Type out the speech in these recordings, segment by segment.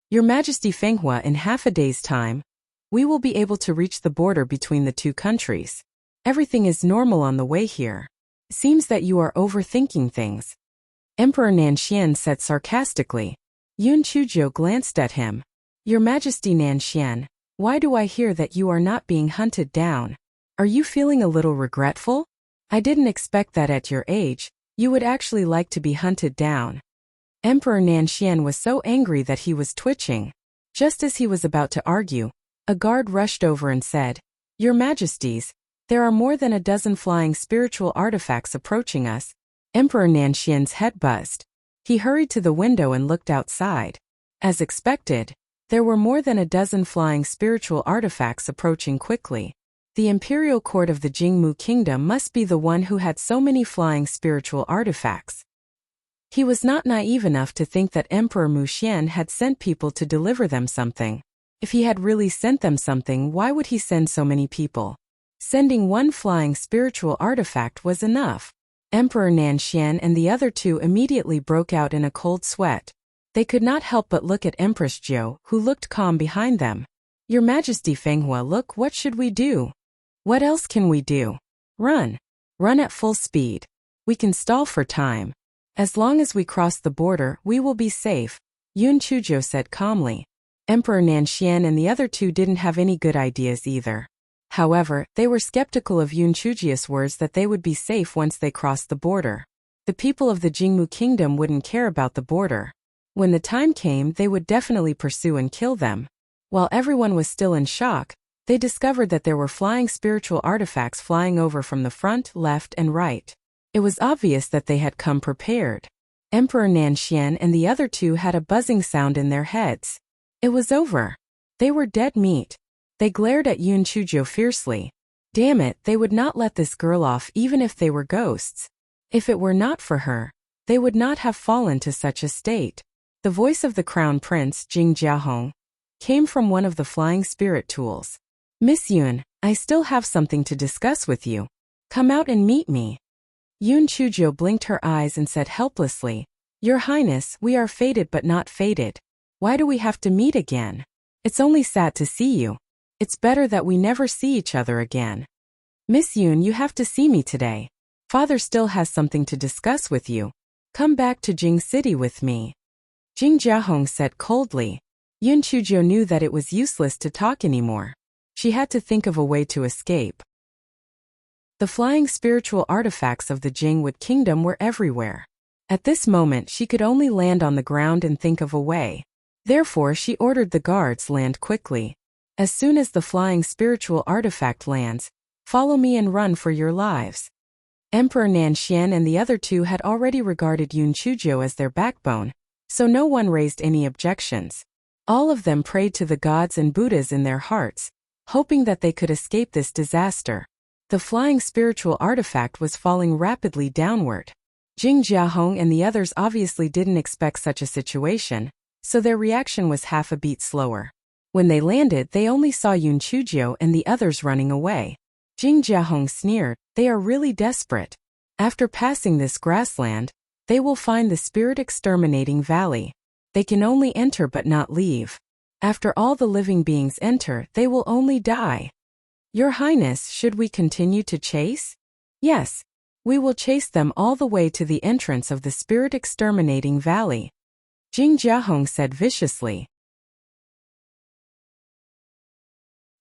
Your Majesty Fenghua, in half a day's time, we will be able to reach the border between the two countries. Everything is normal on the way here. Seems that you are overthinking things. Emperor Nanxian said sarcastically. Yun Chuzhou glanced at him. Your Majesty Nanxian, why do I hear that you are not being hunted down? Are you feeling a little regretful? I didn't expect that at your age, you would actually like to be hunted down. Emperor Nanxian was so angry that he was twitching. Just as he was about to argue, a guard rushed over and said, Your Majesties, there are more than a dozen flying spiritual artifacts approaching us. Emperor Nanxian's head buzzed. He hurried to the window and looked outside. As expected, there were more than a dozen flying spiritual artifacts approaching quickly. The imperial court of the Jingmu kingdom must be the one who had so many flying spiritual artifacts. He was not naive enough to think that Emperor Muxian had sent people to deliver them something. If he had really sent them something, why would he send so many people? Sending one flying spiritual artifact was enough. Emperor Nanxian and the other two immediately broke out in a cold sweat. They could not help but look at Empress Zhou, who looked calm behind them. Your Majesty Fenghua, look, what should we do? What else can we do? Run. Run at full speed. We can stall for time. As long as we cross the border, we will be safe, Yun Chuzhou said calmly. Emperor Nanxian and the other two didn't have any good ideas either. However, they were skeptical of Yun Chuzhou's words that they would be safe once they crossed the border. The people of the Jingmu kingdom wouldn't care about the border. When the time came, they would definitely pursue and kill them. While everyone was still in shock, they discovered that there were flying spiritual artifacts flying over from the front, left, and right. It was obvious that they had come prepared. Emperor Nanxian and the other two had a buzzing sound in their heads. It was over. They were dead meat. They glared at Yun Chuzhou fiercely. Damn it, they would not let this girl off even if they were ghosts. If it were not for her, they would not have fallen to such a state. The voice of the crown prince, Jing Jiahong, came from one of the flying spirit tools. Miss Yun, I still have something to discuss with you. Come out and meet me. Yun Chuzhou blinked her eyes and said helplessly, Your Highness, we are fated but not fated. Why do we have to meet again? It's only sad to see you. It's better that we never see each other again. Miss Yun, you have to see me today. Father still has something to discuss with you. Come back to Jing City with me. Jing Jiahong said coldly. Yun Chuzhou knew that it was useless to talk anymore. She had to think of a way to escape. The flying spiritual artifacts of the Jingwood kingdom were everywhere. At this moment she could only land on the ground and think of a way. Therefore she ordered the guards land quickly. As soon as the flying spiritual artifact lands, follow me and run for your lives. Emperor Nanxian and the other two had already regarded Yun Chuzhou as their backbone, so no one raised any objections. All of them prayed to the gods and Buddhas in their hearts, hoping that they could escape this disaster. The flying spiritual artifact was falling rapidly downward. Jing Jiahong and the others obviously didn't expect such a situation, so their reaction was half a beat slower. When they landed, they only saw Yun Chuzhou and the others running away. Jing Jiahong sneered, they are really desperate. After passing this grassland, they will find the spirit exterminating valley. They can only enter but not leave. After all the living beings enter, they will only die. Your Highness, should we continue to chase? Yes. We will chase them all the way to the entrance of the spirit exterminating valley. Jing Jiahong said viciously.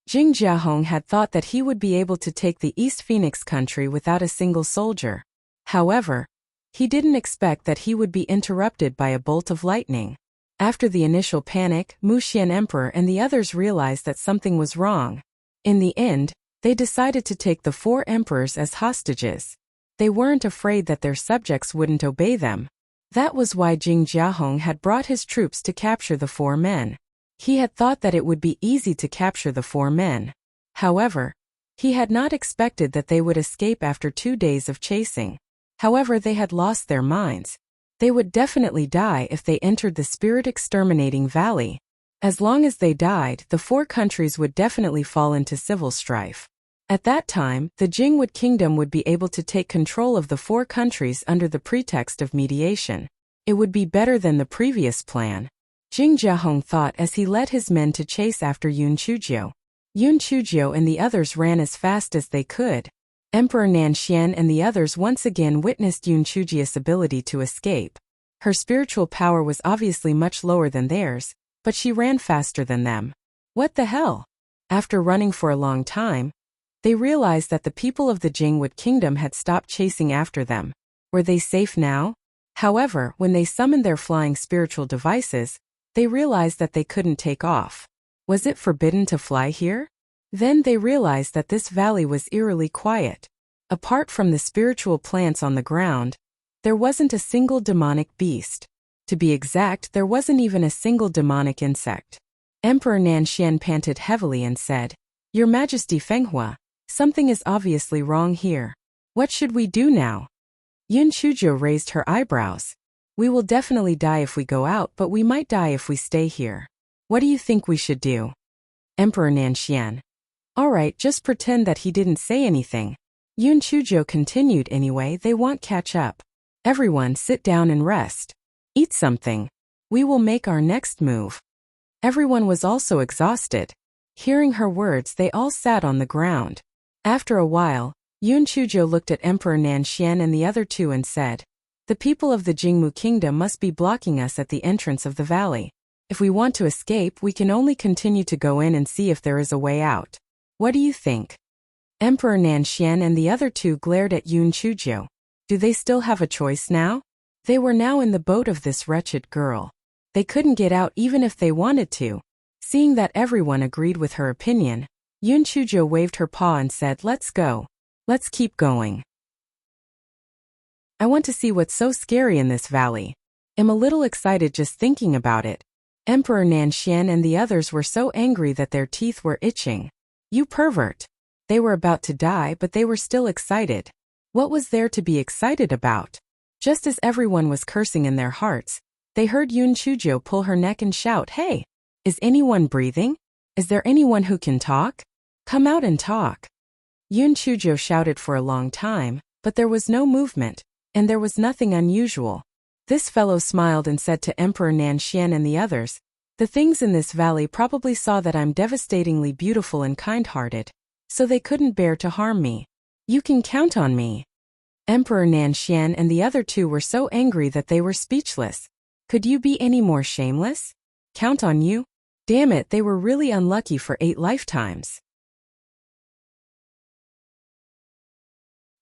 Jing Jiahong had thought that he would be able to take the East Phoenix country without a single soldier. However, he didn't expect that he would be interrupted by a bolt of lightning. After the initial panic, Muxian Emperor and the others realized that something was wrong. In the end, they decided to take the 4 emperors as hostages. They weren't afraid that their subjects wouldn't obey them. That was why Jing Jiahong had brought his troops to capture the 4 men. He had thought that it would be easy to capture the 4 men. However, he had not expected that they would escape after 2 days of chasing. However, they had lost their minds. They would definitely die if they entered the spirit exterminating valley. As long as they died, the 4 countries would definitely fall into civil strife. At that time, the Jingwood kingdom would be able to take control of the 4 countries under the pretext of mediation. It would be better than the previous plan. Jing Jiahong thought as he led his men to chase after Yun Chuzhou. Yun Chuzhou and the others ran as fast as they could. Emperor Nanxian and the others once again witnessed Yun Chuzhou's ability to escape. Her spiritual power was obviously much lower than theirs, but she ran faster than them. What the hell? After running for a long time, they realized that the people of the Jingwood Kingdom had stopped chasing after them. Were they safe now? However, when they summoned their flying spiritual devices, they realized that they couldn't take off. Was it forbidden to fly here? Then they realized that this valley was eerily quiet. Apart from the spiritual plants on the ground, there wasn't a single demonic beast. To be exact, there wasn't even a single demonic insect. Emperor Nanxian panted heavily and said, "Your Majesty Fenghua, something is obviously wrong here. What should we do now?" Yun Chuzhou raised her eyebrows. "We will definitely die if we go out, but we might die if we stay here. What do you think we should do?" Emperor Nanxian. "Alright, just pretend that he didn't say anything." Yun Chuzhou continued. "Anyway, they won't catch up. Everyone sit down and rest. Eat something. We will make our next move." Everyone was also exhausted. Hearing her words, they all sat on the ground. After a while, Yun Chuzhou looked at Emperor Nanxian and the other two and said, "The people of the Jingmu Kingdom must be blocking us at the entrance of the valley. If we want to escape, we can only continue to go in and see if there is a way out. What do you think?" Emperor Nanxian and the other two glared at Yun Chuzhou. Do they still have a choice now? They were now in the boat of this wretched girl. They couldn't get out even if they wanted to. Seeing that everyone agreed with her opinion, Yun Chuzhou waved her paw and said, "Let's go. Let's keep going. I want to see what's so scary in this valley. I'm a little excited just thinking about it." Emperor Nanxian and the others were so angry that their teeth were itching. You pervert. They were about to die, but they were still excited. What was there to be excited about? Just as everyone was cursing in their hearts, they heard Yun Chuzhou pull her neck and shout, "Hey! Is anyone breathing? Is there anyone who can talk? Come out and talk." Yun Chuzhou shouted for a long time, but there was no movement, and there was nothing unusual. This fellow smiled and said to Emperor Nanxian and the others, "The things in this valley probably saw that I'm devastatingly beautiful and kind-hearted, so they couldn't bear to harm me. You can count on me." Emperor Nanxian and the other two were so angry that they were speechless. Could you be any more shameless? Count on you? Damn it, they were really unlucky for 8 lifetimes.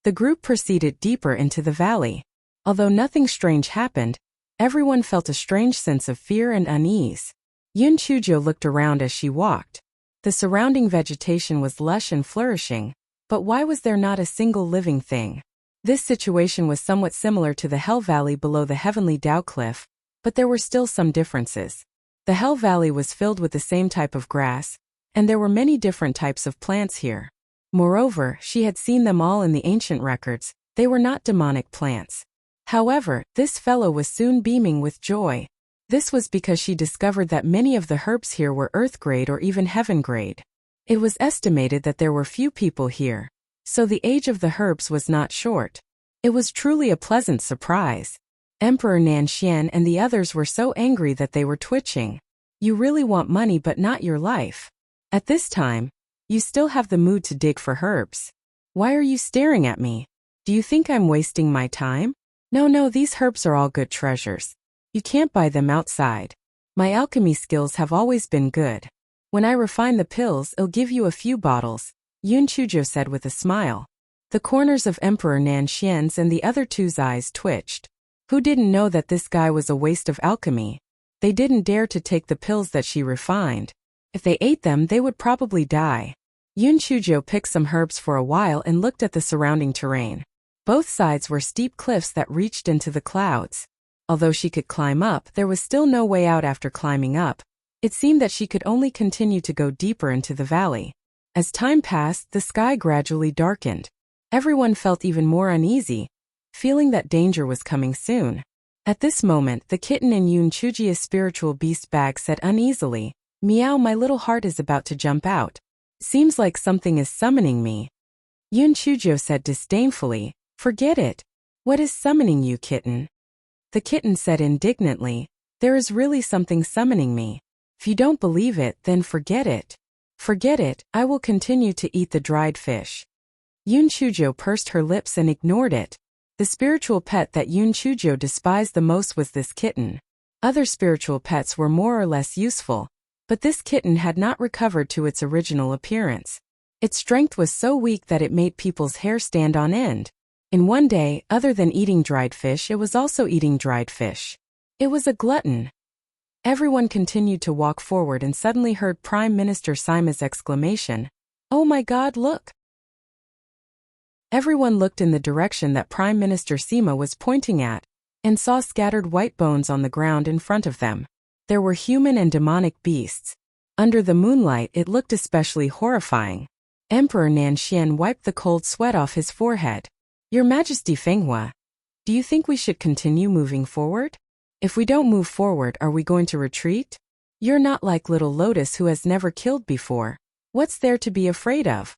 The group proceeded deeper into the valley. Although nothing strange happened, everyone felt a strange sense of fear and unease. Yun Chuzhou looked around as she walked. The surrounding vegetation was lush and flourishing, but why was there not a single living thing? This situation was somewhat similar to the Hell Valley below the Heavenly Dao Cliff, but there were still some differences. The Hell Valley was filled with the same type of grass, and there were many different types of plants here. Moreover, she had seen them all in the ancient records. They were not demonic plants. However, this fellow was soon beaming with joy. This was because she discovered that many of the herbs here were earth grade or even heaven grade. It was estimated that there were few people here, so the age of the herbs was not short. It was truly a pleasant surprise. Emperor Nanxian and the others were so angry that they were twitching. You really want money but not your life. At this time, you still have the mood to dig for herbs. Why are you staring at me? Do you think I'm wasting my time? No, these herbs are all good treasures. You can't buy them outside. My alchemy skills have always been good. When I refine the pills, I'll give you a few bottles, Yun Chuzhou said with a smile. The corners of Emperor Nanxian's and the other two's eyes twitched. Who didn't know that this guy was a waste of alchemy? They didn't dare to take the pills that she refined. If they ate them, they would probably die. Yun Chuzhou picked some herbs for a while and looked at the surrounding terrain. Both sides were steep cliffs that reached into the clouds. Although she could climb up, there was still no way out after climbing up. It seemed that she could only continue to go deeper into the valley. As time passed, the sky gradually darkened. Everyone felt even more uneasy, feeling that danger was coming soon. At this moment, the kitten in Yun Chuzhou's spiritual beast bag said uneasily, "Meow, my little heart is about to jump out. Seems like something is summoning me." Yun Chuzhou said disdainfully, "Forget it. What is summoning you, kitten?" The kitten said indignantly, There is really something summoning me. If you don't believe it, then forget it. Forget it, I will continue to eat the dried fish. Yun Chujo pursed her lips and ignored it. The spiritual pet that Yun Chujo despised the most was this kitten. Other spiritual pets were more or less useful, but this kitten had not recovered to its original appearance. Its strength was so weak that it made people's hair stand on end. In one day, other than eating dried fish, it was also eating dried fish. It was a glutton. Everyone continued to walk forward and suddenly heard Prime Minister Sima's exclamation, "Oh my God, look!" Everyone looked in the direction that Prime Minister Sima was pointing at, and saw scattered white bones on the ground in front of them. There were human and demonic beasts. Under the moonlight it looked especially horrifying. Emperor Nanxian wiped the cold sweat off his forehead. "Your Majesty Fenghua, do you think we should continue moving forward? If we don't move forward, are we going to retreat? You're not like little Lotus who has never killed before. What's there to be afraid of?"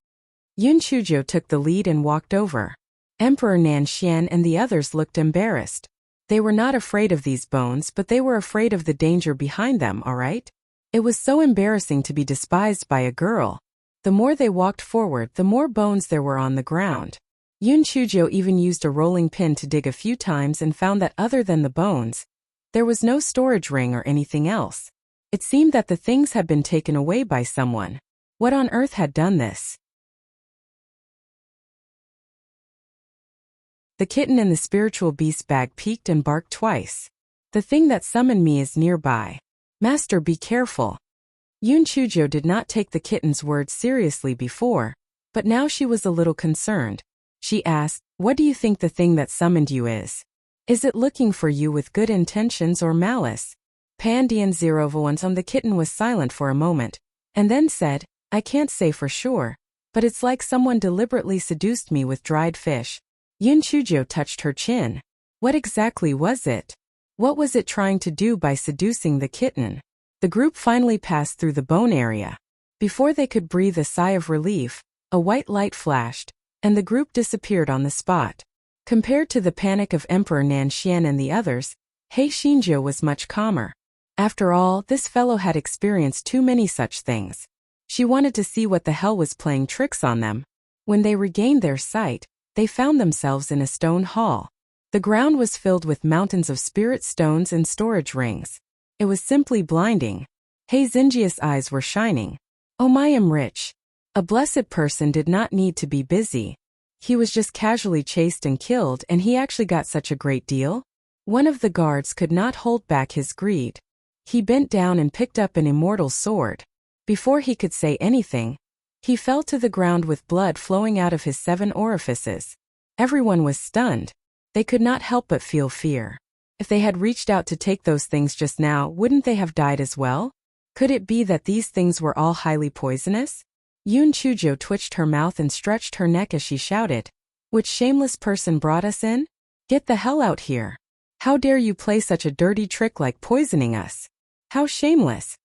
Yun Chujo took the lead and walked over. Emperor Nanxian and the others looked embarrassed. They were not afraid of these bones, but they were afraid of the danger behind them, alright? It was so embarrassing to be despised by a girl. The more they walked forward, the more bones there were on the ground. Yun Chujo even used a rolling pin to dig a few times and found that other than the bones, there was no storage ring or anything else. It seemed that the things had been taken away by someone. What on earth had done this? The kitten in the spiritual beast bag peeked and barked twice. "The thing that summoned me is nearby. Master, be careful." Yun Chujo did not take the kitten's words seriously before, but now she was a little concerned. She asked, "What do you think the thing that summoned you is? Is it looking for you with good intentions or malice?" Pandian 001. The kitten was silent for a moment, and then said, "I can't say for sure, but it's like someone deliberately seduced me with dried fish." Yun Chujo touched her chin. What exactly was it? What was it trying to do by seducing the kitten? The group finally passed through the bone area. Before they could breathe a sigh of relief, a white light flashed, and the group disappeared on the spot. Compared to the panic of Emperor Nanxian and the others, He Xinjiu was much calmer. After all, this fellow had experienced too many such things. She wanted to see what the hell was playing tricks on them. When they regained their sight, they found themselves in a stone hall. The ground was filled with mountains of spirit stones and storage rings. It was simply blinding. He Xinjiu's eyes were shining. "Oh my, I'm rich." A blessed person did not need to be busy. He was just casually chased and killed, and he actually got such a great deal? One of the guards could not hold back his greed. He bent down and picked up an immortal sword. Before he could say anything, he fell to the ground with blood flowing out of his 7 orifices. Everyone was stunned. They could not help but feel fear. If they had reached out to take those things just now, wouldn't they have died as well? Could it be that these things were all highly poisonous? Yun Chujo twitched her mouth and stretched her neck as she shouted, "Which shameless person brought us in? Get the hell out here. How dare you play such a dirty trick like poisoning us? How shameless."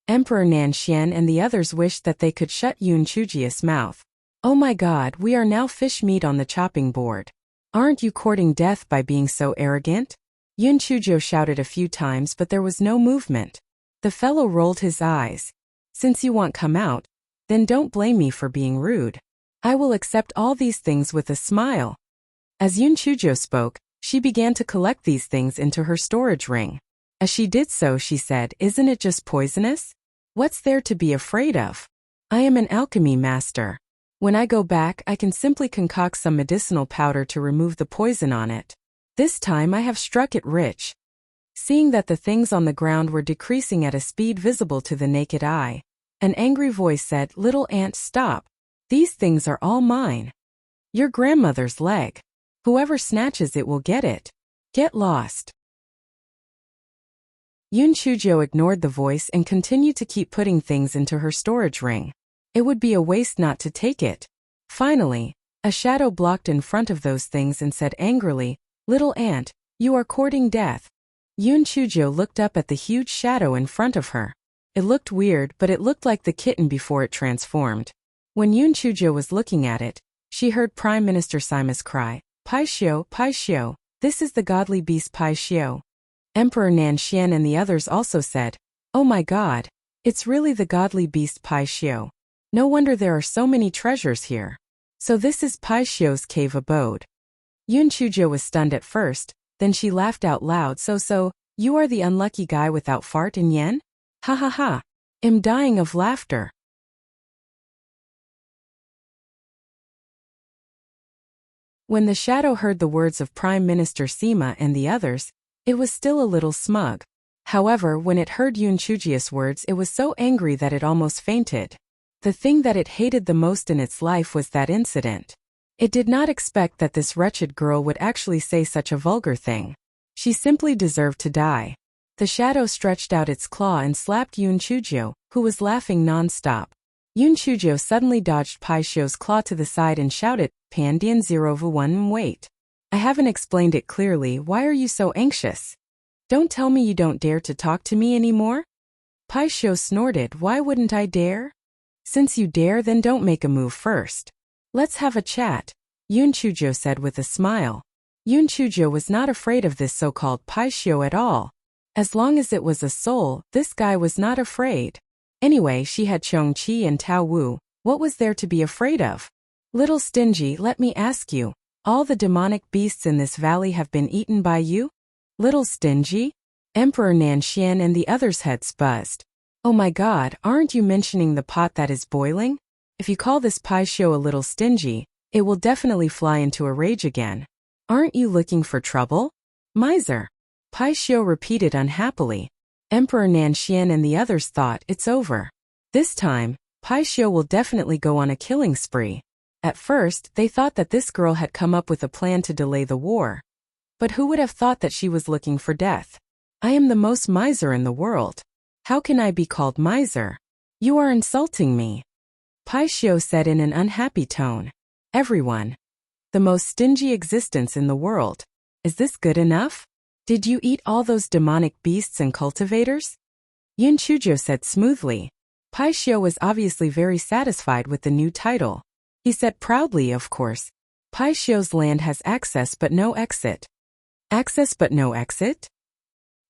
Emperor Nanxian and the others wished that they could shut Yun Chuji's mouth. "Oh my God, we are now fish meat on the chopping board. Aren't you courting death by being so arrogant?" Yun Chujo shouted a few times, but there was no movement. The fellow rolled his eyes. "Since you won't come out, then don't blame me for being rude. I will accept all these things with a smile." As Yun Chujo spoke, she began to collect these things into her storage ring. As she did so, she said, "Isn't it just poisonous? What's there to be afraid of? I am an alchemy master. When I go back, I can simply concoct some medicinal powder to remove the poison on it. This time I have struck it rich." Seeing that the things on the ground were decreasing at a speed visible to the naked eye, an angry voice said, "Little ant, stop. These things are all mine. Your grandmother's leg. Whoever snatches it will get it. Get lost." Yun Chujo ignored the voice and continued to keep putting things into her storage ring. It would be a waste not to take it. Finally, a shadow blocked in front of those things and said angrily, "Little ant, you are courting death." Yun Chujo looked up at the huge shadow in front of her. It looked weird, but it looked like the kitten before it transformed. When Yun Chujo was looking at it, she heard Prime Minister Sima's cry, "Pai Xiu, Pai Xiu, this is the godly beast Pai Xiu." Emperor Nanxian and the others also said, "Oh my god, it's really the godly beast Pai Xiu. No wonder there are so many treasures here. So this is Pai Xiu's cave abode." Yun Chujiu was stunned at first, then she laughed out loud. So, you are the unlucky guy without fart and yen? Ha ha ha. I'm dying of laughter. When the shadow heard the words of Prime Minister Sima and the others, it was still a little smug. However, when it heard Yun Chujia's words, it was so angry that it almost fainted. The thing that it hated the most in its life was that incident. It did not expect that this wretched girl would actually say such a vulgar thing. She simply deserved to die. The shadow stretched out its claw and slapped Yun Chujiu, who was laughing non-stop. Yun Chujiu suddenly dodged Pai Xiu's claw to the side and shouted, "Pandian 0v1, wait. I haven't explained it clearly. Why are you so anxious? Don't tell me you don't dare to talk to me anymore?" Pai Xiu snorted, "Why wouldn't I dare? Since you dare, then don't make a move first. Let's have a chat," Yun Chujiu said with a smile. Yun Chujiu was not afraid of this so-called Pai Xiu at all. As long as it was a soul, this guy was not afraid. Anyway, she had Chong Qi and Tao Wu. What was there to be afraid of? "Little stingy, let me ask you, all the demonic beasts in this valley have been eaten by you?" "Little stingy?" Emperor Nanxian and the others' heads buzzed. "Oh my god, aren't you mentioning the pot that is boiling? If you call this Pai Xiu a little stingy, it will definitely fly into a rage again. Aren't you looking for trouble? Miser." Pai Xiu repeated unhappily. Emperor Nanxian and the others thought, it's over. This time, Pai Xiu will definitely go on a killing spree. At first, they thought that this girl had come up with a plan to delay the war. But who would have thought that she was looking for death? "I am the most miser in the world. How can I be called miser? You are insulting me," Pai Xiu said in an unhappy tone. "Everyone. The most stingy existence in the world. Is this good enough? Did you eat all those demonic beasts and cultivators?" Yun Chujiu said smoothly. Pai Xiu was obviously very satisfied with the new title. He said proudly, "Of course. Pai Xiu's land has access but no exit." "Access but no exit?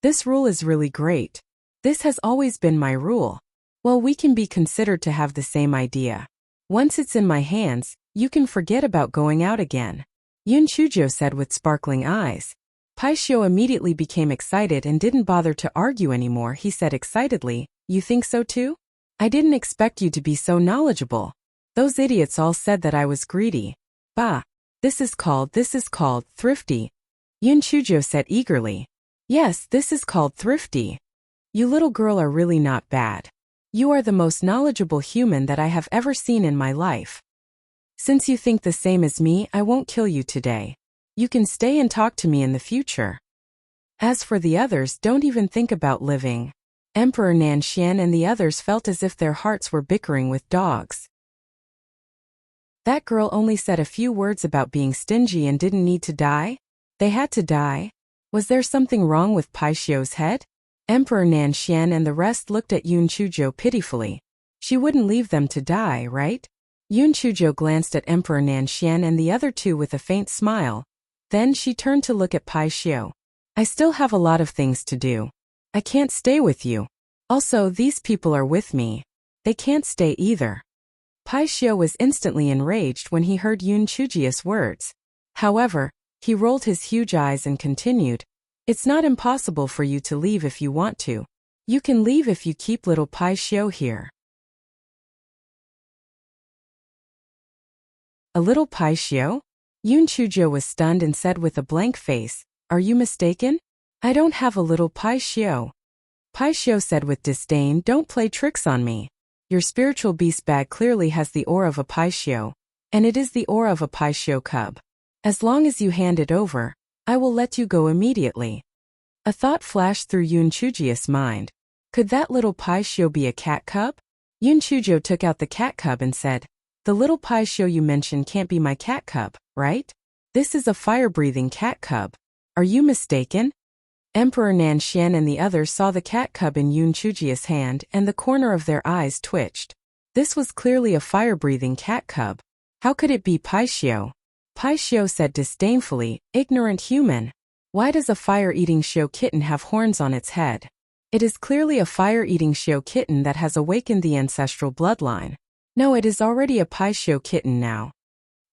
This rule is really great. This has always been my rule. Well, we can be considered to have the same idea. Once it's in my hands, you can forget about going out again," Yun Chujiu said with sparkling eyes. Pai Xiu immediately became excited and didn't bother to argue anymore. He said excitedly, "You think so too? I didn't expect you to be so knowledgeable. Those idiots all said that I was greedy. Bah, this is called thrifty," Yun Chujiu said eagerly. "Yes, this is called thrifty. You little girl are really not bad. You are the most knowledgeable human that I have ever seen in my life. Since you think the same as me, I won't kill you today. You can stay and talk to me in the future. As for the others, don't even think about living." Emperor Nanxian and the others felt as if their hearts were bickering with dogs. That girl only said a few words about being stingy and didn't need to die? They had to die? Was there something wrong with Pai Xiu's head? Emperor Nanxian and the rest looked at Yun Chujiu pitifully. She wouldn't leave them to die, right? Yun Chujiu glanced at Emperor Nanxian and the other two with a faint smile. Then she turned to look at Pai Xiu. "I still have a lot of things to do. I can't stay with you. Also, these people are with me. They can't stay either." Pai Xiu was instantly enraged when he heard Yun Chujiu's words. However, he rolled his huge eyes and continued, "It's not impossible for you to leave if you want to. You can leave if you keep little Pai Xiu here." "A little Pai Xiu?" Yun Chujiu was stunned and said with a blank face, "Are you mistaken? I don't have a little Pai Xiu." Pai Xiu said with disdain, "Don't play tricks on me. Your spiritual beast bag clearly has the aura of a Pai Xiu, and it is the aura of a Pai Xiu cub. As long as you hand it over, I will let you go immediately." A thought flashed through Yun Chujiu's mind. Could that little Pai Xiu be a cat cub? Yun Chujiu took out the cat cub and said, "The little Pai Xiu you mentioned can't be my cat cub, right? This is a fire-breathing cat cub. Are you mistaken?" Emperor Nanxian and the others saw the cat cub in Yun Chujiu's hand and the corner of their eyes twitched. This was clearly a fire-breathing cat cub. How could it be Pai Xiu? Pai Xiu said disdainfully, "Ignorant human. Why does a fire-eating Xiao kitten have horns on its head? It is clearly a fire-eating Xiao kitten that has awakened the ancestral bloodline. No, it is already a Pai Xiao kitten now.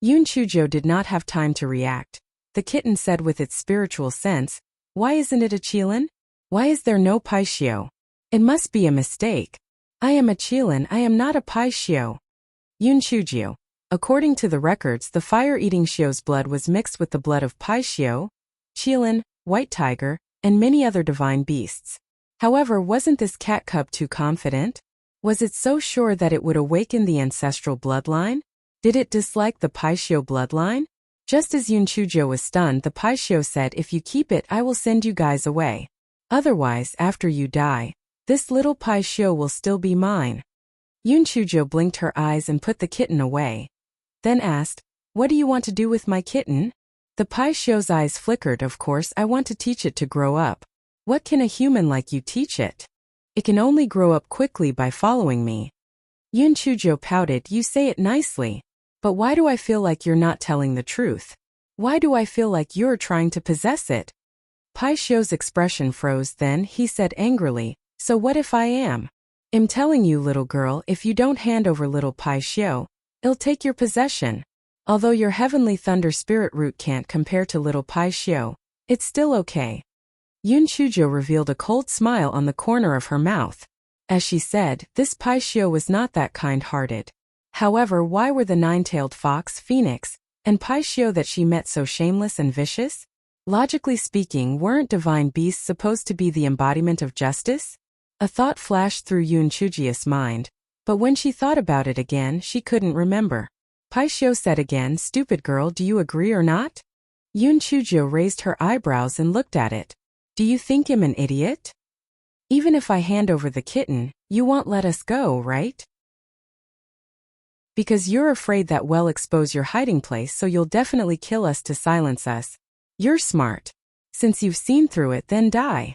Yun Chujiu did not have time to react. The kitten said with its spiritual sense, "Why isn't it a Qilin? Why is there no Pai Xiao? It must be a mistake. I am a Qilin, I am not a Pai Xiao." Yun Chujiu. According to the records, the fire-eating Xiao's blood was mixed with the blood of Pai Xiao, Qilin, White Tiger, and many other divine beasts. However, wasn't this cat cub too confident? Was it so sure that it would awaken the ancestral bloodline? Did it dislike the Pai Xiao bloodline? Just as Yun Chujiu was stunned, the Pai Xiao said, "If you keep it, I will send you guys away. Otherwise, after you die, this little Pai Xiao will still be mine." Yun Chujiu blinked her eyes and put the kitten away. Then asked, "What do you want to do with my kitten?" The Pai Xiao's eyes flickered. "Of course, I want to teach it to grow up." "What can a human like you teach it?" "It can only grow up quickly by following me." Yun Chujiu pouted. "You say it nicely. But why do I feel like you're not telling the truth? Why do I feel like you're trying to possess it?" Pai Xiao's expression froze. Then he said angrily, "So what if I am? I'm telling you, little girl, if you don't hand over little Pai Xiao, it'll take your possession. Although your heavenly thunder spirit root can't compare to little Pai Xiao, it's still okay." Yun Chujiu revealed a cold smile on the corner of her mouth. As she said, this Pai Xiao was not that kind-hearted. However, why were the nine-tailed fox, phoenix, and Pai Xiao that she met so shameless and vicious? Logically speaking, weren't divine beasts supposed to be the embodiment of justice? A thought flashed through Yun Chujiu's mind, but when she thought about it again, she couldn't remember. Pai Xiao said again, "Stupid girl, do you agree or not?" Yun Chujiu raised her eyebrows and looked at it. "Do you think I'm an idiot? Even if I hand over the kitten, you won't let us go, right? Because you're afraid that we'll expose your hiding place, so you'll definitely kill us to silence us. You're smart. Since you've seen through it, then die."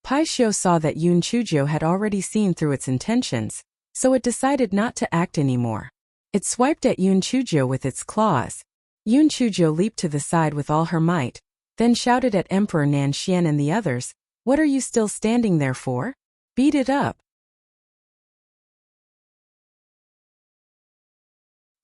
Pai Xiao saw that Yun Chujiu had already seen through its intentions, so it decided not to act anymore. It swiped at Yun Chujiu with its claws. Yun Chujiu leaped to the side with all her might, then shouted at Emperor Nanxian and the others, "What are you still standing there for? Beat it up."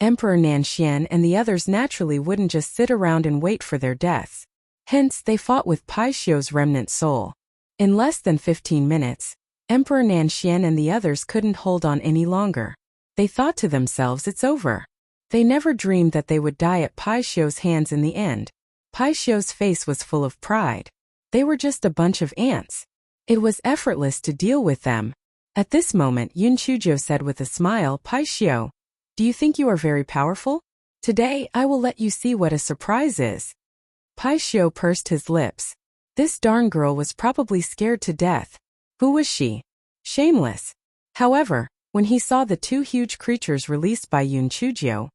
Emperor Nanxian and the others naturally wouldn't just sit around and wait for their deaths. Hence, they fought with Pai Xiao's remnant soul. In less than 15 minutes, Emperor Nanxian and the others couldn't hold on any longer. They thought to themselves, it's over. They never dreamed that they would die at Pai Xiao's hands in the end. Pai Xiao's face was full of pride. They were just a bunch of ants. It was effortless to deal with them. At this moment, Yun Chujiu said with a smile, "Pai Xiao, do you think you are very powerful? Today, I will let you see what a surprise is." Pai Xiao pursed his lips. This darn girl was probably scared to death. Who was she? Shameless. However, when he saw the two huge creatures released by Yun Chujiu,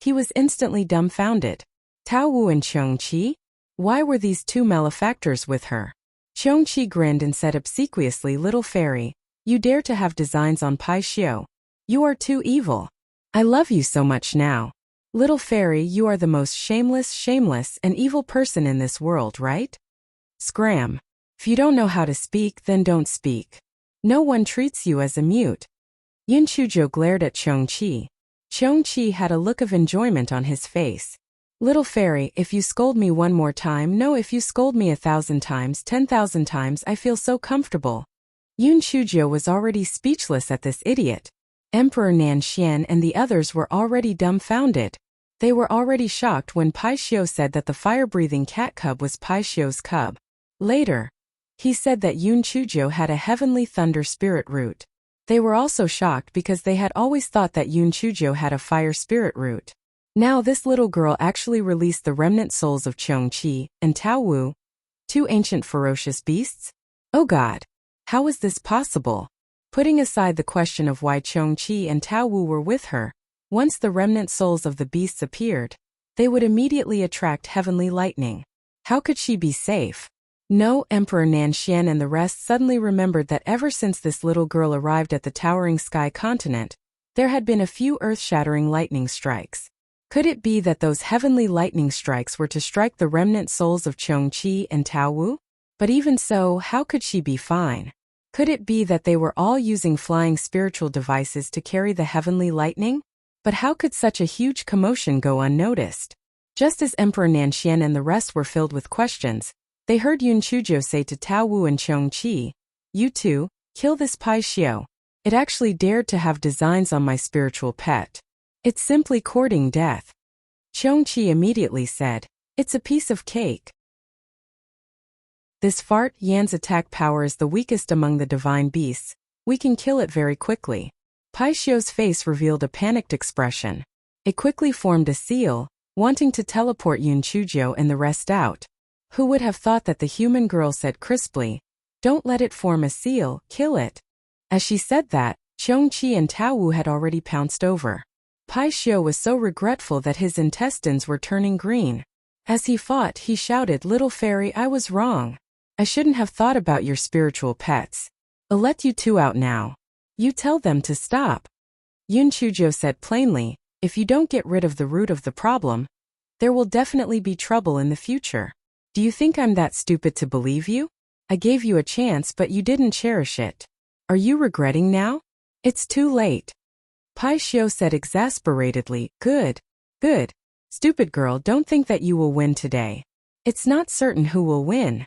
he was instantly dumbfounded. Tao Wu and Chongqi? Why were these two malefactors with her? Chongqi grinned and said obsequiously, "Little fairy, you dare to have designs on Pai Xiao. You are too evil. I love you so much now. Little fairy, you are the most shameless, and evil person in this world, right? Scram. If you don't know how to speak, then don't speak. No one treats you as a mute." Yun Chujiu glared at Chongqi. Chongqi had a look of enjoyment on his face. "Little fairy, if you scold me one more time, no, if you scold me 1,000 times, 10,000 times, I feel so comfortable." Yun Chujiu was already speechless at this idiot. Emperor Nanxian and the others were already dumbfounded. They were already shocked when Pai Xiao said that the fire-breathing cat cub was Pai Xiao's cub. Later, he said that Yun Chujiu had a heavenly thunder spirit root. They were also shocked because they had always thought that Yun Chujiu had a fire spirit root. Now this little girl actually released the remnant souls of Chongqi and Tao Wu, two ancient ferocious beasts? Oh God! How was this possible? Putting aside the question of why Chongqi and Tao Wu were with her, once the remnant souls of the beasts appeared, they would immediately attract heavenly lightning. How could she be safe? No, Emperor Nanxian and the rest suddenly remembered that ever since this little girl arrived at the towering sky continent, there had been a few earth-shattering lightning strikes. Could it be that those heavenly lightning strikes were to strike the remnant souls of Chongqi and Tao Wu? But even so, how could she be fine? Could it be that they were all using flying spiritual devices to carry the heavenly lightning? But how could such a huge commotion go unnoticed? Just as Emperor Nanxian and the rest were filled with questions, they heard Yun Chuzhou say to Tao Wu and Chongqi, "You two, kill this Pai Xiao. It actually dared to have designs on my spiritual pet. It's simply courting death." Chongqi immediately said, "It's a piece of cake. This fart Yan's attack power is the weakest among the divine beasts. We can kill it very quickly." Pai Xiao's face revealed a panicked expression. It quickly formed a seal, wanting to teleport Yun Chuzhou and the rest out. Who would have thought that the human girl said crisply, "Don't let it form a seal, kill it." As she said that, Chongqi and Tao Wu had already pounced over. Pai Xiao was so regretful that his intestines were turning green. As he fought, he shouted, "Little fairy, I was wrong. I shouldn't have thought about your spiritual pets. I'll let you two out now. You tell them to stop." Yun Chuzhou said plainly, "If you don't get rid of the root of the problem, there will definitely be trouble in the future. Do you think I'm that stupid to believe you? I gave you a chance but you didn't cherish it. Are you regretting now? It's too late." Pai Xiao said exasperatedly, Good. Stupid girl, don't think that you will win today. It's not certain who will win."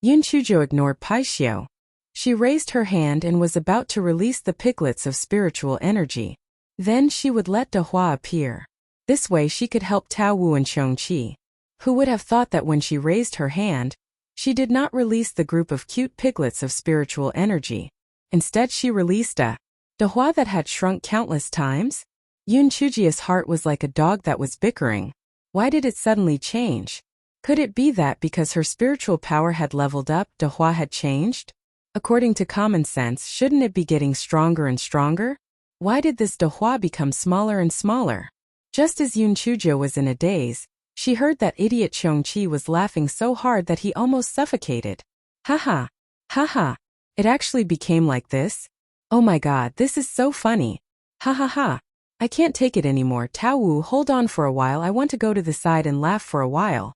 Yun Chuzhou ignored Pai Xiao. She raised her hand and was about to release the piglets of spiritual energy. Then she would let De Hua appear. This way she could help Tao Wu and Chongqi. Who would have thought that when she raised her hand, she did not release the group of cute piglets of spiritual energy. Instead she released a De Hua that had shrunk countless times? Yun Chuzhi's heart was like a dog that was bickering. Why did it suddenly change? Could it be that because her spiritual power had leveled up, De Hua had changed? According to common sense, shouldn't it be getting stronger and stronger? Why did this De Hua become smaller and smaller? Just as Yun Chuzhou was in a daze, she heard that idiot Chongqi was laughing so hard that he almost suffocated. Ha ha. It actually became like this? Oh my god, this is so funny. Ha ha ha. I can't take it anymore. Tao Wu, hold on for a while. I want to go to the side and laugh for a while.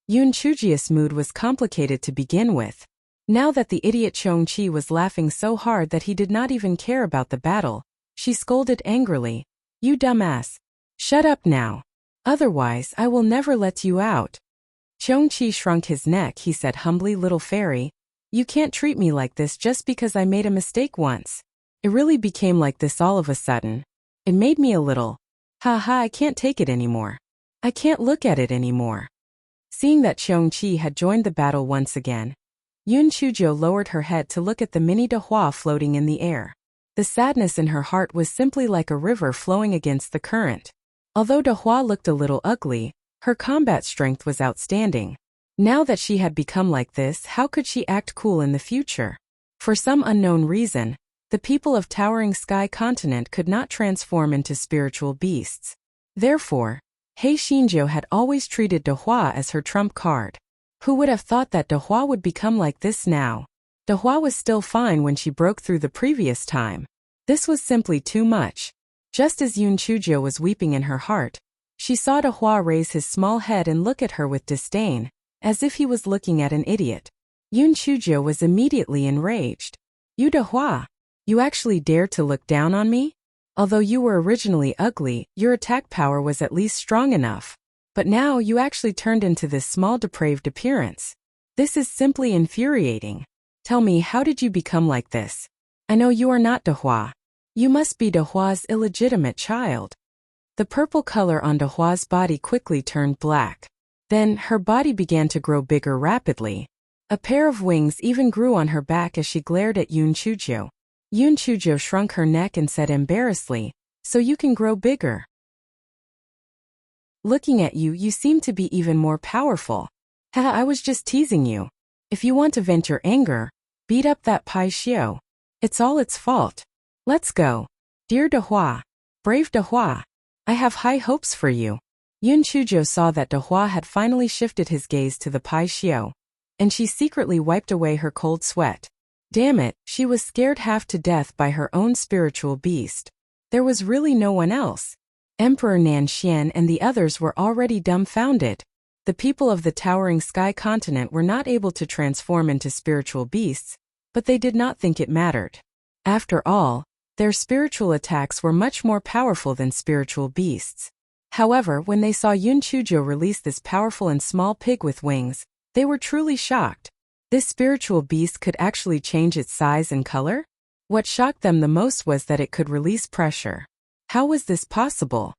Yun Chuzhi's mood was complicated to begin with. Now that the idiot Chongqi was laughing so hard that he did not even care about the battle, she scolded angrily. "You dumbass. Shut up now. Otherwise, I will never let you out." Chongqi shrunk his neck. He said humbly, "Little fairy, you can't treat me like this just because I made a mistake once. It really became like this all of a sudden. It made me a little. I can't take it anymore. I can't look at it anymore." Seeing that Chongqi had joined the battle once again, Yun Chuzhou lowered her head to look at the mini De Hua floating in the air. The sadness in her heart was simply like a river flowing against the current. Although De Hua looked a little ugly, her combat strength was outstanding. Now that she had become like this, how could she act cool in the future? For some unknown reason, the people of Towering Sky Continent could not transform into spiritual beasts. Therefore, He Xinzhou had always treated De Hua as her trump card. Who would have thought that De Hua would become like this now? De Hua was still fine when she broke through the previous time. This was simply too much. Just as Yun Chuzhou was weeping in her heart, she saw De Hua raise his small head and look at her with disdain, as if he was looking at an idiot. Yun Chuzhou was immediately enraged. "You De Hua, you actually dared to look down on me? Although you were originally ugly, your attack power was at least strong enough. But now you actually turned into this small depraved appearance. This is simply infuriating. Tell me, how did you become like this? I know you are not De Hua. You must be De Hua's illegitimate child." The purple color on De Hua's body quickly turned black. Then, her body began to grow bigger rapidly. A pair of wings even grew on her back as she glared at Yun Chuzhou. Yun Chuzhou shrunk her neck and said embarrassedly, "So you can grow bigger. Looking at you, you seem to be even more powerful. Haha, I was just teasing you. If you want to vent your anger, beat up that Pai Xiao. It's all its fault. Let's go. Dear De Hua. Brave De Hua. I have high hopes for you." Yun Chuzhou saw that De Hua had finally shifted his gaze to the Pai Xiao, and she secretly wiped away her cold sweat. Damn it, she was scared half to death by her own spiritual beast. There was really no one else. Emperor Nanxian and the others were already dumbfounded. The people of the towering sky continent were not able to transform into spiritual beasts, but they did not think it mattered. After all, their spiritual attacks were much more powerful than spiritual beasts. However, when they saw Yun Chujo release this powerful and small pig with wings, they were truly shocked. This spiritual beast could actually change its size and color? What shocked them the most was that it could release pressure. How was this possible?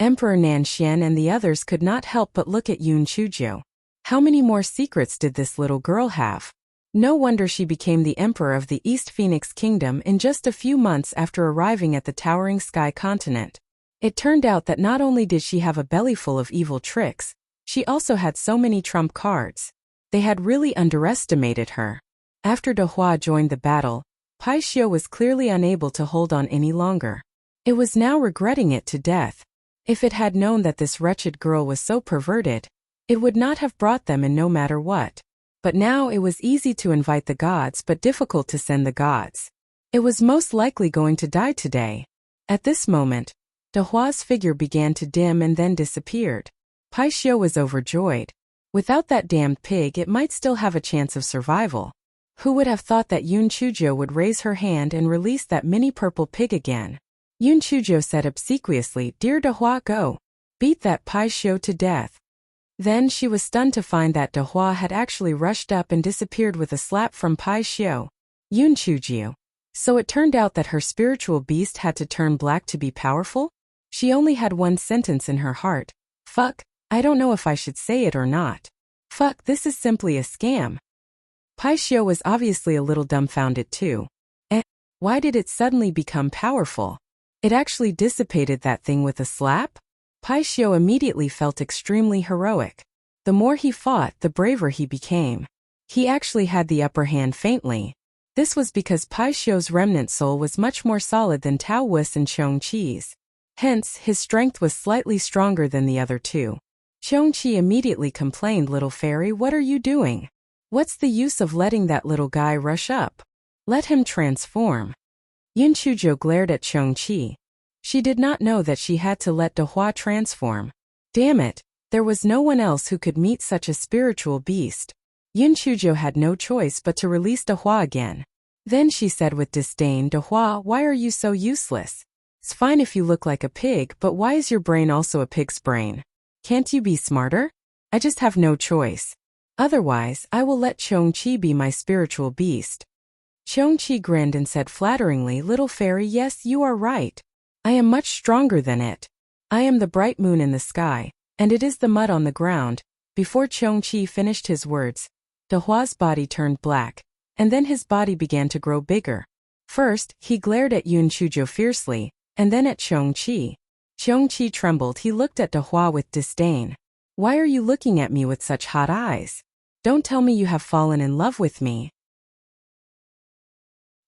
Emperor Nanxian and the others could not help but look at Yun Chujo. How many more secrets did this little girl have? No wonder she became the emperor of the East Phoenix Kingdom in just a few months after arriving at the towering sky continent. It turned out that not only did she have a bellyful of evil tricks, she also had so many trump cards. They had really underestimated her. After De Hua joined the battle, Pai Xiu was clearly unable to hold on any longer. It was now regretting it to death. If it had known that this wretched girl was so perverted, it would not have brought them in no matter what. But now it was easy to invite the gods but difficult to send the gods. It was most likely going to die today. At this moment, De Hua's figure began to dim and then disappeared. Pai Xiu was overjoyed. Without that damned pig, it might still have a chance of survival. Who would have thought that Yun Chujo would raise her hand and release that mini purple pig again? Yun Chujo said obsequiously, "Dear De Hua, go. Beat that Pai Xiu to death." Then she was stunned to find that De Hua had actually rushed up and disappeared with a slap from Pai Xiu. Yun Chujo. So it turned out that her spiritual beast had to turn black to be powerful? She only had one sentence in her heart. Fuck, I don't know if I should say it or not. Fuck, this is simply a scam. Pai Xiu was obviously a little dumbfounded too. Why did it suddenly become powerful? It actually dissipated that thing with a slap? Pai Xiu immediately felt extremely heroic. The more he fought, the braver he became. He actually had the upper hand faintly. This was because Pai Xiu's remnant soul was much more solid than Tao Wu's and Chong Qi's. Hence, his strength was slightly stronger than the other two. Chong Qi immediately complained, "Little fairy, what are you doing? What's the use of letting that little guy rush up? Let him transform." Yun Chujo glared at Chong Qi. She did not know that she had to let De Hua transform. Damn it, there was no one else who could meet such a spiritual beast. Yun Chujo had no choice but to release De Hua again. Then she said with disdain, "De Hua, why are you so useless? It's fine if you look like a pig, but why is your brain also a pig's brain? Can't you be smarter? I just have no choice. Otherwise, I will let Chong Qi be my spiritual beast." Chong Qi grinned and said flatteringly, "Little fairy, yes, you are right. I am much stronger than it. I am the bright moon in the sky, and it is the mud on the ground." Before Chong Qi finished his words, De Hua's body turned black, and then his body began to grow bigger. First, he glared at Yun Chujo fiercely, and then at Chong Qi. Chong Qi trembled. He looked at De Hua with disdain. "Why are you looking at me with such hot eyes? Don't tell me you have fallen in love with me.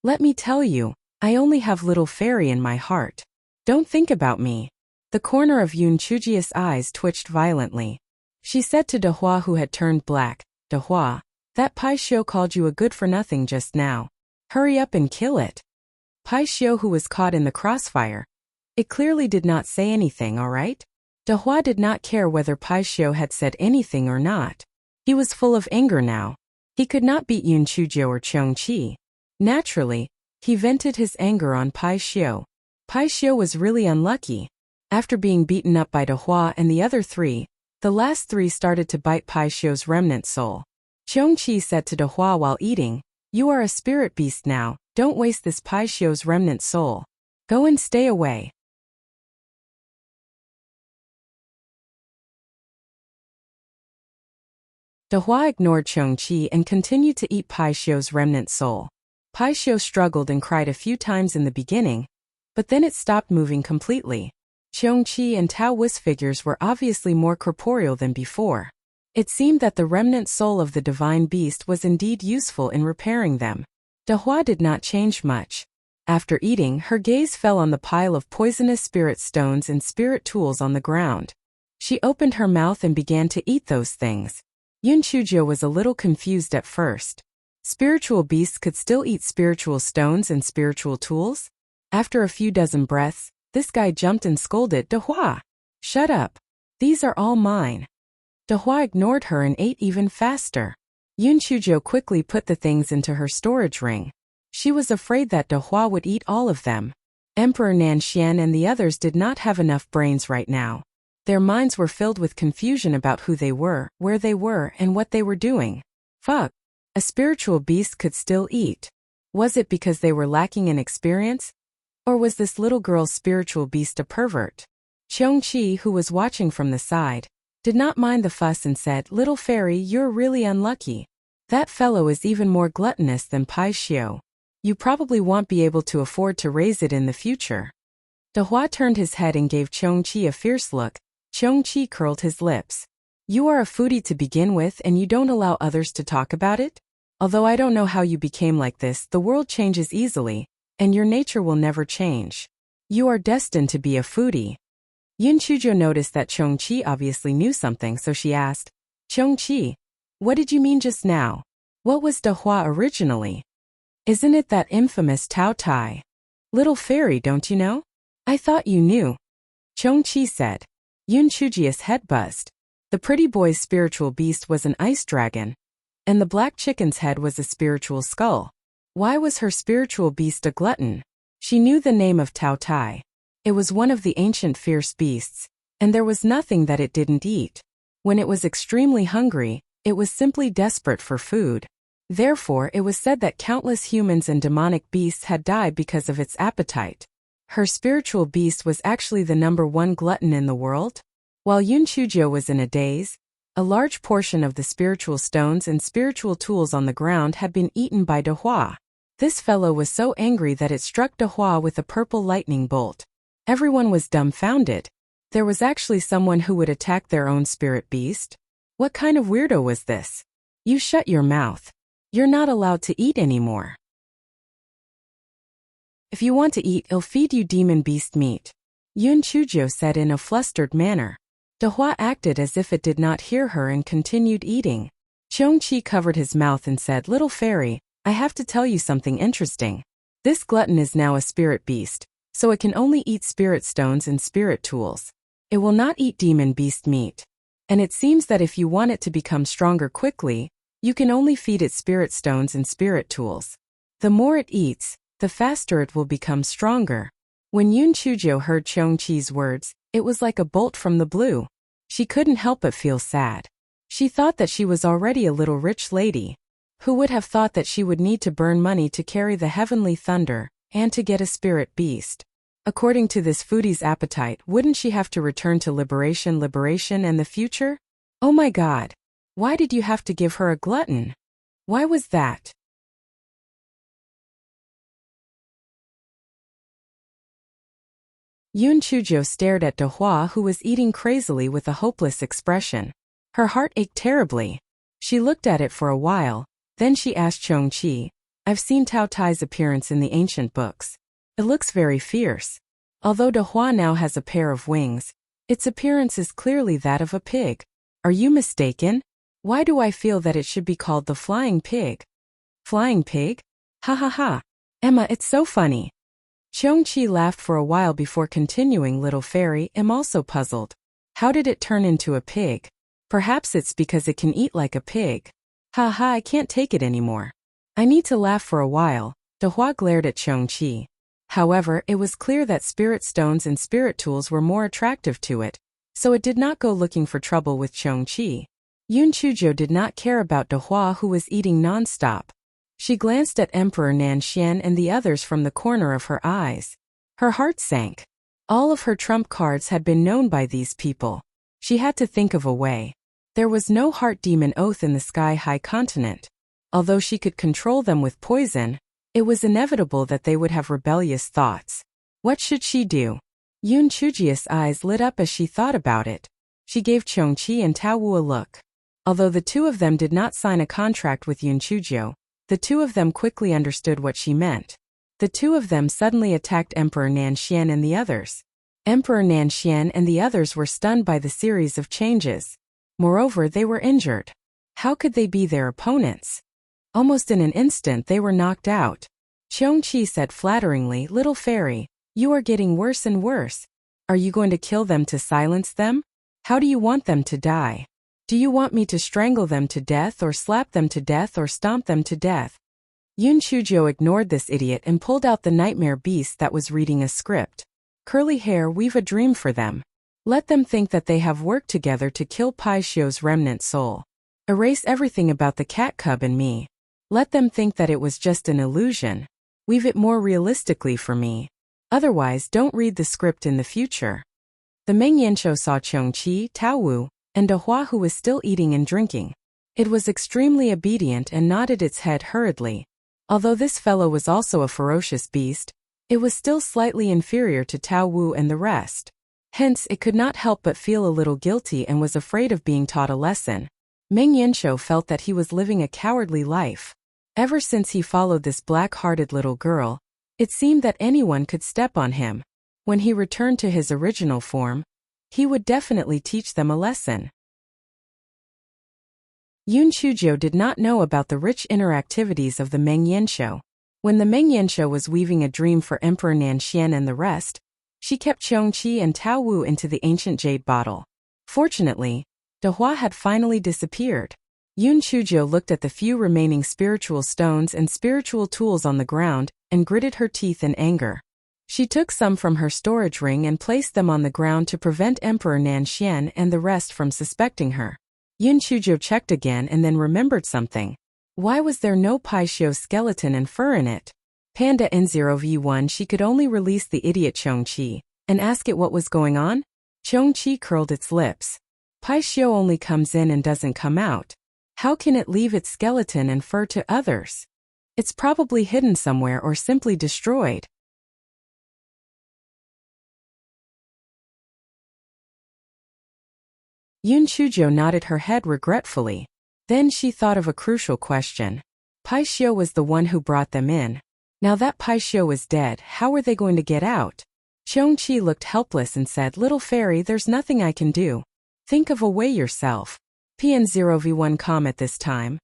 Let me tell you, I only have little fairy in my heart. Don't think about me." The corner of Yun Chujia's eyes twitched violently. She said to De Hua, who had turned black, "De Hua, that Pai Xiu called you a good-for-nothing just now. Hurry up and kill it." Pai Xiu, who was caught in the crossfire. It clearly did not say anything, all right? De Hua did not care whether Pai Xiu had said anything or not. He was full of anger now. He could not beat Yun Chujo or Chong Qi. Naturally, he vented his anger on Pai Xiu. Pai Xiu was really unlucky. After being beaten up by De Hua and the other three, the last three started to bite Pai Xiu's remnant soul. Chong Qi said to De Hua while eating, "You are a spirit beast now, don't waste this Pai Xiu's remnant soul. Go and stay away." De Hua ignored Chong Qi and continued to eat Pai Xiu's remnant soul. Pai Xiu struggled and cried a few times in the beginning, but then it stopped moving completely. Chong Qi and Tao Wu's figures were obviously more corporeal than before. It seemed that the remnant soul of the divine beast was indeed useful in repairing them. De Hua did not change much. After eating, her gaze fell on the pile of poisonous spirit stones and spirit tools on the ground. She opened her mouth and began to eat those things. Yun Chuzhou was a little confused at first. Spiritual beasts could still eat spiritual stones and spiritual tools? After a few dozen breaths, this guy jumped and scolded, "Dehua! Shut up! These are all mine." Dehua ignored her and ate even faster. Yun Chuzhou quickly put the things into her storage ring. She was afraid that Dehua would eat all of them. Emperor Nanxian and the others did not have enough brains right now. Their minds were filled with confusion about who they were, where they were, and what they were doing. Fuck. A spiritual beast could still eat. Was it because they were lacking in experience? Or was this little girl's spiritual beast a pervert? Qiongqi, who was watching from the side, did not mind the fuss and said, "Little fairy, you're really unlucky. That fellow is even more gluttonous than Pai Xiu. You probably won't be able to afford to raise it in the future." Dehua turned his head and gave Qiongqi a fierce look. Qiongqi curled his lips. "You are a foodie to begin with and you don't allow others to talk about it? Although I don't know how you became like this, the world changes easily, and your nature will never change. You are destined to be a foodie." Yun Chuzhou noticed that Qiongqi obviously knew something, so she asked, "Qiongqi, what did you mean just now? What was Dehua originally? Isn't it that infamous Tao Tai? Little fairy, don't you know? I thought you knew." Qiongqi said. Yun Chuzhou's head buzzed. The pretty boy's spiritual beast was an ice dragon, and the black chicken's head was a spiritual skull. Why was her spiritual beast a glutton? She knew the name of Tao Tai. It was one of the ancient fierce beasts, and there was nothing that it didn't eat. When it was extremely hungry, it was simply desperate for food. Therefore, it was said that countless humans and demonic beasts had died because of its appetite. Her spiritual beast was actually the #1 glutton in the world? While Yun Chuzhou was in a daze, a large portion of the spiritual stones and spiritual tools on the ground had been eaten by Dehua. This fellow was so angry that it struck Dehua with a purple lightning bolt. Everyone was dumbfounded. There was actually someone who would attack their own spirit beast? What kind of weirdo was this? You shut your mouth. You're not allowed to eat anymore. If you want to eat, I'll feed you demon beast meat, Yun Chuzhou said in a flustered manner. Dehua acted as if it did not hear her and continued eating. Qiongqi covered his mouth and said, "Little fairy, I have to tell you something interesting. This glutton is now a spirit beast, so it can only eat spirit stones and spirit tools. It will not eat demon beast meat. And it seems that if you want it to become stronger quickly, you can only feed it spirit stones and spirit tools. The more it eats, the faster it will become stronger." When Yun Chuzhou heard Qiongqi's words, it was like a bolt from the blue. She couldn't help but feel sad. She thought that she was already a little rich lady. Who would have thought that she would need to burn money to carry the heavenly thunder, and to get a spirit beast? According to this foodie's appetite, wouldn't she have to return to liberation and the future? Oh my god. Why did you have to give her a glutton? Why was that? Yun Chuzhou stared at Dehua, who was eating crazily with a hopeless expression. Her heart ached terribly. She looked at it for a while, then she asked Qiongqi, "I've seen Tao Tai's appearance in the ancient books. It looks very fierce. Although Dehua now has a pair of wings, its appearance is clearly that of a pig. Are you mistaken? Why do I feel that it should be called the flying pig?" "Flying pig? Ha ha ha. Emma, it's so funny." Qiongqi laughed for a while before continuing, "Little fairy, I'm also puzzled. How did it turn into a pig? Perhaps it's because it can eat like a pig. Ha ha, I can't take it anymore." I need to laugh for a while. Dehua glared at Qiongqi. However, it was clear that spirit stones and spirit tools were more attractive to it, so it did not go looking for trouble with Qiongqi. Yun Chuzhou did not care about Dehua, who was eating non-stop. She glanced at Emperor Nanxian and the others from the corner of her eyes. Her heart sank. All of her trump cards had been known by these people. She had to think of a way. There was no heart demon oath in the sky-high continent. Although she could control them with poison, it was inevitable that they would have rebellious thoughts. What should she do? Yun Chuzhou's eyes lit up as she thought about it. She gave Qiongqi and Tao Wu a look. Although the two of them did not sign a contract with Yun Chuzhou, the two of them quickly understood what she meant. The two of them suddenly attacked Emperor Nanxian and the others. Emperor Nanxian and the others were stunned by the series of changes. Moreover, they were injured. How could they be their opponents? Almost in an instant they were knocked out. Qiongqi said flatteringly, "Little fairy, you are getting worse and worse. Are you going to kill them to silence them? How do you want them to die? Do you want me to strangle them to death or slap them to death or stomp them to death?" Yun Chuzhou ignored this idiot and pulled out the nightmare beast that was reading a script. "Curly hair, weave a dream for them. Let them think that they have worked together to kill Pai Xiu's remnant soul. Erase everything about the cat cub and me. Let them think that it was just an illusion. Weave it more realistically for me. Otherwise, don't read the script in the future." The Mengyanshou saw Qiongqi, Taowu, and Dehua, who was still eating and drinking. It was extremely obedient and nodded its head hurriedly. Although this fellow was also a ferocious beast, it was still slightly inferior to Taowu and the rest. Hence, it could not help but feel a little guilty and was afraid of being taught a lesson. Mengyanshou felt that he was living a cowardly life. Ever since he followed this black-hearted little girl, it seemed that anyone could step on him. When he returned to his original form, he would definitely teach them a lesson. Yun Chuzhou did not know about the rich inner activities of the Mengyanshou. When the Mengyanshou was weaving a dream for Emperor Nanxian and the rest, she kept Qiongqi and Taowu into the ancient jade bottle. Fortunately, Dehua had finally disappeared. Yun Chuzhou looked at the few remaining spiritual stones and spiritual tools on the ground and gritted her teeth in anger. She took some from her storage ring and placed them on the ground to prevent Emperor Nanxian and the rest from suspecting her. Yun Chuzhou checked again and then remembered something. Why was there no Pai Xiu skeleton and fur in it? Panda N0V1. She could only release the idiot Qiongqi and ask it what was going on. Qiongqi curled its lips. Pai Xiu only comes in and doesn't come out. How can it leave its skeleton and fur to others? It's probably hidden somewhere or simply destroyed. Yun Chuzhou nodded her head regretfully. Then she thought of a crucial question. Pai Xiu was the one who brought them in. Now that Pai Xiu was dead, how were they going to get out? Qiongqi looked helpless and said, "Little fairy, there's nothing I can do. Think of a way yourself." PN0V1 calm at this time.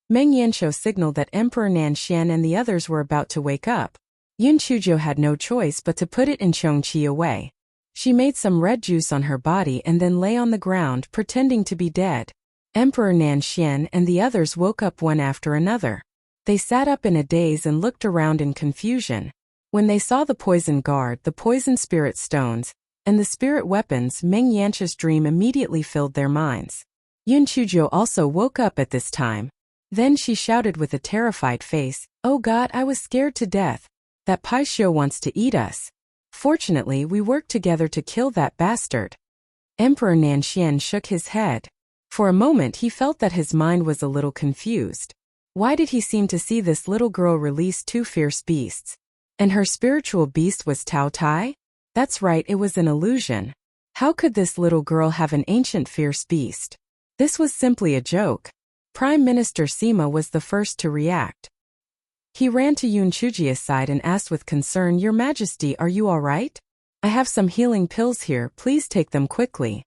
Mengyanshou signaled that Emperor Nanxian and the others were about to wake up. Yun Chuzhou had no choice but to put it in Qiongqi away. She made some red juice on her body and then lay on the ground pretending to be dead. Emperor Nanxian and the others woke up one after another. They sat up in a daze and looked around in confusion. When they saw the poison guard, the poison spirit stones, and the spirit weapons, Mengyanshou's dream immediately filled their minds. Yun Chuzhou also woke up at this time. Then she shouted with a terrified face, "Oh God, I was scared to death. That Pai Xiu wants to eat us. Fortunately, we worked together to kill that bastard." Emperor Nanxian shook his head. For a moment he felt that his mind was a little confused. Why did he seem to see this little girl release two fierce beasts? And her spiritual beast was Tao Tai? That's right, it was an illusion. How could this little girl have an ancient fierce beast? This was simply a joke. Prime Minister Sima was the first to react. He ran to Yun Chuzhou's side and asked with concern, "Your Majesty, are you all right? I have some healing pills here, please take them quickly."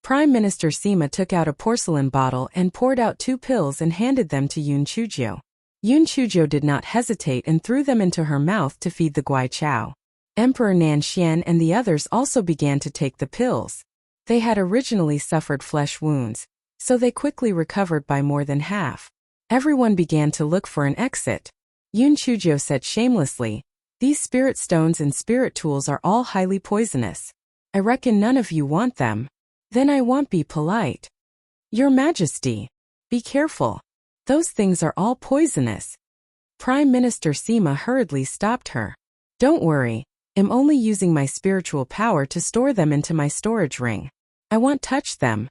Prime Minister Sima took out a porcelain bottle and poured out 2 pills and handed them to Yun Chuzhou. Yun Chuzhou did not hesitate and threw them into her mouth to feed the Guai Chao. Emperor Nanxian and the others also began to take the pills. They had originally suffered flesh wounds, so they quickly recovered by more than half. Everyone began to look for an exit. Yun Chuzhou said shamelessly, "These spirit stones and spirit tools are all highly poisonous. I reckon none of you want them. Then I won't be polite. Your Majesty, be careful. Those things are all poisonous." Prime Minister Sima hurriedly stopped her. "Don't worry, I'm only using my spiritual power to store them into my storage ring. I won't touch them."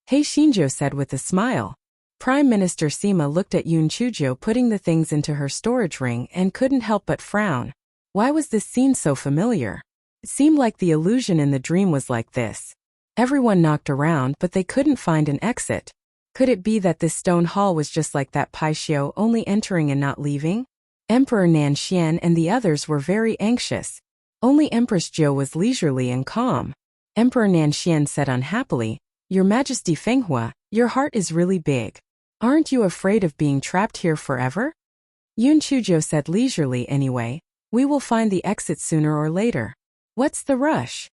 He Xinzhou said with a smile. Prime Minister Sima looked at Yun Chuzhou putting the things into her storage ring and couldn't help but frown. Why was this scene so familiar? It seemed like the illusion in the dream was like this. Everyone knocked around but they couldn't find an exit. Could it be that this stone hall was just like that Pai Xiu, only entering and not leaving? Emperor Nanxian and the others were very anxious. Only Empress Zhou was leisurely and calm. Emperor Nanxian said unhappily, "Your Majesty Fenghua, your heart is really big. Aren't you afraid of being trapped here forever? Yun Chujo said leisurely. Anyway, we will find the exit sooner or later. What's the rush?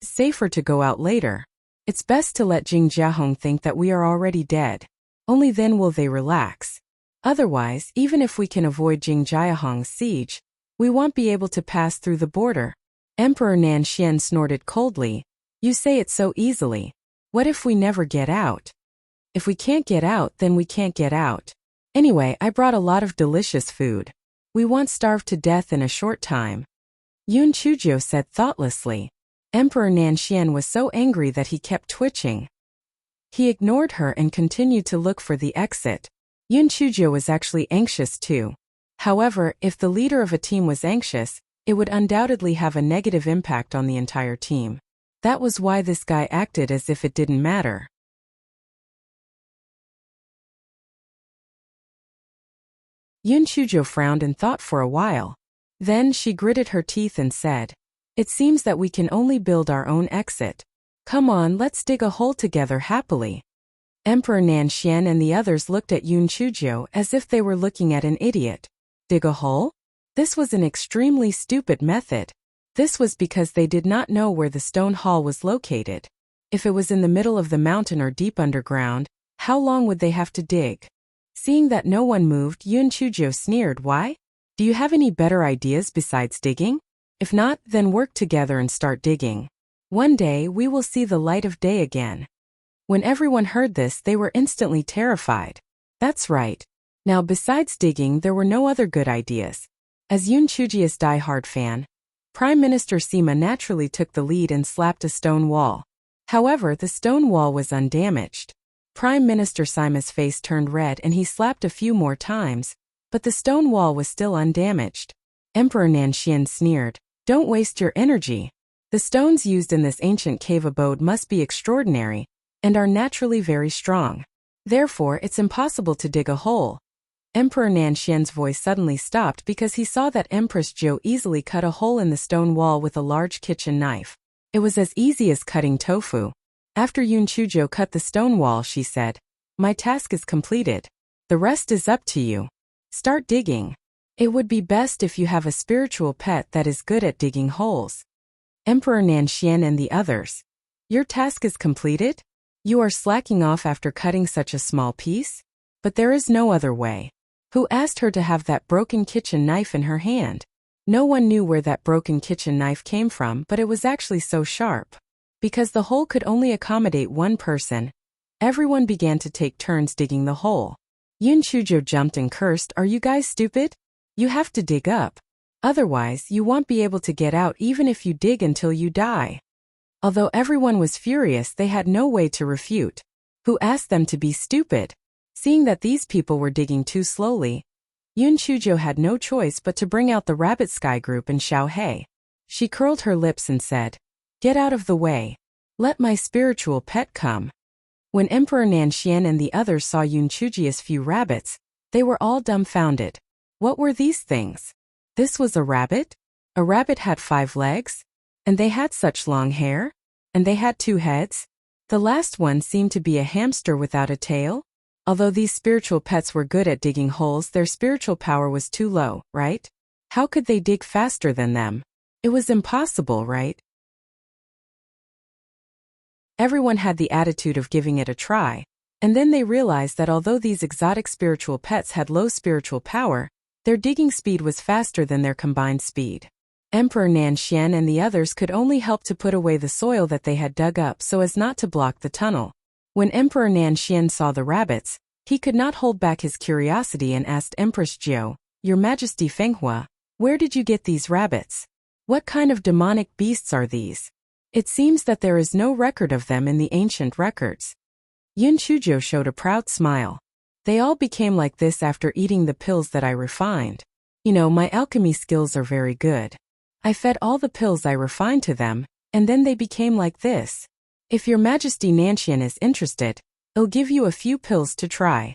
Safer to go out later. It's best to let Jing Jiahong think that we are already dead. Only then will they relax. Otherwise, even if we can avoid Jing Jiahong's siege, we won't be able to pass through the border. Emperor Nan Xian snorted coldly. You say it so easily. What if we never get out? If we can't get out, then we can't get out. Anyway, I brought a lot of delicious food. We won't starve to death in a short time. Yun Chujo said thoughtlessly. Emperor Nan Xian was so angry that he kept twitching. He ignored her and continued to look for the exit. Yun Chujo was actually anxious too. However, if the leader of a team was anxious, it would undoubtedly have a negative impact on the entire team. That was why this guy acted as if it didn't matter. Yun Chujo frowned and thought for a while. Then she gritted her teeth and said, "It seems that we can only build our own exit. Come on, let's dig a hole together happily." Emperor Nan Xian and the others looked at Yun Chujo as if they were looking at an idiot. Dig a hole? This was an extremely stupid method. This was because they did not know where the stone hall was located. If it was in the middle of the mountain or deep underground, how long would they have to dig? Seeing that no one moved, Yun Chujo sneered. Why? Do you have any better ideas besides digging? If not, then work together and start digging. One day we will see the light of day again. When everyone heard this, they were instantly terrified. That's right. Now besides digging, there were no other good ideas. As Yun Chujia's die-hard fan, Prime Minister Sima naturally took the lead and slapped a stone wall. However, the stone wall was undamaged. Prime Minister Sima's face turned red and he slapped a few more times, but the stone wall was still undamaged. Emperor Nan Xian sneered, "Don't waste your energy. The stones used in this ancient cave abode must be extraordinary, and are naturally very strong. Therefore, it's impossible to dig a hole." Emperor Nan Xian's voice suddenly stopped because he saw that Empress Zhou easily cut a hole in the stone wall with a large kitchen knife. It was as easy as cutting tofu. After Yun Chujo cut the stone wall, she said, "My task is completed. The rest is up to you. Start digging. It would be best if you have a spiritual pet that is good at digging holes." Emperor Nan Xian and the others. Your task is completed? You are slacking off after cutting such a small piece? But there is no other way. Who asked her to have that broken kitchen knife in her hand? No one knew where that broken kitchen knife came from, but it was actually so sharp. Because the hole could only accommodate one person, everyone began to take turns digging the hole. Yun Chujo jumped and cursed, "Are you guys stupid? You have to dig up. Otherwise, you won't be able to get out even if you dig until you die." Although everyone was furious, they had no way to refute. Who asked them to be stupid? Seeing that these people were digging too slowly, Yun Chujo had no choice but to bring out the Rabbit Sky Group and Xiao Hei. She curled her lips and said, "Get out of the way. Let my spiritual pet come." When Emperor Nan Xian and the others saw Yun Chujia's few rabbits, they were all dumbfounded. What were these things? This was a rabbit? A rabbit had 5 legs? And they had such long hair? And they had 2 heads? The last one seemed to be a hamster without a tail? Although these spiritual pets were good at digging holes, their spiritual power was too low, right? How could they dig faster than them? It was impossible, right? Everyone had the attitude of giving it a try, and then they realized that although these exotic spiritual pets had low spiritual power, their digging speed was faster than their combined speed. Emperor Nan Xian and the others could only help to put away the soil that they had dug up so as not to block the tunnel. When Emperor Nan Xian saw the rabbits, he could not hold back his curiosity and asked Empress Zhou, "Your Majesty Fenghua, where did you get these rabbits? What kind of demonic beasts are these? It seems that there is no record of them in the ancient records." Yun Chujo showed a proud smile. "They all became like this after eating the pills that I refined. You know, my alchemy skills are very good. I fed all the pills I refined to them, and then they became like this. If your Majesty Nanxian is interested, I'll give you a few pills to try."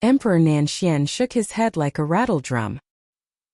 Emperor Nan Xian shook his head like a rattle drum.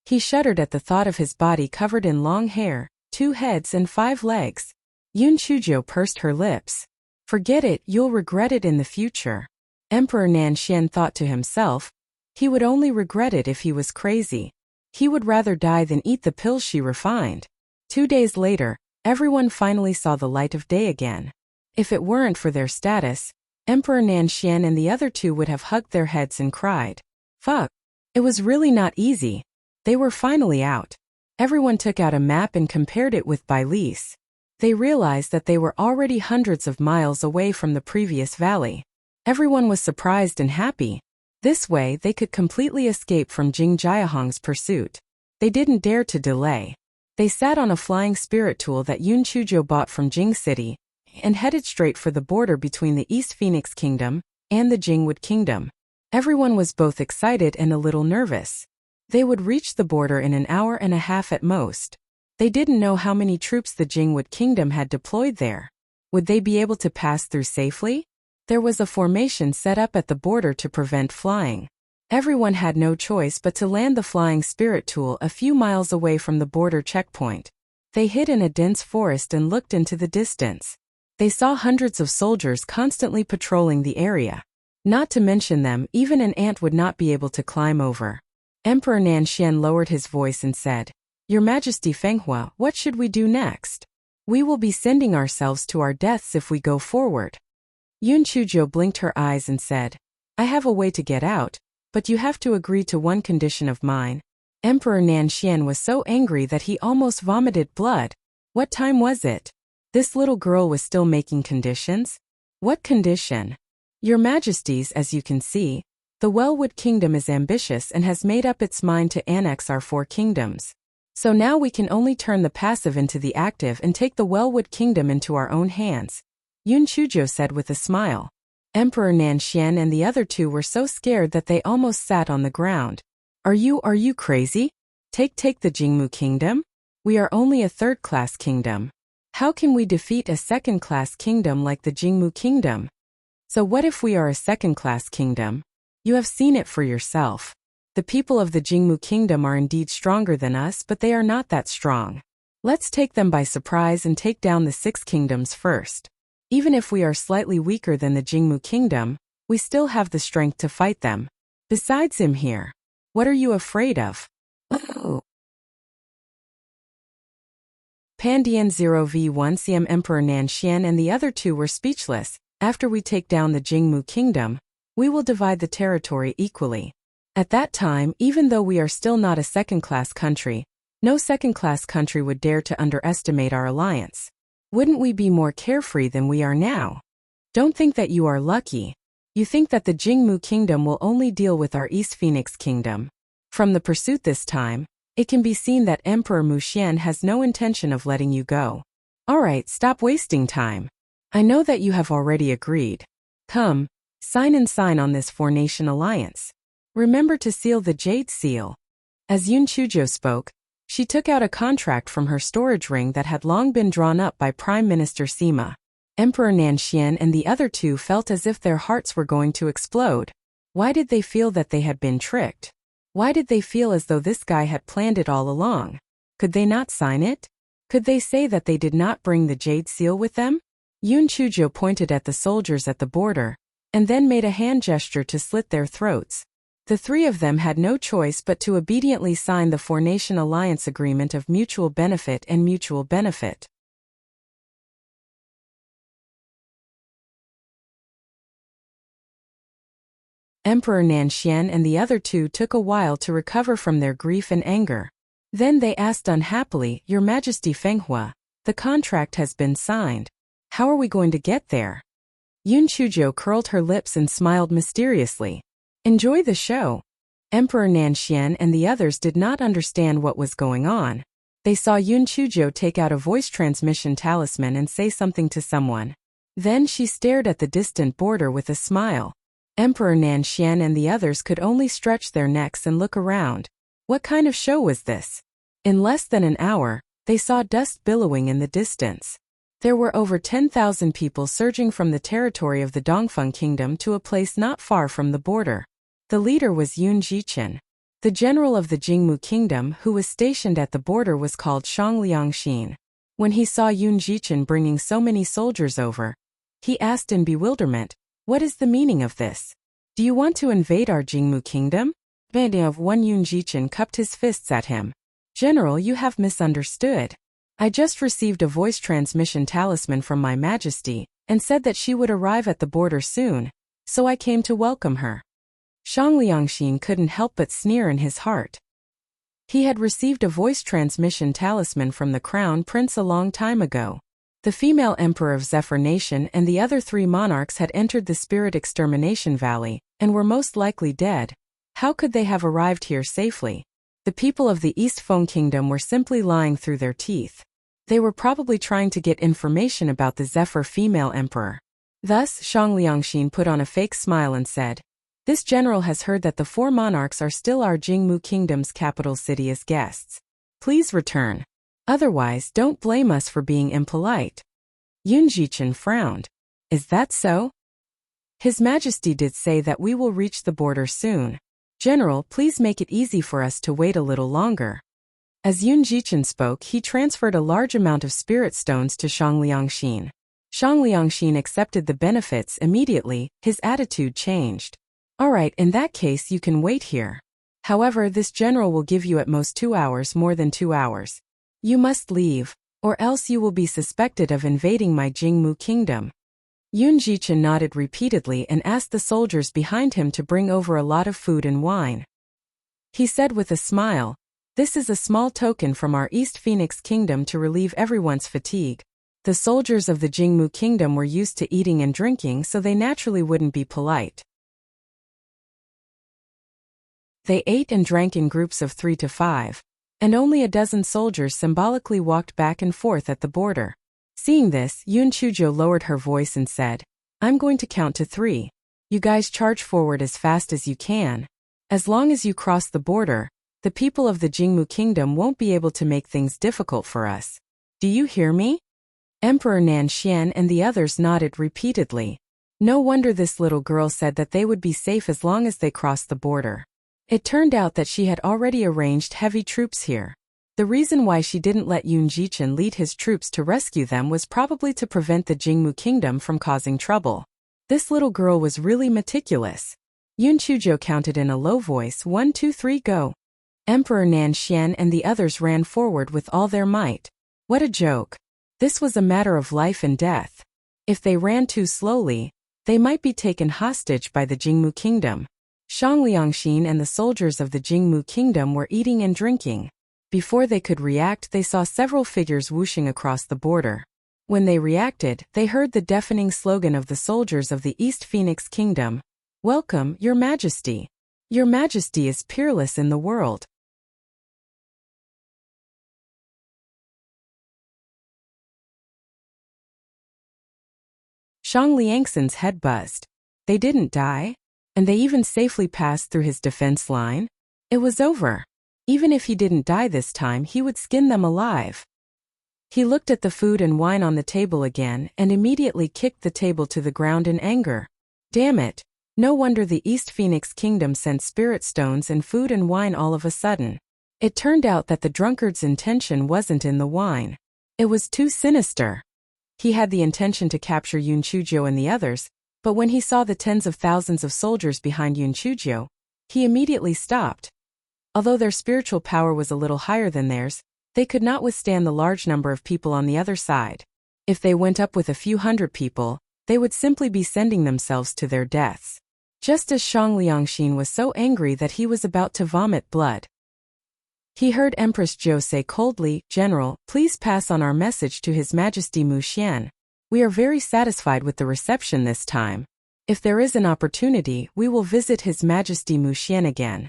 He shuddered at the thought of his body covered in long hair, 2 heads and 5 legs. Yun Chuzhou pursed her lips. Forget it, you'll regret it in the future. Emperor Nanxian thought to himself. He would only regret it if he was crazy. He would rather die than eat the pills she refined. 2 days later, everyone finally saw the light of day again. If it weren't for their status, Emperor Nanxian and the other 2 would have hugged their heads and cried. Fuck. It was really not easy. They were finally out. Everyone took out a map and compared it with Bailis. They realized that they were already hundreds of miles away from the previous valley. Everyone was surprised and happy. This way they could completely escape from Jing Jiahong's pursuit. They didn't dare to delay. They sat on a flying spirit tool that Yun Chuzhou bought from Jing City and headed straight for the border between the East Phoenix Kingdom and the Jingwood Kingdom. Everyone was both excited and a little nervous. They would reach the border in an hour and a half at most. They didn't know how many troops the Jingwood Kingdom had deployed there. Would they be able to pass through safely? There was a formation set up at the border to prevent flying. Everyone had no choice but to land the flying spirit tool a few miles away from the border checkpoint. They hid in a dense forest and looked into the distance. They saw hundreds of soldiers constantly patrolling the area. Not to mention them, even an ant would not be able to climb over. Emperor Nanxian lowered his voice and said, Your Majesty Fenghua, what should we do next? We will be sending ourselves to our deaths if we go forward. Yun Chuzhou blinked her eyes and said, I have a way to get out, but you have to agree to one condition of mine. Emperor Nanxian was so angry that he almost vomited blood. What time was it? This little girl was still making conditions? What condition? Your Majesties, as you can see, the Wellwood Kingdom is ambitious and has made up its mind to annex our 4 kingdoms. So now we can only turn the passive into the active and take the Wellwood Kingdom into our own hands, Yun Chuzhou said with a smile. Emperor Nanxian and the other 2 were so scared that they almost sat on the ground. Are you crazy? Take the Jingmu Kingdom? We are only a 3rd-class kingdom. How can we defeat a 2nd-class kingdom like the Jingmu Kingdom? So what if we are a 2nd-class kingdom? You have seen it for yourself. The people of the Jingmu Kingdom are indeed stronger than us, but they are not that strong. Let's take them by surprise and take down the 6 kingdoms first. Even if we are slightly weaker than the Jingmu Kingdom, we still have the strength to fight them. Besides him here, what are you afraid of? Oh. Pandian 0v1 CM Emperor Nanxian and the other 2 were speechless. After we take down the Jingmu Kingdom, we will divide the territory equally. At that time, even though we are still not a 2nd-class country, no 2nd-class country would dare to underestimate our alliance. Wouldn't we be more carefree than we are now? Don't think that you are lucky. You think that the Jingmu Kingdom will only deal with our East Phoenix Kingdom. From the pursuit this time, it can be seen that Emperor Muxian has no intention of letting you go. Alright, stop wasting time. I know that you have already agreed. Come, sign on this 4-nation alliance. Remember to seal the Jade Seal. As Yun Chuzhou spoke, she took out a contract from her storage ring that had long been drawn up by Prime Minister Sima. Emperor Nanxian and the other 2 felt as if their hearts were going to explode. Why did they feel that they had been tricked? Why did they feel as though this guy had planned it all along? Could they not sign it? Could they say that they did not bring the Jade Seal with them? Yun Chuzhou pointed at the soldiers at the border, and then made a hand gesture to slit their throats. The 3 of them had no choice but to obediently sign the 4-nation alliance agreement of mutual benefit and mutual benefit. Emperor Nanxian and the other 2 took a while to recover from their grief and anger. Then they asked unhappily, Your Majesty Fenghua, the contract has been signed. How are we going to get there? Yun Chuzhou curled her lips and smiled mysteriously. Enjoy the show. Emperor Nanxian and the others did not understand what was going on. They saw Yun Chuzhou take out a voice transmission talisman and say something to someone. Then she stared at the distant border with a smile. Emperor Nanxian and the others could only stretch their necks and look around. What kind of show was this? In less than an hour, they saw dust billowing in the distance. There were over 10,000 people surging from the territory of the Dongfeng Kingdom to a place not far from the border. The leader was Yun Jichen. The general of the Jingmu kingdom who was stationed at the border was called Shang Liangxin. When he saw Yun Jichen bringing so many soldiers over, he asked in bewilderment, "What is the meaning of this? Do you want to invade our Jingmu kingdom?" Of one Yun Jichen cupped his fists at him. "General, you have misunderstood. I just received a voice transmission talisman from my majesty, and said that she would arrive at the border soon, so I came to welcome her." Shang Liangxin couldn't help but sneer in his heart. He had received a voice transmission talisman from the crown prince a long time ago. The female emperor of Zephyr Nation and the other 3 monarchs had entered the Spirit Extermination Valley, and were most likely dead. How could they have arrived here safely? The people of the East Feng Kingdom were simply lying through their teeth. They were probably trying to get information about the Zephyr female emperor. Thus, Shang Liangxin put on a fake smile and said, "This general has heard that the 4 monarchs are still our Jingmu kingdom's capital city as guests. Please return. Otherwise, don't blame us for being impolite." Yun Jichen frowned. "Is that so?" "His Majesty did say that we will reach the border soon. General, please make it easy for us to wait a little longer." As Yun Jichen spoke, he transferred a large amount of spirit stones to Shang Liangxin. Shang Liangxin accepted the benefits immediately. His attitude changed. "All right, in that case you can wait here. However, this general will give you at most 2 hours, more than 2 hours. You must leave, or else you will be suspected of invading my Jingmu kingdom." Yun Jichen nodded repeatedly and asked the soldiers behind him to bring over a lot of food and wine. He said with a smile, "This is a small token from our East Phoenix kingdom to relieve everyone's fatigue." The soldiers of the Jingmu kingdom were used to eating and drinking, so they naturally wouldn't be polite. They ate and drank in groups of 3 to 5, and only a dozen soldiers symbolically walked back and forth at the border. Seeing this, Yun Chujo lowered her voice and said, "I'm going to count to 3. You guys charge forward as fast as you can. As long as you cross the border, the people of the Jingmu kingdom won't be able to make things difficult for us. Do you hear me?" Emperor Nanxian and the others nodded repeatedly. No wonder this little girl said that they would be safe as long as they crossed the border. It turned out that she had already arranged heavy troops here. The reason why she didn't let Yun Jichen lead his troops to rescue them was probably to prevent the Jingmu kingdom from causing trouble. This little girl was really meticulous. Yun Chujo counted in a low voice, 1, 2, 3, go. Emperor Nanxian and the others ran forward with all their might. What a joke. This was a matter of life and death. If they ran too slowly, they might be taken hostage by the Jingmu kingdom. Shang Liangxin and the soldiers of the Jingmu kingdom were eating and drinking. Before they could react, they saw several figures whooshing across the border. When they reacted, they heard the deafening slogan of the soldiers of the East Phoenix kingdom. "Welcome, Your Majesty. Your Majesty is peerless in the world." Shang Liangxin's head buzzed. They didn't die? And they even safely passed through his defense line? It was over. Even if he didn't die this time, he would skin them alive. He looked at the food and wine on the table again and immediately kicked the table to the ground in anger. Damn it. No wonder the East Phoenix Kingdom sent spirit stones and food and wine all of a sudden. It turned out that the drunkard's intention wasn't in the wine. It was too sinister. He had the intention to capture Yun Chujo and the others, but when he saw the tens of thousands of soldiers behind Yun Chujo, he immediately stopped. Although their spiritual power was a little higher than theirs, they could not withstand the large number of people on the other side. If they went up with a few hundred people, they would simply be sending themselves to their deaths. Just as Shang Liangxin was so angry that he was about to vomit blood. He heard Empress Zhou say coldly, "General, please pass on our message to His Majesty Mu Xian. We are very satisfied with the reception this time. If there is an opportunity, we will visit His Majesty Mu Xian again."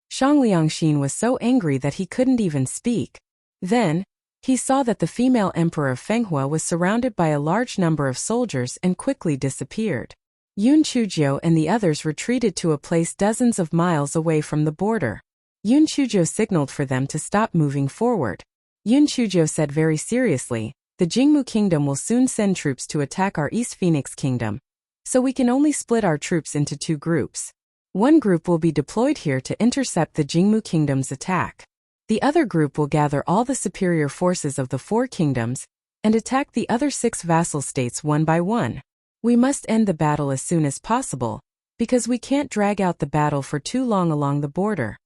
Shang Liangxin was so angry that he couldn't even speak. Then, he saw that the female emperor of Fenghua was surrounded by a large number of soldiers and quickly disappeared. Yun Chujo and the others retreated to a place dozens of miles away from the border. Yun Chujo signaled for them to stop moving forward. Yun Chujo said very seriously, "The Jingmu kingdom will soon send troops to attack our East Phoenix kingdom, so we can only split our troops into 2 groups. One group will be deployed here to intercept the Jingmu Kingdom's attack. The other group will gather all the superior forces of the 4 kingdoms and attack the other 6 vassal states one by one. We must end the battle as soon as possible, because we can't drag out the battle for too long along the border.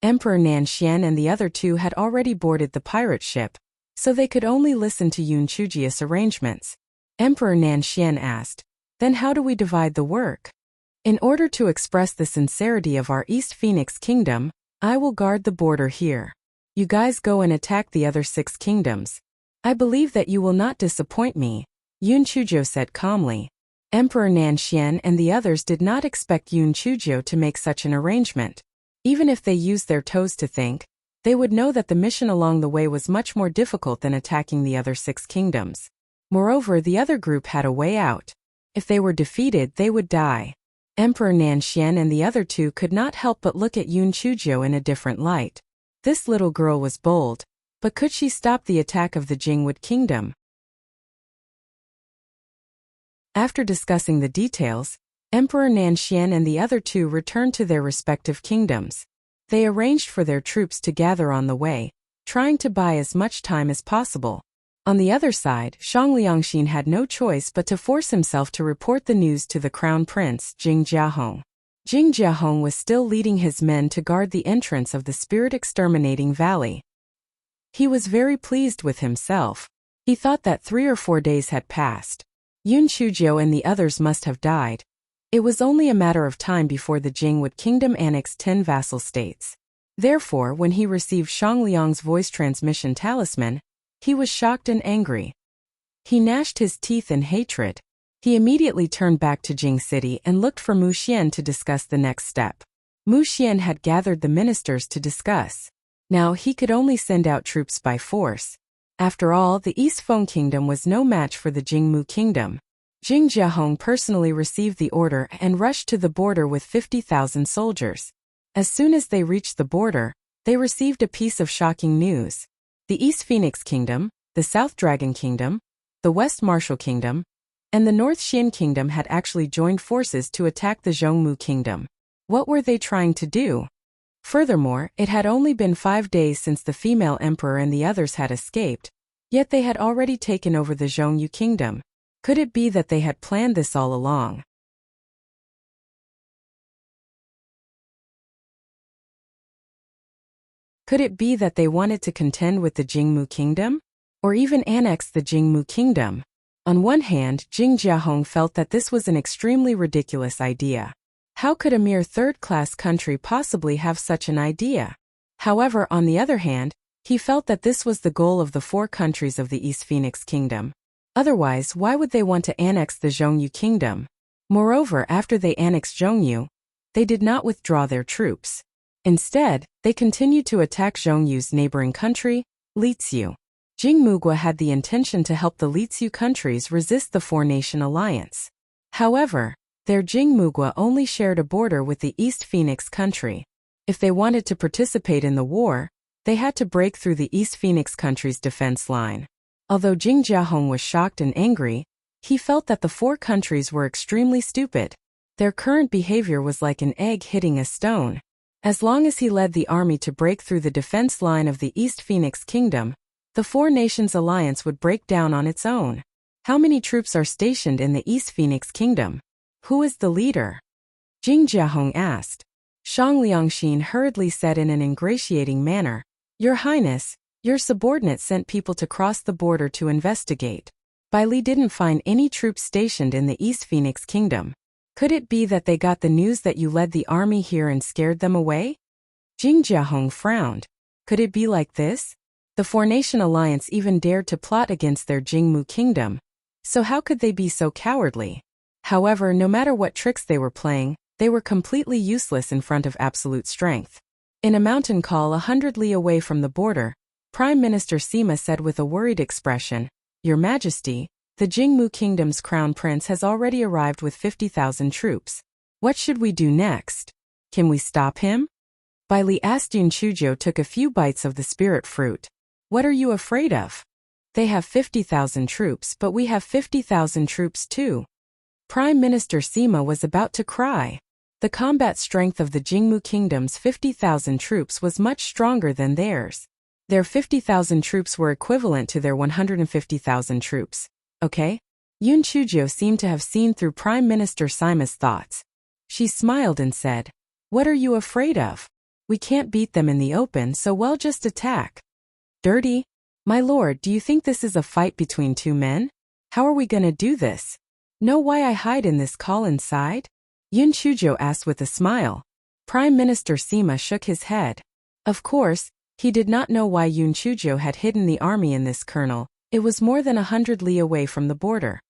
Emperor Nanxian and the other 2 had already boarded the pirate ship, so they could only listen to Yun Chuji's arrangements. Emperor Nanxian asked, "Then how do we divide the work?" "In order to express the sincerity of our East Phoenix Kingdom, I will guard the border here. You guys go and attack the other 6 kingdoms. I believe that you will not disappoint me," Yun Chujo said calmly. Emperor Nanxian and the others did not expect Yun Chujo to make such an arrangement. Even if they used their toes to think, they would know that the mission along the way was much more difficult than attacking the other 6 kingdoms. Moreover, the other group had a way out. If they were defeated, they would die. Emperor Nanxian and the other 2 could not help but look at Yun Chujo in a different light. This little girl was bold, but could she stop the attack of the Jingwood Kingdom? After discussing the details, Emperor Nanxian and the other 2 returned to their respective kingdoms. They arranged for their troops to gather on the way, trying to buy as much time as possible. On the other side, Shang Liangxin had no choice but to force himself to report the news to the Crown Prince, Jing Jiahong. Jing Jiahong was still leading his men to guard the entrance of the spirit-exterminating valley. He was very pleased with himself. He thought that 3 or 4 days had passed. Yun Chujo and the others must have died. It was only a matter of time before the Jingwood Kingdom annexed 10 vassal states. Therefore, when he received Shang Liang's voice transmission talisman, he was shocked and angry. He gnashed his teeth in hatred. He immediately turned back to Jing City and looked for Mu Xian to discuss the next step. Mu Xian had gathered the ministers to discuss. Now he could only send out troops by force. After all, the East Feng Kingdom was no match for the Jingmu Kingdom. Jing Jiahong personally received the order and rushed to the border with 50,000 soldiers. As soon as they reached the border, they received a piece of shocking news. The East Phoenix Kingdom, the South Dragon Kingdom, the West Marshall Kingdom, and the North Xian Kingdom had actually joined forces to attack the Zhongmu Kingdom. What were they trying to do? Furthermore, it had only been 5 days since the female emperor and the others had escaped, yet they had already taken over the Zhongyu Kingdom. Could it be that they had planned this all along? Could it be that they wanted to contend with the Jingmu Kingdom? Or even annex the Jingmu Kingdom? On one hand, Jing Jiahong felt that this was an extremely ridiculous idea. How could a mere third-class country possibly have such an idea? However, on the other hand, he felt that this was the goal of the 4 countries of the East Phoenix Kingdom. Otherwise, why would they want to annex the Zhongyu Kingdom? Moreover, after they annexed Zhongyu, they did not withdraw their troops. Instead, they continued to attack Zhongyu's neighboring country, Liziu. Jing Mugua had the intention to help the Liziu countries resist the 4-nation alliance. However, their Jing Mugua only shared a border with the East Phoenix country. If they wanted to participate in the war, they had to break through the East Phoenix country's defense line. Although Jing Jiahong was shocked and angry, he felt that the 4 countries were extremely stupid. Their current behavior was like an egg hitting a stone. As long as he led the army to break through the defense line of the East Phoenix Kingdom, the 4 nations alliance would break down on its own. How many troops are stationed in the East Phoenix Kingdom? Who is the leader? Jing Jiahong asked. Shang Liangxin hurriedly said in an ingratiating manner, "Your Highness, your subordinate sent people to cross the border to investigate. Bai Li didn't find any troops stationed in the East Phoenix Kingdom. Could it be that they got the news that you led the army here and scared them away?" Jing Jiahong frowned. Could it be like this? The 4-nation alliance even dared to plot against their Jingmu Kingdom. So how could they be so cowardly? However, no matter what tricks they were playing, they were completely useless in front of absolute strength. In a mountain call 100 li away from the border, Prime Minister Sima said with a worried expression, "Your Majesty, the Jingmu Kingdom's crown prince has already arrived with 50,000 troops. What should we do next? Can we stop him?" Bai Li asked. Yun Chujo took a few bites of the spirit fruit. "What are you afraid of? They have 50,000 troops, but we have 50,000 troops too." Prime Minister Sima was about to cry. The combat strength of the Jingmu Kingdom's 50,000 troops was much stronger than theirs. Their 50,000 troops were equivalent to their 150,000 troops. Okay? Yun Chuzhou seemed to have seen through Prime Minister Sima's thoughts. She smiled and said, "What are you afraid of? We can't beat them in the open, so we'll just attack." "Dirty? My lord, do you think this is a fight between two men? How are we gonna do this? Know why I hide in this call inside?" Yun Chuzhou asked with a smile. Prime Minister Sima shook his head. Of course, he did not know why Yun Chuzhou had hidden the army in this kernel. It was more than 100 li away from the border.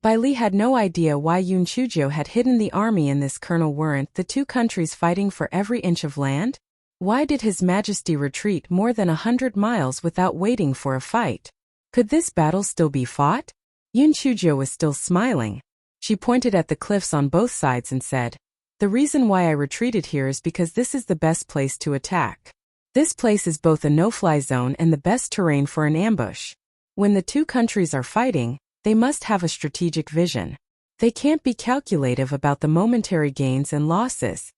Bai Li had no idea why Yun Chuzhou had hidden the army in this kernel. Weren't the two countries fighting for every inch of land? Why did His Majesty retreat more than 100 miles without waiting for a fight? Could this battle still be fought? Yun Chuzhou was still smiling. She pointed at the cliffs on both sides and said, "The reason why I retreated here is because this is the best place to attack. This place is both a no-fly zone and the best terrain for an ambush. When the two countries are fighting, they must have a strategic vision. They can't be calculative about the momentary gains and losses."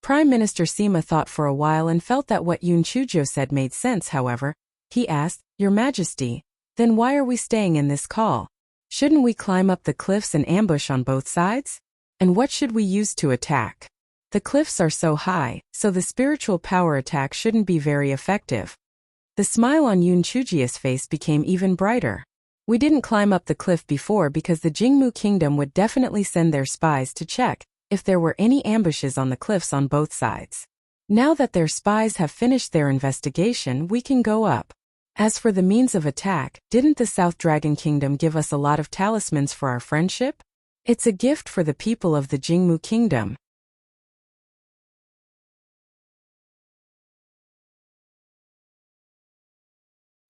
Prime Minister Sima thought for a while and felt that what Yun Chuzhou said made sense. However, he asked, "Your Majesty, then why are we staying in this call? Shouldn't we climb up the cliffs and ambush on both sides? And what should we use to attack? The cliffs are so high, so the spiritual power attack shouldn't be very effective." The smile on Yun Chuzhou's face became even brighter. "We didn't climb up the cliff before because the Jingmu Kingdom would definitely send their spies to check if there were any ambushes on the cliffs on both sides. Now that their spies have finished their investigation, we can go up. As for the means of attack, didn't the South Dragon Kingdom give us a lot of talismans for our friendship? It's a gift for the people of the Jingmu Kingdom."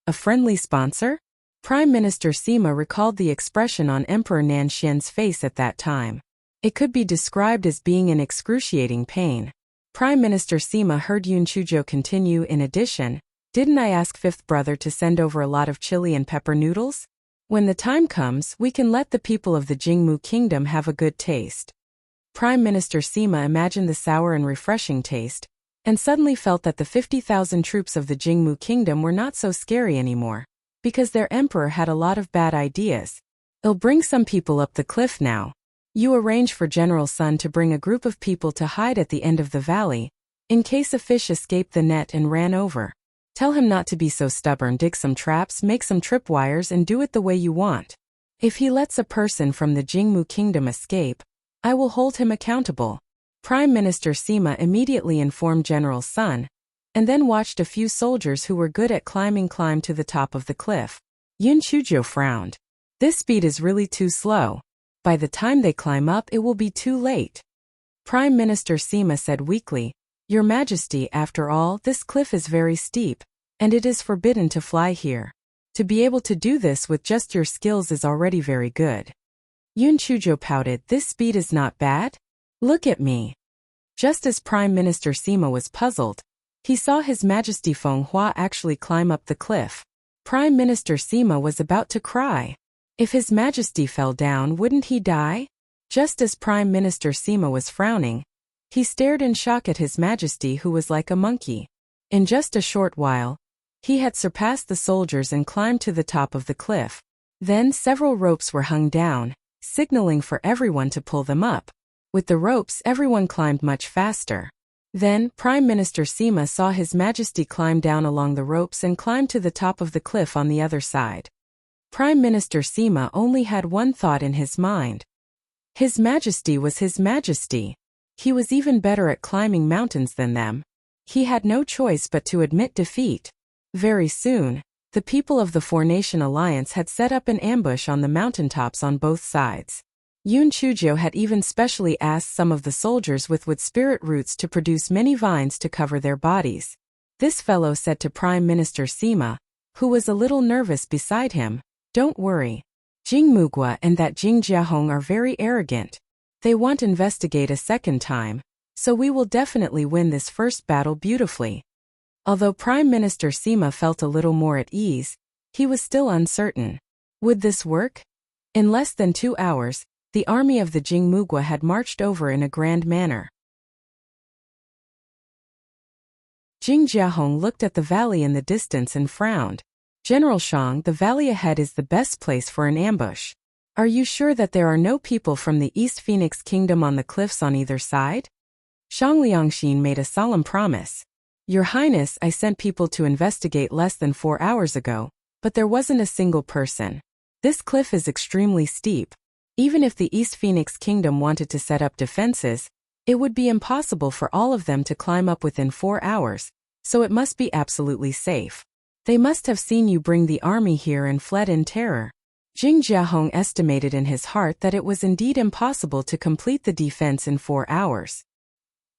A friendly sponsor? Prime Minister Sima recalled the expression on Emperor Nanxian's face at that time. It could be described as being in excruciating pain. Prime Minister Sima heard Yun Chuzhou continue, "In addition, didn't I ask Fifth Brother to send over a lot of chili and pepper noodles? When the time comes, we can let the people of the Jingmu Kingdom have a good taste." Prime Minister Sima imagined the sour and refreshing taste, and suddenly felt that the 50,000 troops of the Jingmu Kingdom were not so scary anymore, because their emperor had a lot of bad ideas. "I'll bring some people up the cliff now. You arrange for General Sun to bring a group of people to hide at the end of the valley, in case a fish escaped the net and ran over. Tell him not to be so stubborn. Dig some traps, make some tripwires, and do it the way you want. If he lets a person from the Jingmu Kingdom escape, I will hold him accountable." Prime Minister Sima immediately informed General Sun, and then watched a few soldiers who were good at climb to the top of the cliff. Yun Chuzhou frowned. "This speed is really too slow. By the time they climb up, it will be too late." Prime Minister Sima said weakly, "Your Majesty, after all, this cliff is very steep, and it is forbidden to fly here. To be able to do this with just your skills is already very good." Yun Chuzhou pouted, "This speed is not bad? Look at me." Just as Prime Minister Sima was puzzled, he saw His Majesty Feng Hua actually climb up the cliff. Prime Minister Sima was about to cry. If His Majesty fell down, wouldn't he die? Just as Prime Minister Sima was frowning, he stared in shock at His Majesty, who was like a monkey. In just a short while, he had surpassed the soldiers and climbed to the top of the cliff. Then several ropes were hung down, signaling for everyone to pull them up. With the ropes, everyone climbed much faster. Then, Prime Minister Sima saw His Majesty climb down along the ropes and climb to the top of the cliff on the other side. Prime Minister Sima only had one thought in his mind. His Majesty was His Majesty. He was even better at climbing mountains than them. He had no choice but to admit defeat. Very soon, the people of the Four-Nation Alliance had set up an ambush on the mountaintops on both sides. Yun Chuzhou had even specially asked some of the soldiers with wood spirit roots to produce many vines to cover their bodies. This fellow said to Prime Minister Sima, who was a little nervous beside him, "Don't worry. Jing Mugua and that Jing Jiahong are very arrogant. They won't investigate a second time, so we will definitely win this first battle beautifully." Although Prime Minister Sima felt a little more at ease, he was still uncertain. Would this work? In less than 2 hours, the army of the Jingmugwa had marched over in a grand manner. Jing Jiahong looked at the valley in the distance and frowned. General Shang, the valley ahead is the best place for an ambush. Are you sure that there are no people from the East Phoenix Kingdom on the cliffs on either side? Shang Liangxin made a solemn promise. Your Highness, I sent people to investigate less than 4 hours ago, but there wasn't a single person. This cliff is extremely steep. Even if the East Phoenix Kingdom wanted to set up defenses, it would be impossible for all of them to climb up within 4 hours, so it must be absolutely safe. They must have seen you bring the army here and fled in terror. Jing Jiahong estimated in his heart that it was indeed impossible to complete the defense in 4 hours.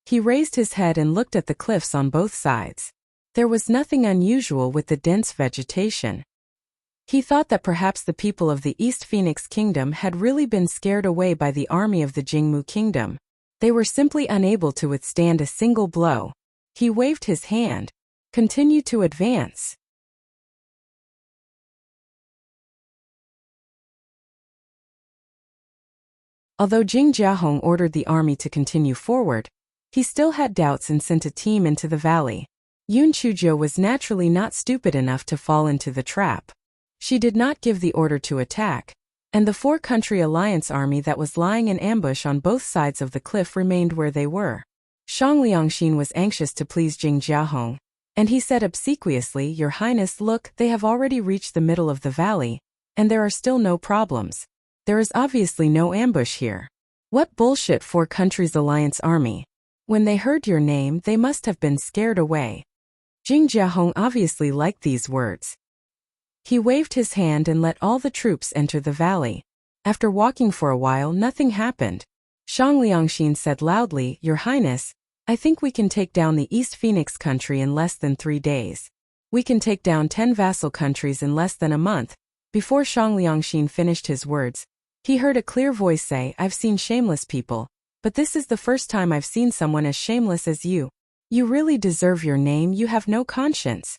He raised his head and looked at the cliffs on both sides. There was nothing unusual with the dense vegetation. He thought that perhaps the people of the East Phoenix Kingdom had really been scared away by the army of the Jingmu Kingdom. They were simply unable to withstand a single blow. He waved his hand. Continue to advance. Although Jing Jiahong ordered the army to continue forward, he still had doubts and sent a team into the valley. Yun Chuzhou was naturally not stupid enough to fall into the trap. She did not give the order to attack, and the four-country alliance army that was lying in ambush on both sides of the cliff remained where they were. Shang Liangxin was anxious to please Jing Jiahong, and he said obsequiously, Your Highness, look, they have already reached the middle of the valley, and there are still no problems. There is obviously no ambush here. What bullshit, four countries alliance army. When they heard your name, they must have been scared away. Jing Jiahong obviously liked these words. He waved his hand and let all the troops enter the valley. After walking for a while, nothing happened. Shang Liangxin said loudly, Your Highness, I think we can take down the East Phoenix country in less than 3 days. We can take down 10 vassal countries in less than a month. Before Shang Liangxin finished his words, he heard a clear voice say, I've seen shameless people, but this is the first time I've seen someone as shameless as you. You really deserve your name, you have no conscience.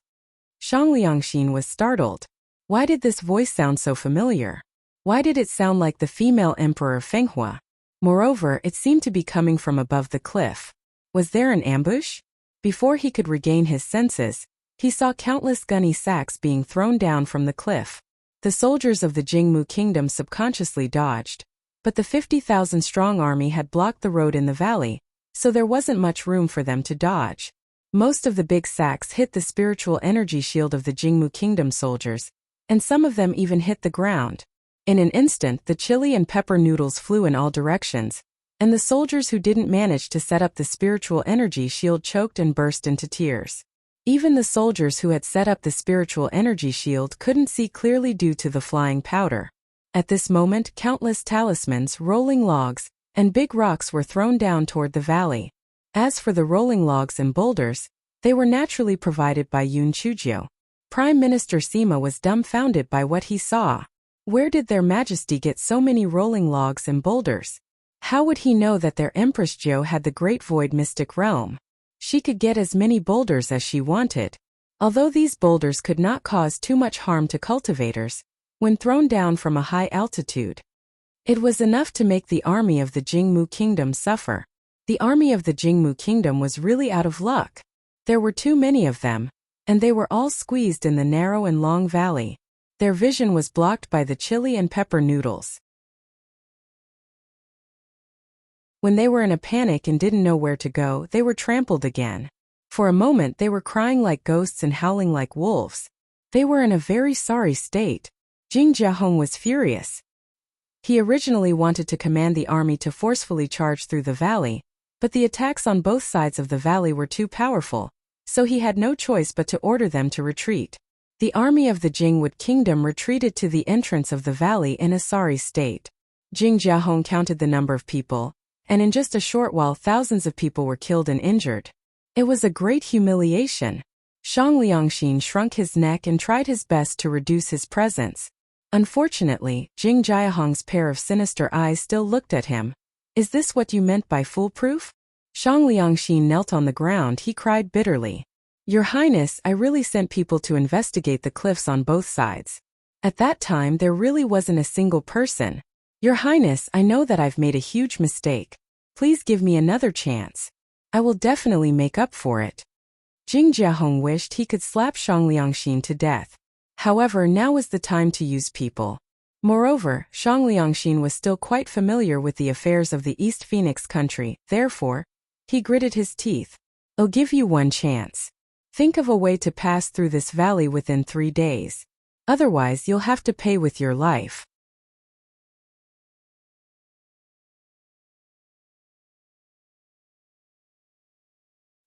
Shang Liangxin was startled. Why did this voice sound so familiar? Why did it sound like the female emperor Fenghua? Moreover, it seemed to be coming from above the cliff. Was there an ambush? Before he could regain his senses, he saw countless gunny sacks being thrown down from the cliff. The soldiers of the Jingmu kingdom subconsciously dodged, but the 50,000-strong army had blocked the road in the valley, so there wasn't much room for them to dodge. Most of the big sacks hit the spiritual energy shield of the Jingmu kingdom soldiers, and some of them even hit the ground. In an instant, the chili and pepper noodles flew in all directions, and the soldiers who didn't manage to set up the spiritual energy shield choked and burst into tears. Even the soldiers who had set up the spiritual energy shield couldn't see clearly due to the flying powder. At this moment, countless talismans, rolling logs, and big rocks were thrown down toward the valley. As for the rolling logs and boulders, they were naturally provided by Yun Chuzhou. Prime Minister Sima was dumbfounded by what he saw. Where did their majesty get so many rolling logs and boulders? How would he know that their Empress Zhou had the Great Void Mystic Realm? She could get as many boulders as she wanted. Although these boulders could not cause too much harm to cultivators, when thrown down from a high altitude, it was enough to make the army of the Jingmu kingdom suffer. The army of the Jingmu kingdom was really out of luck. There were too many of them, and they were all squeezed in the narrow and long valley. Their vision was blocked by the chili and pepper noodles. When they were in a panic and didn't know where to go, they were trampled again. For a moment they were crying like ghosts and howling like wolves. They were in a very sorry state. Jing Jiahong was furious. He originally wanted to command the army to forcefully charge through the valley, but the attacks on both sides of the valley were too powerful, so he had no choice but to order them to retreat. The army of the Jingwood kingdom retreated to the entrance of the valley in a sorry state. Jing Jiahong counted the number of people, and in just a short while thousands of people were killed and injured. It was a great humiliation. Shang Liangxin shrunk his neck and tried his best to reduce his presence. Unfortunately, Jing Jiahong's pair of sinister eyes still looked at him. Is this what you meant by foolproof? Shang Liangxin knelt on the ground. He cried bitterly. Your Highness, I really sent people to investigate the cliffs on both sides. At that time there really wasn't a single person. Your Highness, I know that I've made a huge mistake. Please give me another chance. I will definitely make up for it. Jing Jiahong wished he could slap Shang Liangxin to death. However, now was the time to use people. Moreover, Shang Liangxin was still quite familiar with the affairs of the East Phoenix country, therefore, he gritted his teeth. I'll give you one chance. Think of a way to pass through this valley within 3 days. Otherwise, you'll have to pay with your life.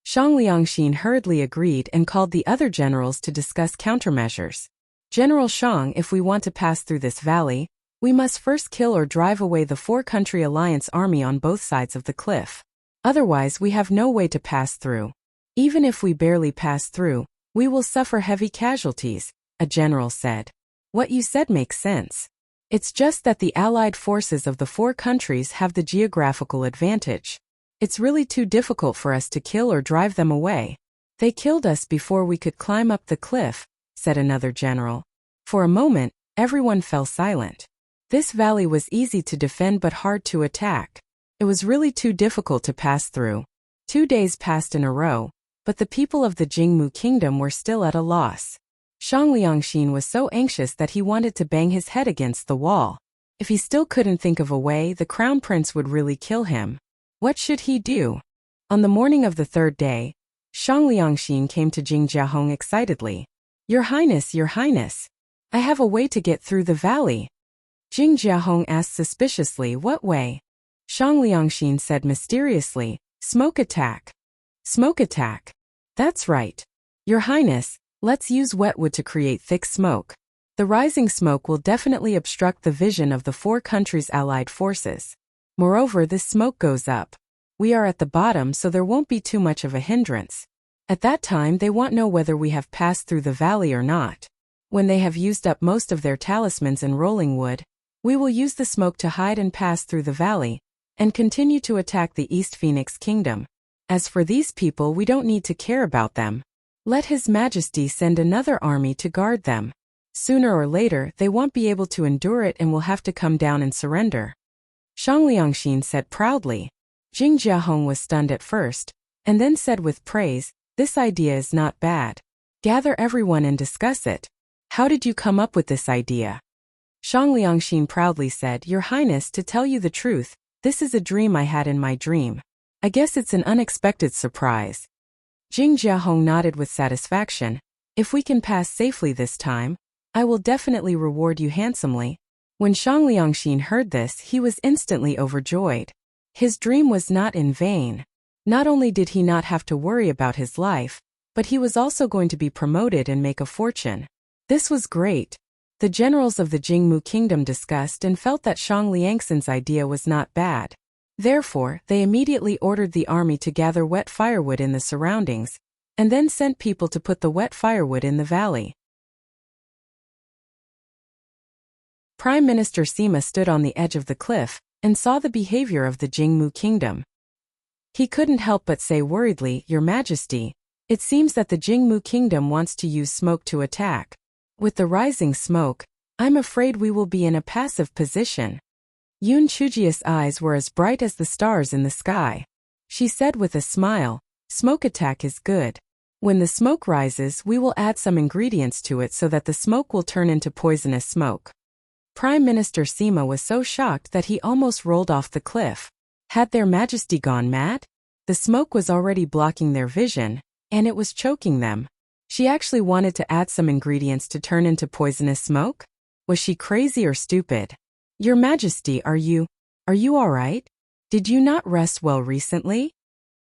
Shang Liangxin hurriedly agreed and called the other generals to discuss countermeasures. General Shang, if we want to pass through this valley, we must first kill or drive away the 4-country alliance army on both sides of the cliff. Otherwise, we have no way to pass through. Even if we barely pass through, we will suffer heavy casualties, a general said. What you said makes sense. It's just that the allied forces of the 4 countries have the geographical advantage. It's really too difficult for us to kill or drive them away. They killed us before we could climb up the cliff, said another general. For a moment, everyone fell silent. This valley was easy to defend but hard to attack. It was really too difficult to pass through. 2 days passed in a row, but the people of the Jingmu kingdom were still at a loss. Shang Liangxin was so anxious that he wanted to bang his head against the wall. If he still couldn't think of a way, the crown prince would really kill him. What should he do? On the morning of the 3rd day, Shang Liangxin came to Jing Jiahong excitedly. Your Highness, I have a way to get through the valley. Jing Jiahong asked suspiciously, what way? Shang Liangxin said mysteriously, smoke attack. Smoke attack. That's right. Your Highness, let's use wet wood to create thick smoke. The rising smoke will definitely obstruct the vision of the 4 countries' allied forces. Moreover, this smoke goes up. We are at the bottom, so there won't be too much of a hindrance. At that time, they won't know whether we have passed through the valley or not. When they have used up most of their talismans and rolling wood, we will use the smoke to hide and pass through the valley, and continue to attack the East Phoenix Kingdom. As for these people, we don't need to care about them. Let His Majesty send another army to guard them. Sooner or later, they won't be able to endure it and will have to come down and surrender. Shang Liangxin said proudly. Jing Jiahong was stunned at first, and then said with praise, this idea is not bad. Gather everyone and discuss it. How did you come up with this idea? Shang Liangxin proudly said, Your Highness, to tell you the truth, this is a dream I had in my dream. I guess it's an unexpected surprise. Jing Jiahong nodded with satisfaction. If we can pass safely this time, I will definitely reward you handsomely. When Shang Liangxin heard this, he was instantly overjoyed. His dream was not in vain. Not only did he not have to worry about his life, but he was also going to be promoted and make a fortune. This was great. The generals of the Jingmu kingdom discussed and felt that Shang Liangxin's idea was not bad. Therefore, they immediately ordered the army to gather wet firewood in the surroundings, and then sent people to put the wet firewood in the valley. Prime Minister Sima stood on the edge of the cliff and saw the behavior of the Jingmu kingdom. He couldn't help but say worriedly, Your Majesty, it seems that the Jingmu kingdom wants to use smoke to attack. With the rising smoke, I'm afraid we will be in a passive position. Yun Chujia's eyes were as bright as the stars in the sky. She said with a smile, Smoke attack is good. When the smoke rises, we will add some ingredients to it so that the smoke will turn into poisonous smoke. Prime Minister Sima was so shocked that he almost rolled off the cliff. Had their Majesty gone mad? The smoke was already blocking their vision, and it was choking them. She actually wanted to add some ingredients to turn into poisonous smoke? Was she crazy or stupid? Your Majesty, are you all right? Did you not rest well recently?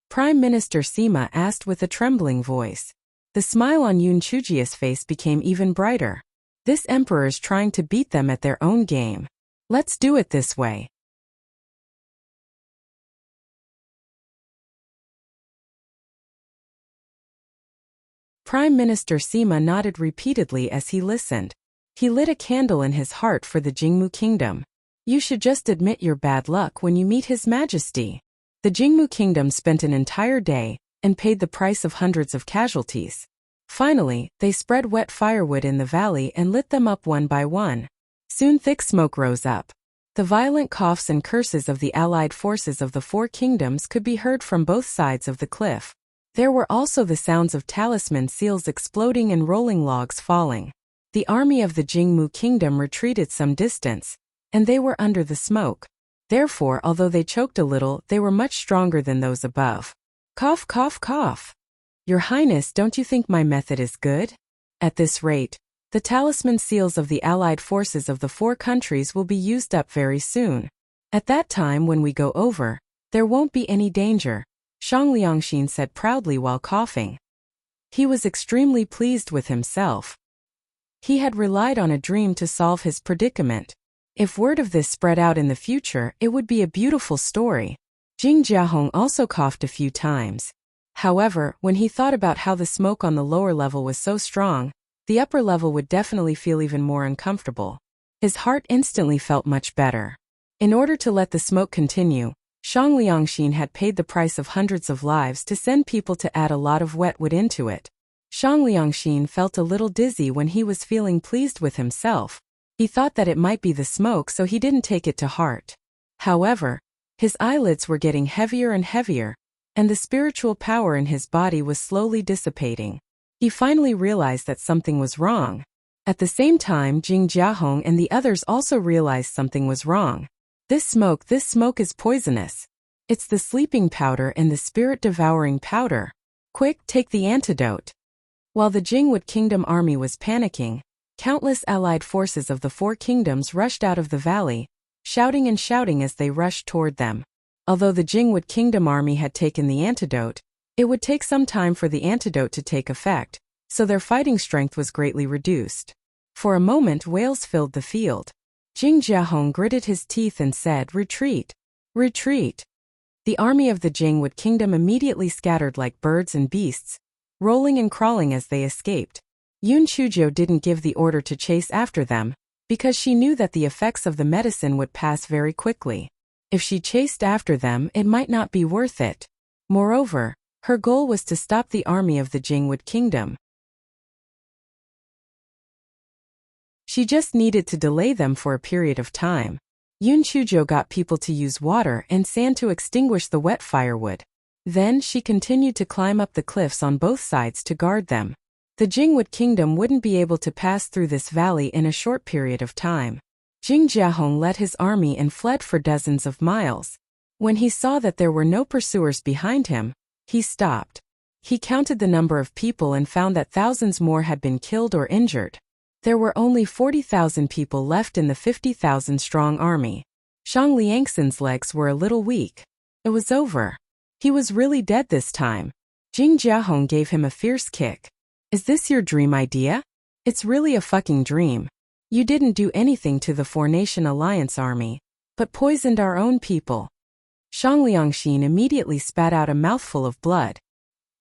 Prime Minister Sima asked with a trembling voice. The smile on Yun Chujia's face became even brighter. This emperor's trying to beat them at their own game. Let's do it this way. Prime Minister Sima nodded repeatedly as he listened. He lit a candle in his heart for the Jingmu kingdom. You should just admit your bad luck when you meet His Majesty. The Jingmu kingdom spent an entire day and paid the price of hundreds of casualties. Finally, they spread wet firewood in the valley and lit them up one by one. Soon thick smoke rose up. The violent coughs and curses of the allied forces of the four kingdoms could be heard from both sides of the cliff. There were also the sounds of talisman seals exploding and rolling logs falling. The army of the Jingmu kingdom retreated some distance, and they were under the smoke. Therefore, although they choked a little, they were much stronger than those above. Cough, cough, cough. Your Highness, don't you think my method is good? At this rate, the talisman seals of the allied forces of the four countries will be used up very soon. At that time when we go over, there won't be any danger, Shang Liangxin said proudly while coughing. He was extremely pleased with himself. He had relied on a dream to solve his predicament. If word of this spread out in the future, it would be a beautiful story. Jing Jiahong also coughed a few times. However, when he thought about how the smoke on the lower level was so strong, the upper level would definitely feel even more uncomfortable. His heart instantly felt much better. In order to let the smoke continue, Shang Liangxin had paid the price of hundreds of lives to send people to add a lot of wet wood into it. Shang Liangxin felt a little dizzy when he was feeling pleased with himself. He thought that it might be the smoke, so he didn't take it to heart. However, his eyelids were getting heavier and heavier, and the spiritual power in his body was slowly dissipating. He finally realized that something was wrong. At the same time, Jing Jiahong and the others also realized something was wrong. This smoke is poisonous. It's the sleeping powder and the spirit-devouring powder. Quick, take the antidote. While the Jingwood Kingdom army was panicking, countless allied forces of the four kingdoms rushed out of the valley, shouting and shouting as they rushed toward them. Although the Jingwood Kingdom army had taken the antidote, it would take some time for the antidote to take effect, so their fighting strength was greatly reduced. For a moment, wails filled the field. Jing Jiahong gritted his teeth and said, "Retreat! Retreat!" The army of the Jingwood Kingdom immediately scattered like birds and beasts, rolling and crawling as they escaped. Yun Chujiu didn't give the order to chase after them, because she knew that the effects of the medicine would pass very quickly. If she chased after them, it might not be worth it. Moreover, her goal was to stop the army of the Jingwood Kingdom. She just needed to delay them for a period of time. Yun Chujiu got people to use water and sand to extinguish the wet firewood. Then she continued to climb up the cliffs on both sides to guard them. The Jingwood Kingdom wouldn't be able to pass through this valley in a short period of time. Jing Jiahong led his army and fled for dozens of miles. When he saw that there were no pursuers behind him, he stopped. He counted the number of people and found that thousands more had been killed or injured. There were only 40,000 people left in the 50,000-strong army. Shang Liangxin's legs were a little weak. It was over. He was really dead this time. Jing Jiahong gave him a fierce kick. "Is this your dream idea? It's really a fucking dream. You didn't do anything to the Four-Nation Alliance army, but poisoned our own people." Shang Liangxin immediately spat out a mouthful of blood.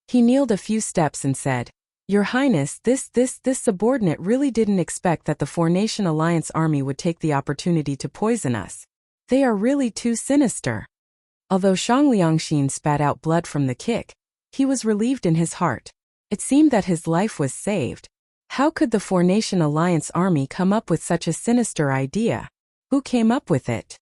He kneeled a few steps and said, "Your Highness, this subordinate really didn't expect that the Four-Nation Alliance army would take the opportunity to poison us. They are really too sinister." Although Shang Liangxin spat out blood from the kick, he was relieved in his heart. It seemed that his life was saved. How could the Four-Nation Alliance army come up with such a sinister idea? Who came up with it?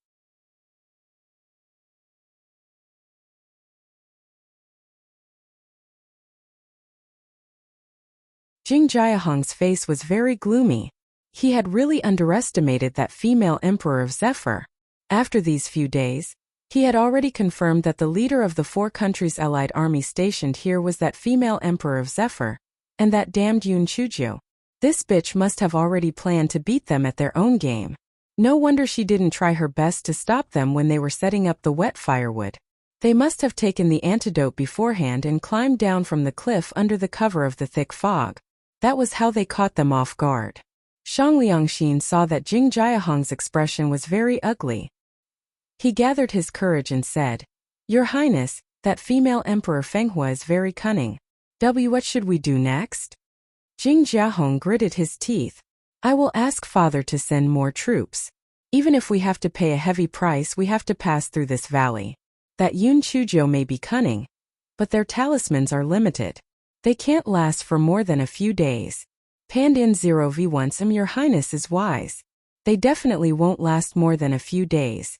Jing Jiahong's face was very gloomy. He had really underestimated that female emperor of Zephyr. After these few days, he had already confirmed that the leader of the four countries' allied army stationed here was that female emperor of Zephyr, and that damned Yun Chujiu. This bitch must have already planned to beat them at their own game. No wonder she didn't try her best to stop them when they were setting up the wet firewood. They must have taken the antidote beforehand and climbed down from the cliff under the cover of the thick fog. That was how they caught them off guard. Shang Liangxin saw that Jing Jiahong's expression was very ugly. He gathered his courage and said, "Your Highness, that female Emperor Fenghua is very cunning. What should we do next?" Jing Jiahong gritted his teeth. "I will ask Father to send more troops. Even if we have to pay a heavy price, we have to pass through this valley. That Yun Chujiu may be cunning, but their talismans are limited. They can't last for more than a few days. Pandin 0v once Your Highness is wise. They definitely won't last more than a few days.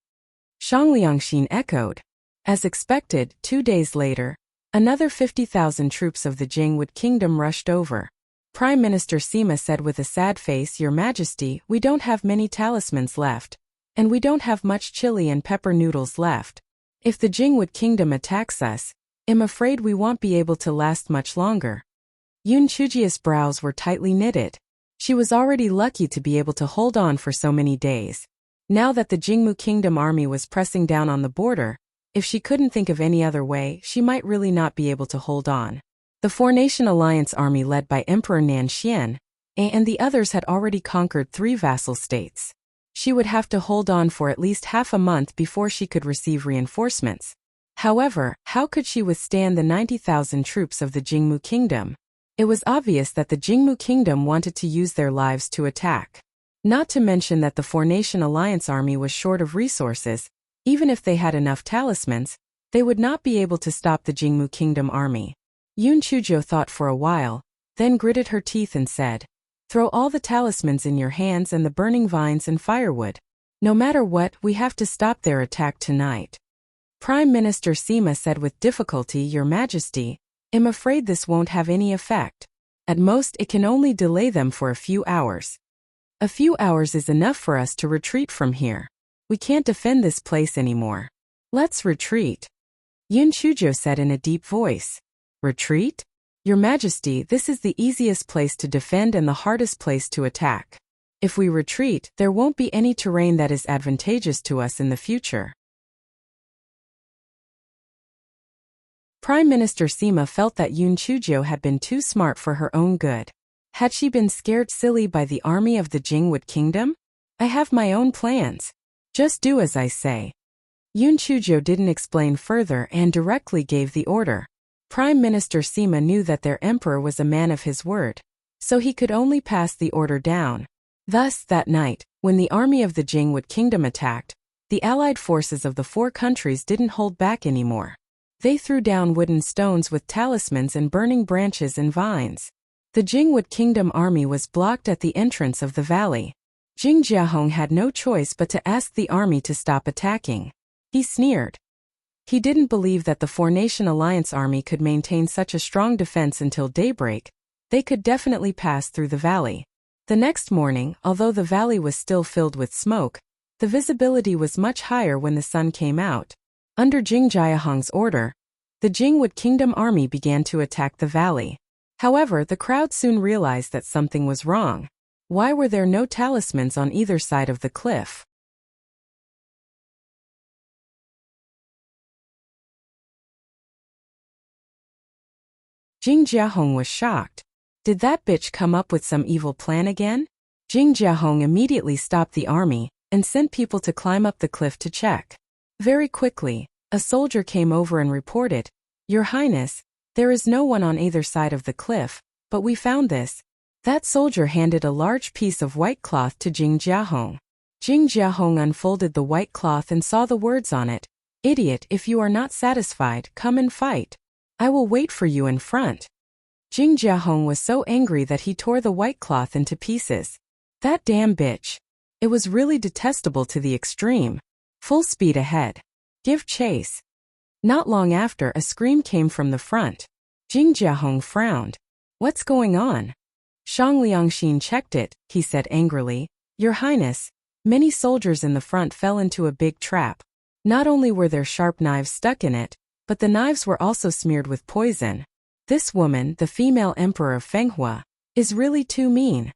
Shang Liangxin echoed. As expected, 2 days later, another 50,000 troops of the Jingwood kingdom rushed over. Prime Minister Sima said with a sad face, "Your Majesty, we don't have many talismans left, and we don't have much chili and pepper noodles left. If the Jingwood kingdom attacks us, I'm afraid we won't be able to last much longer." Yun Chujia's brows were tightly knitted. She was already lucky to be able to hold on for so many days. Now that the Jingmu kingdom army was pressing down on the border, if she couldn't think of any other way, she might really not be able to hold on. The Four-Nation Alliance army led by Emperor Nanxian and the others had already conquered 3 vassal states. She would have to hold on for at least half a month before she could receive reinforcements. However, how could she withstand the 90,000 troops of the Jingmu kingdom? It was obvious that the Jingmu kingdom wanted to use their lives to attack. Not to mention that the Four-Nation Alliance army was short of resources. Even if they had enough talismans, they would not be able to stop the Jingmu kingdom army. Yun Chuzhou thought for a while, then gritted her teeth and said, "Throw all the talismans in your hands and the burning vines and firewood. No matter what, we have to stop their attack tonight." Prime Minister Sima said with difficulty, "Your Majesty, I'm afraid this won't have any effect. At most it can only delay them for a few hours. A few hours is enough for us to retreat from here. We can't defend this place anymore. Let's retreat." Yun Chuzhou said in a deep voice. "Retreat? Your Majesty, this is the easiest place to defend and the hardest place to attack. If we retreat, there won't be any terrain that is advantageous to us in the future." Prime Minister Sima felt that Yun Chuzhou had been too smart for her own good. Had she been scared silly by the army of the Jingwood kingdom? "I have my own plans. Just do as I say." Yun Chuzhou didn't explain further and directly gave the order. Prime Minister Sima knew that their emperor was a man of his word, so he could only pass the order down. Thus, that night, when the army of the Jingwood kingdom attacked, the allied forces of the 4 countries didn't hold back anymore. They threw down wooden stones with talismans and burning branches and vines. The Jingwood kingdom army was blocked at the entrance of the valley. Jing Jiahong had no choice but to ask the army to stop attacking. He sneered. He didn't believe that the Four-Nation Alliance army could maintain such a strong defense until daybreak. They could definitely pass through the valley. The next morning, although the valley was still filled with smoke, the visibility was much higher when the sun came out. Under Jing Jiahong's order, the Jingwood kingdom army began to attack the valley. However, the crowd soon realized that something was wrong. Why were there no talismans on either side of the cliff? Jing Jiahong was shocked. Did that bitch come up with some evil plan again? Jing Jiahong immediately stopped the army and sent people to climb up the cliff to check. Very quickly, a soldier came over and reported, "Your Highness, there is no one on either side of the cliff, but we found this." That soldier handed a large piece of white cloth to Jing Jiahong. Jing Jiahong unfolded the white cloth and saw the words on it, "Idiot, if you are not satisfied, come and fight. I will wait for you in front." Jing Jiahong was so angry that he tore the white cloth into pieces. That damn bitch. It was really detestable to the extreme. Full speed ahead. Give chase. Not long after, a scream came from the front. Jing Jiahong frowned. What's going on? Shang Liangxin checked it, he said angrily. Your Highness, many soldiers in the front fell into a big trap. Not only were there sharp knives stuck in it, but the knives were also smeared with poison. This woman, the female emperor of Fenghua, is really too mean.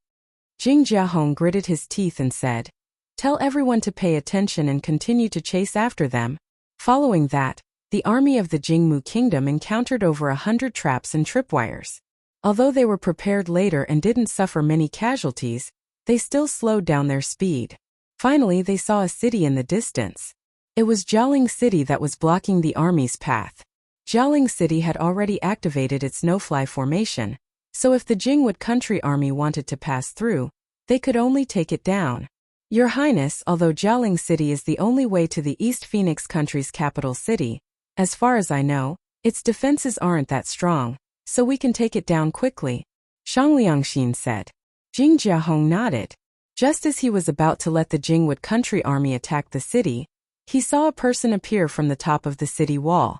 Jing Jiahong gritted his teeth and said, Tell everyone to pay attention and continue to chase after them. Following that, the army of the Jingmu kingdom encountered over 100 traps and tripwires. Although they were prepared later and didn't suffer many casualties, they still slowed down their speed. Finally, they saw a city in the distance. It was Jialing City that was blocking the army's path. Jialing City had already activated its no-fly formation, so if the Jingwood country army wanted to pass through, they could only take it down. Your Highness, although Jialing City is the only way to the East Phoenix country's capital city, as far as I know, its defenses aren't that strong, so we can take it down quickly, Shang Liangxin said. Jing Jiahong nodded. Just as he was about to let the Jingwood country army attack the city, he saw a person appear from the top of the city wall.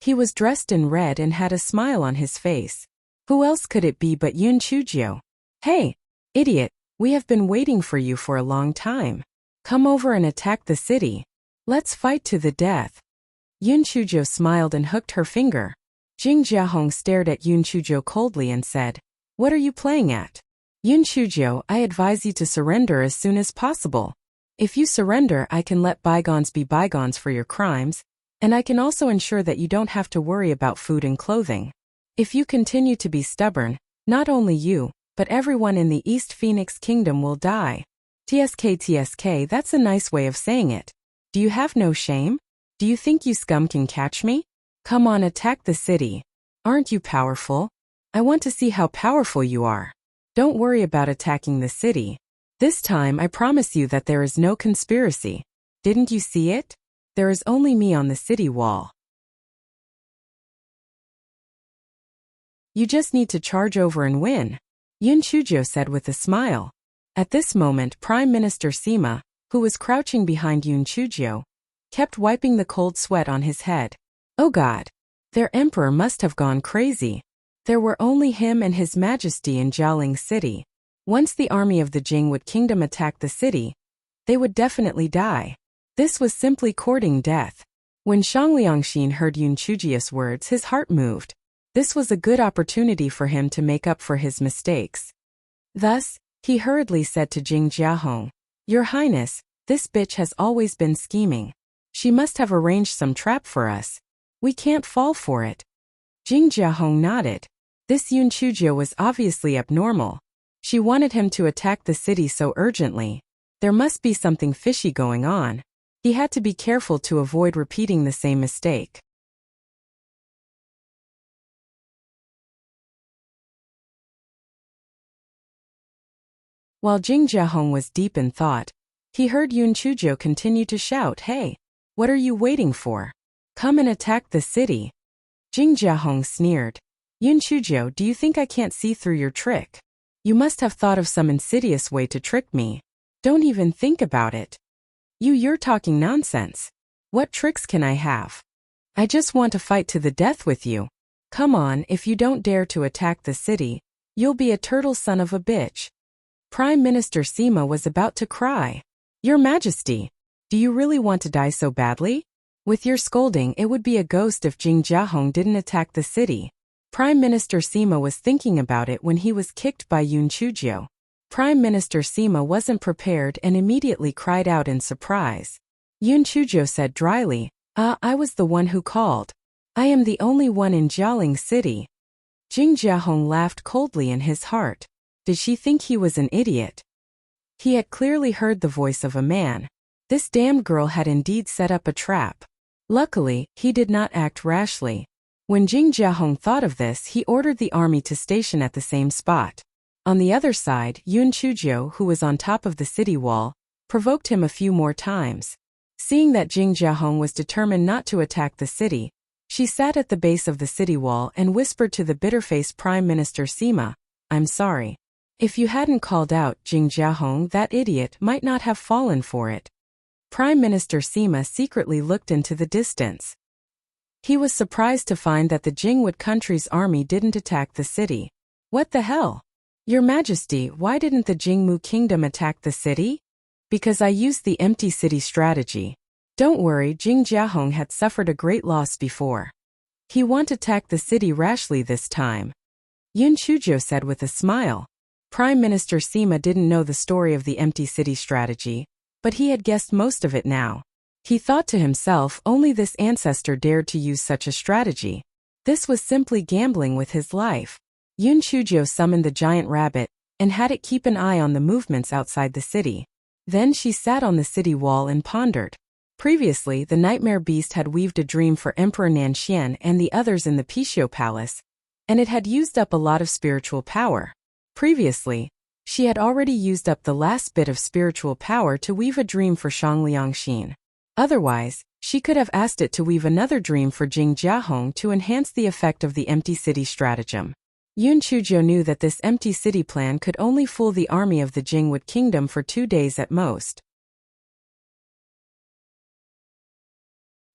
He was dressed in red and had a smile on his face. Who else could it be but Yun Chujio? Hey, idiot, we have been waiting for you for a long time. Come over and attack the city. Let's fight to the death. Yun Chujio smiled and hooked her finger. Jing Jiahong stared at Yun Chujio coldly and said, "What are you playing at? Yun Chujio, I advise you to surrender as soon as possible. If you surrender, I can let bygones be bygones for your crimes, and I can also ensure that you don't have to worry about food and clothing. If you continue to be stubborn, not only you, but everyone in the East Phoenix Kingdom will die." TSK, that's a nice way of saying it. Do you have no shame? Do you think you scum can catch me? Come on, attack the city. Aren't you powerful? I want to see how powerful you are. Don't worry about attacking the city. This time I promise you that there is no conspiracy. Didn't you see it? There is only me on the city wall. You just need to charge over and win, Yun Chujio said with a smile. At this moment, Prime Minister Sima, who was crouching behind Yun Chujio, kept wiping the cold sweat on his head. Oh God! Their emperor must have gone crazy. There were only him and his majesty in Jialing City. Once the army of the Jingwood Kingdom attacked the city, they would definitely die. This was simply courting death. When Shang Liangxin heard Yun Chujio's words, his heart moved. This was a good opportunity for him to make up for his mistakes. Thus, he hurriedly said to Jing Jiahong, "Your Highness, this bitch has always been scheming. She must have arranged some trap for us. We can't fall for it." Jing Jiahong nodded. This Yun Chujio was obviously abnormal. She wanted him to attack the city so urgently. There must be something fishy going on. He had to be careful to avoid repeating the same mistake. While Jing Jiahong was deep in thought, he heard Yun Chujio continue to shout, "Hey, what are you waiting for? Come and attack the city." Jing Jiahong sneered. "Yun Chujio, do you think I can't see through your trick? You must have thought of some insidious way to trick me. Don't even think about it. You're talking nonsense. What tricks can I have? I just want to fight to the death with you. Come on, if you don't dare to attack the city, you'll be a turtle son of a bitch." Prime Minister Sima was about to cry. "Your Majesty, do you really want to die so badly? With your scolding, it would be a ghost if Jing Jiahong didn't attack the city." Prime Minister Sima was thinking about it when he was kicked by Yun Chujio. Prime Minister Sima wasn't prepared and immediately cried out in surprise. Yun Chujio said dryly, I was the one who called. I am the only one in Jialing City." Jing Jiahong laughed coldly in his heart. Did she think he was an idiot? He had clearly heard the voice of a man. This damned girl had indeed set up a trap. Luckily, he did not act rashly. When Jing Jiahong thought of this, he ordered the army to station at the same spot. On the other side, Yun Chujio, who was on top of the city wall, provoked him a few more times. Seeing that Jing Jiahong was determined not to attack the city, she sat at the base of the city wall and whispered to the bitter-faced Prime Minister Sima, "I'm sorry. If you hadn't called out Jing Jiahong, that idiot might not have fallen for it." Prime Minister Sima secretly looked into the distance. He was surprised to find that the Jingwood country's army didn't attack the city. What the hell? Your Majesty, why didn't the Jingmu Kingdom attack the city? Because I used the empty city strategy. Don't worry, Jing Jiahong had suffered a great loss before. He won't attack the city rashly this time. Yun Chujio said with a smile. Prime Minister Sima didn't know the story of the empty city strategy, but he had guessed most of it now. He thought to himself, only this ancestor dared to use such a strategy. This was simply gambling with his life. Yun Chujio summoned the giant rabbit and had it keep an eye on the movements outside the city. Then she sat on the city wall and pondered. Previously, the nightmare beast had weaved a dream for Emperor Nanxian and the others in the Pishio Palace, and it had used up a lot of spiritual power. Previously, she had already used up the last bit of spiritual power to weave a dream for Shang Liangxin. Otherwise, she could have asked it to weave another dream for Jing Jiahong to enhance the effect of the empty city stratagem. Yun Chuzhou knew that this empty city plan could only fool the army of the Jingwood Kingdom for 2 days at most.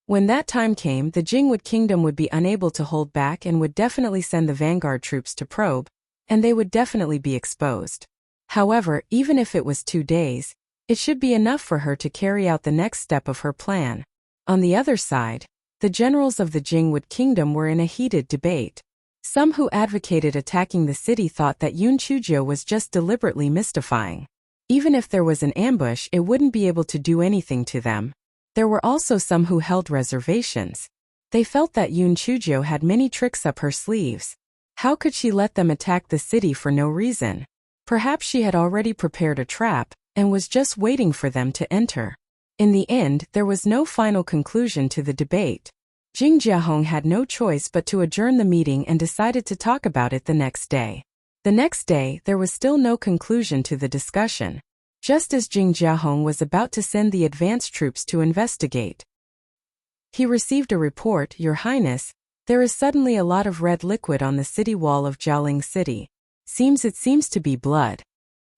When that time came, the Jingwood Kingdom would be unable to hold back and would definitely send the vanguard troops to probe, and they would definitely be exposed. However, even if it was 2 days, it should be enough for her to carry out the next step of her plan. On the other side, the generals of the Jingwood Kingdom were in a heated debate. Some who advocated attacking the city thought that Yun Chuzhou was just deliberately mystifying. Even if there was an ambush, it wouldn't be able to do anything to them. There were also some who held reservations. They felt that Yun Chuzhou had many tricks up her sleeves. How could she let them attack the city for no reason? Perhaps she had already prepared a trap and was just waiting for them to enter. In the end, there was no final conclusion to the debate. Jing Jiahong had no choice but to adjourn the meeting and decided to talk about it the next day. The next day, there was still no conclusion to the discussion. Just as Jing Jiahong was about to send the advance troops to investigate, he received a report, "Your Highness, there is suddenly a lot of red liquid on the city wall of Jialing City. It seems to be blood."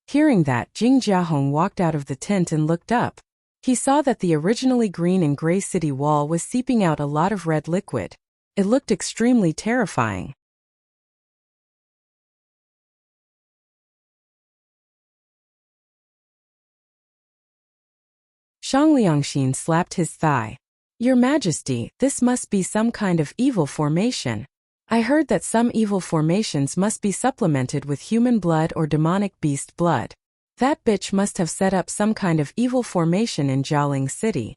Hearing that, Jing Jiahong walked out of the tent and looked up. He saw that the originally green and gray city wall was seeping out a lot of red liquid. It looked extremely terrifying. Shang Liangxin slapped his thigh. "Your Majesty, this must be some kind of evil formation. I heard that some evil formations must be supplemented with human blood or demonic beast blood. That bitch must have set up some kind of evil formation in Jialing City."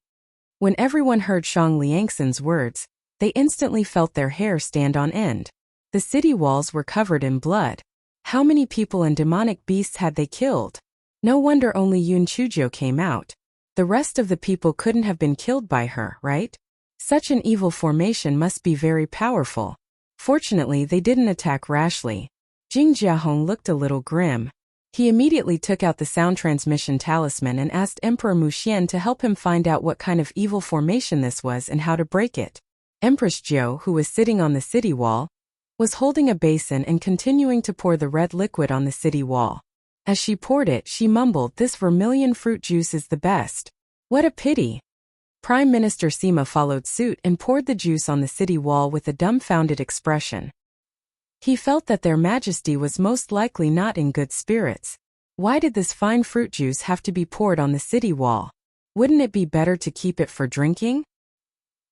When everyone heard Shang Liangxin's words, they instantly felt their hair stand on end. The city walls were covered in blood. How many people and demonic beasts had they killed? No wonder only Yun Chuzhou came out. The rest of the people couldn't have been killed by her, right? Such an evil formation must be very powerful. Fortunately, they didn't attack rashly. Jing Jiahong looked a little grim. He immediately took out the sound transmission talisman and asked Emperor Muxian to help him find out what kind of evil formation this was and how to break it. Empress Jiu, who was sitting on the city wall, was holding a basin and continuing to pour the red liquid on the city wall. As she poured it, she mumbled, "This vermilion fruit juice is the best. What a pity." Prime Minister Sima followed suit and poured the juice on the city wall with a dumbfounded expression. He felt that their Majesty was most likely not in good spirits. Why did this fine fruit juice have to be poured on the city wall? Wouldn't it be better to keep it for drinking?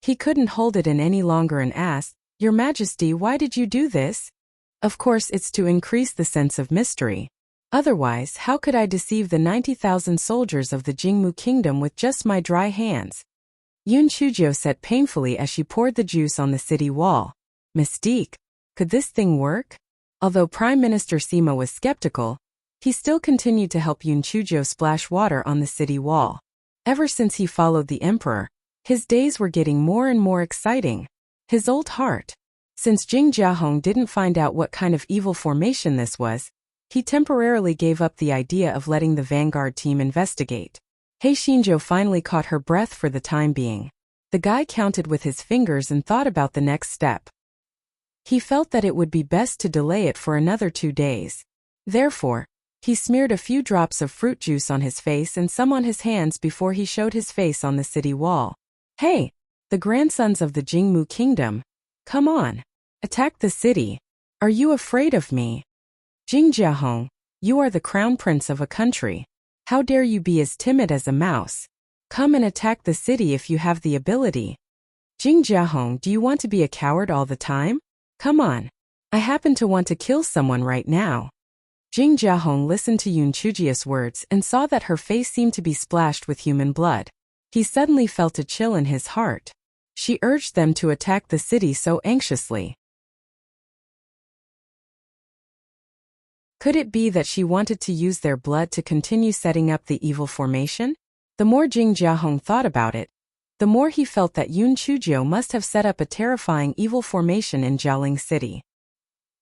He couldn't hold it in any longer and asked, "Your Majesty, why did you do this?" "Of course, it's to increase the sense of mystery. Otherwise, how could I deceive the 90,000 soldiers of the Jingmu Kingdom with just my dry hands?" Yun Chuzhou said painfully as she poured the juice on the city wall. "Mystique. Could this thing work?" Although Prime Minister Sima was skeptical, he still continued to help Yun Chuzhou splash water on the city wall. Ever since he followed the emperor, his days were getting more and more exciting. His old heart. Since Jing Jiahong didn't find out what kind of evil formation this was, he temporarily gave up the idea of letting the vanguard team investigate. He Xinzhou finally caught her breath for the time being. The guy counted with his fingers and thought about the next step. He felt that it would be best to delay it for another 2 days. Therefore, he smeared a few drops of fruit juice on his face and some on his hands before he showed his face on the city wall. "Hey, the grandsons of the Jingmu Kingdom. Come on. Attack the city. Are you afraid of me? Jing Jiahong, you are the crown prince of a country. How dare you be as timid as a mouse? Come and attack the city if you have the ability. Jing Jiahong, do you want to be a coward all the time? Come on. I happen to want to kill someone right now." Jing Jiahong listened to Yun Chuzhou's words and saw that her face seemed to be splashed with human blood. He suddenly felt a chill in his heart. She urged them to attack the city so anxiously. Could it be that she wanted to use their blood to continue setting up the evil formation? The more Jing Jiahong thought about it, the more he felt that Yun Chuzhou must have set up a terrifying evil formation in Jialing City.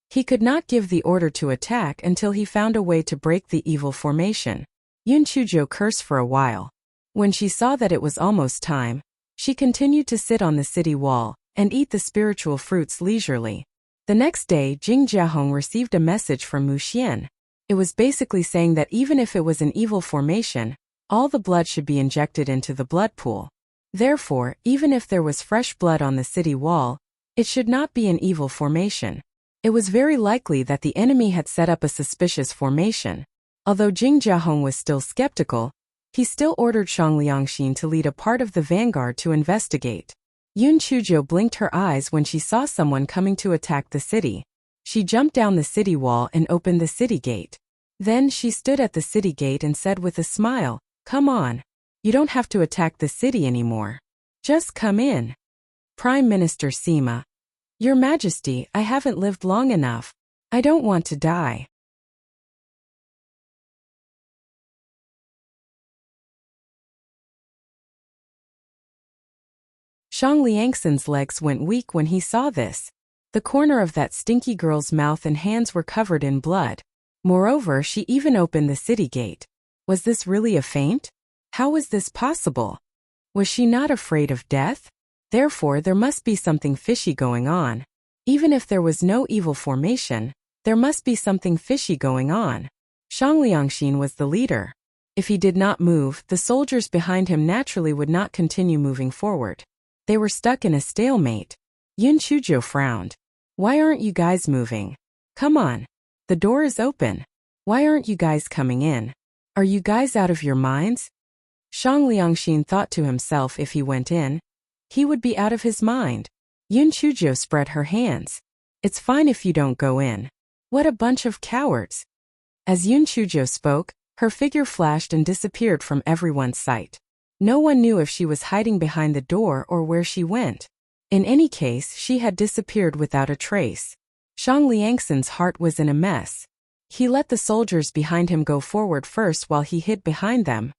He could not give the order to attack until he found a way to break the evil formation. Yun Chuzhou cursed for a while. When she saw that it was almost time, she continued to sit on the city wall and eat the spiritual fruits leisurely. The next day, Jing Jiahong received a message from Mu Xian. It was basically saying that even if it was an evil formation, all the blood should be injected into the blood pool. Therefore, even if there was fresh blood on the city wall, it should not be an evil formation. It was very likely that the enemy had set up a suspicious formation. Although Jing Jiahong was still skeptical, he still ordered Shang Liangxin to lead a part of the vanguard to investigate. Yun Chuzhou blinked her eyes when she saw someone coming to attack the city. She jumped down the city wall and opened the city gate. Then she stood at the city gate and said with a smile, "Come on. You don't have to attack the city anymore. Just come in." Prime Minister Sima. "Your Majesty, I haven't lived long enough. I don't want to die." Shang Liangxin's legs went weak when he saw this. The corner of that stinky girl's mouth and hands were covered in blood. Moreover, she even opened the city gate. Was this really a feint? How was this possible? Was she not afraid of death? Therefore, there must be something fishy going on. Even if there was no evil formation, there must be something fishy going on. Shang Liangxin was the leader. If he did not move, the soldiers behind him naturally would not continue moving forward. They were stuck in a stalemate. Yun Chuzhou frowned. "Why aren't you guys moving? Come on. The door is open. Why aren't you guys coming in? Are you guys out of your minds?" Shang Liangxin thought to himself, if he went in, he would be out of his mind. Yun Chuzhou spread her hands. "It's fine if you don't go in. What a bunch of cowards." As Yun Chuzhou spoke, her figure flashed and disappeared from everyone's sight. No one knew if she was hiding behind the door or where she went. In any case, she had disappeared without a trace. Shang Liangxin's heart was in a mess. He let the soldiers behind him go forward first while he hid behind them.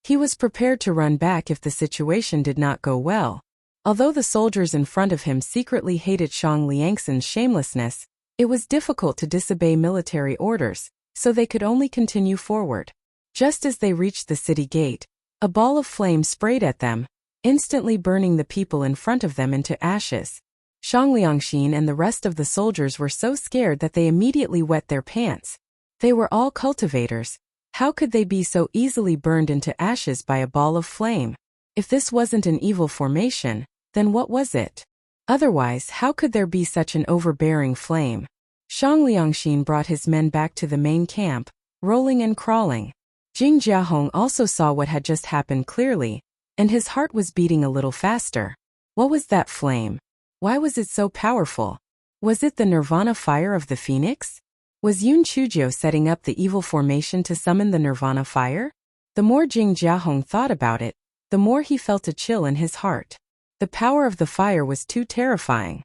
He was prepared to run back if the situation did not go well. Although the soldiers in front of him secretly hated Shang Liangxin's shamelessness, it was difficult to disobey military orders, so they could only continue forward. Just as they reached the city gate, a ball of flame sprayed at them, instantly burning the people in front of them into ashes. Shang Liangxin and the rest of the soldiers were so scared that they immediately wet their pants. They were all cultivators. How could they be so easily burned into ashes by a ball of flame? If this wasn't an evil formation, then what was it? Otherwise, how could there be such an overbearing flame? Shang Liangxin brought his men back to the main camp, rolling and crawling. Jing Jiahong also saw what had just happened clearly, and his heart was beating a little faster. What was that flame? Why was it so powerful? Was it the Nirvana fire of the Phoenix? Was Yun Chuzhou setting up the evil formation to summon the Nirvana fire? The more Jing Jiahong thought about it, the more he felt a chill in his heart. The power of the fire was too terrifying.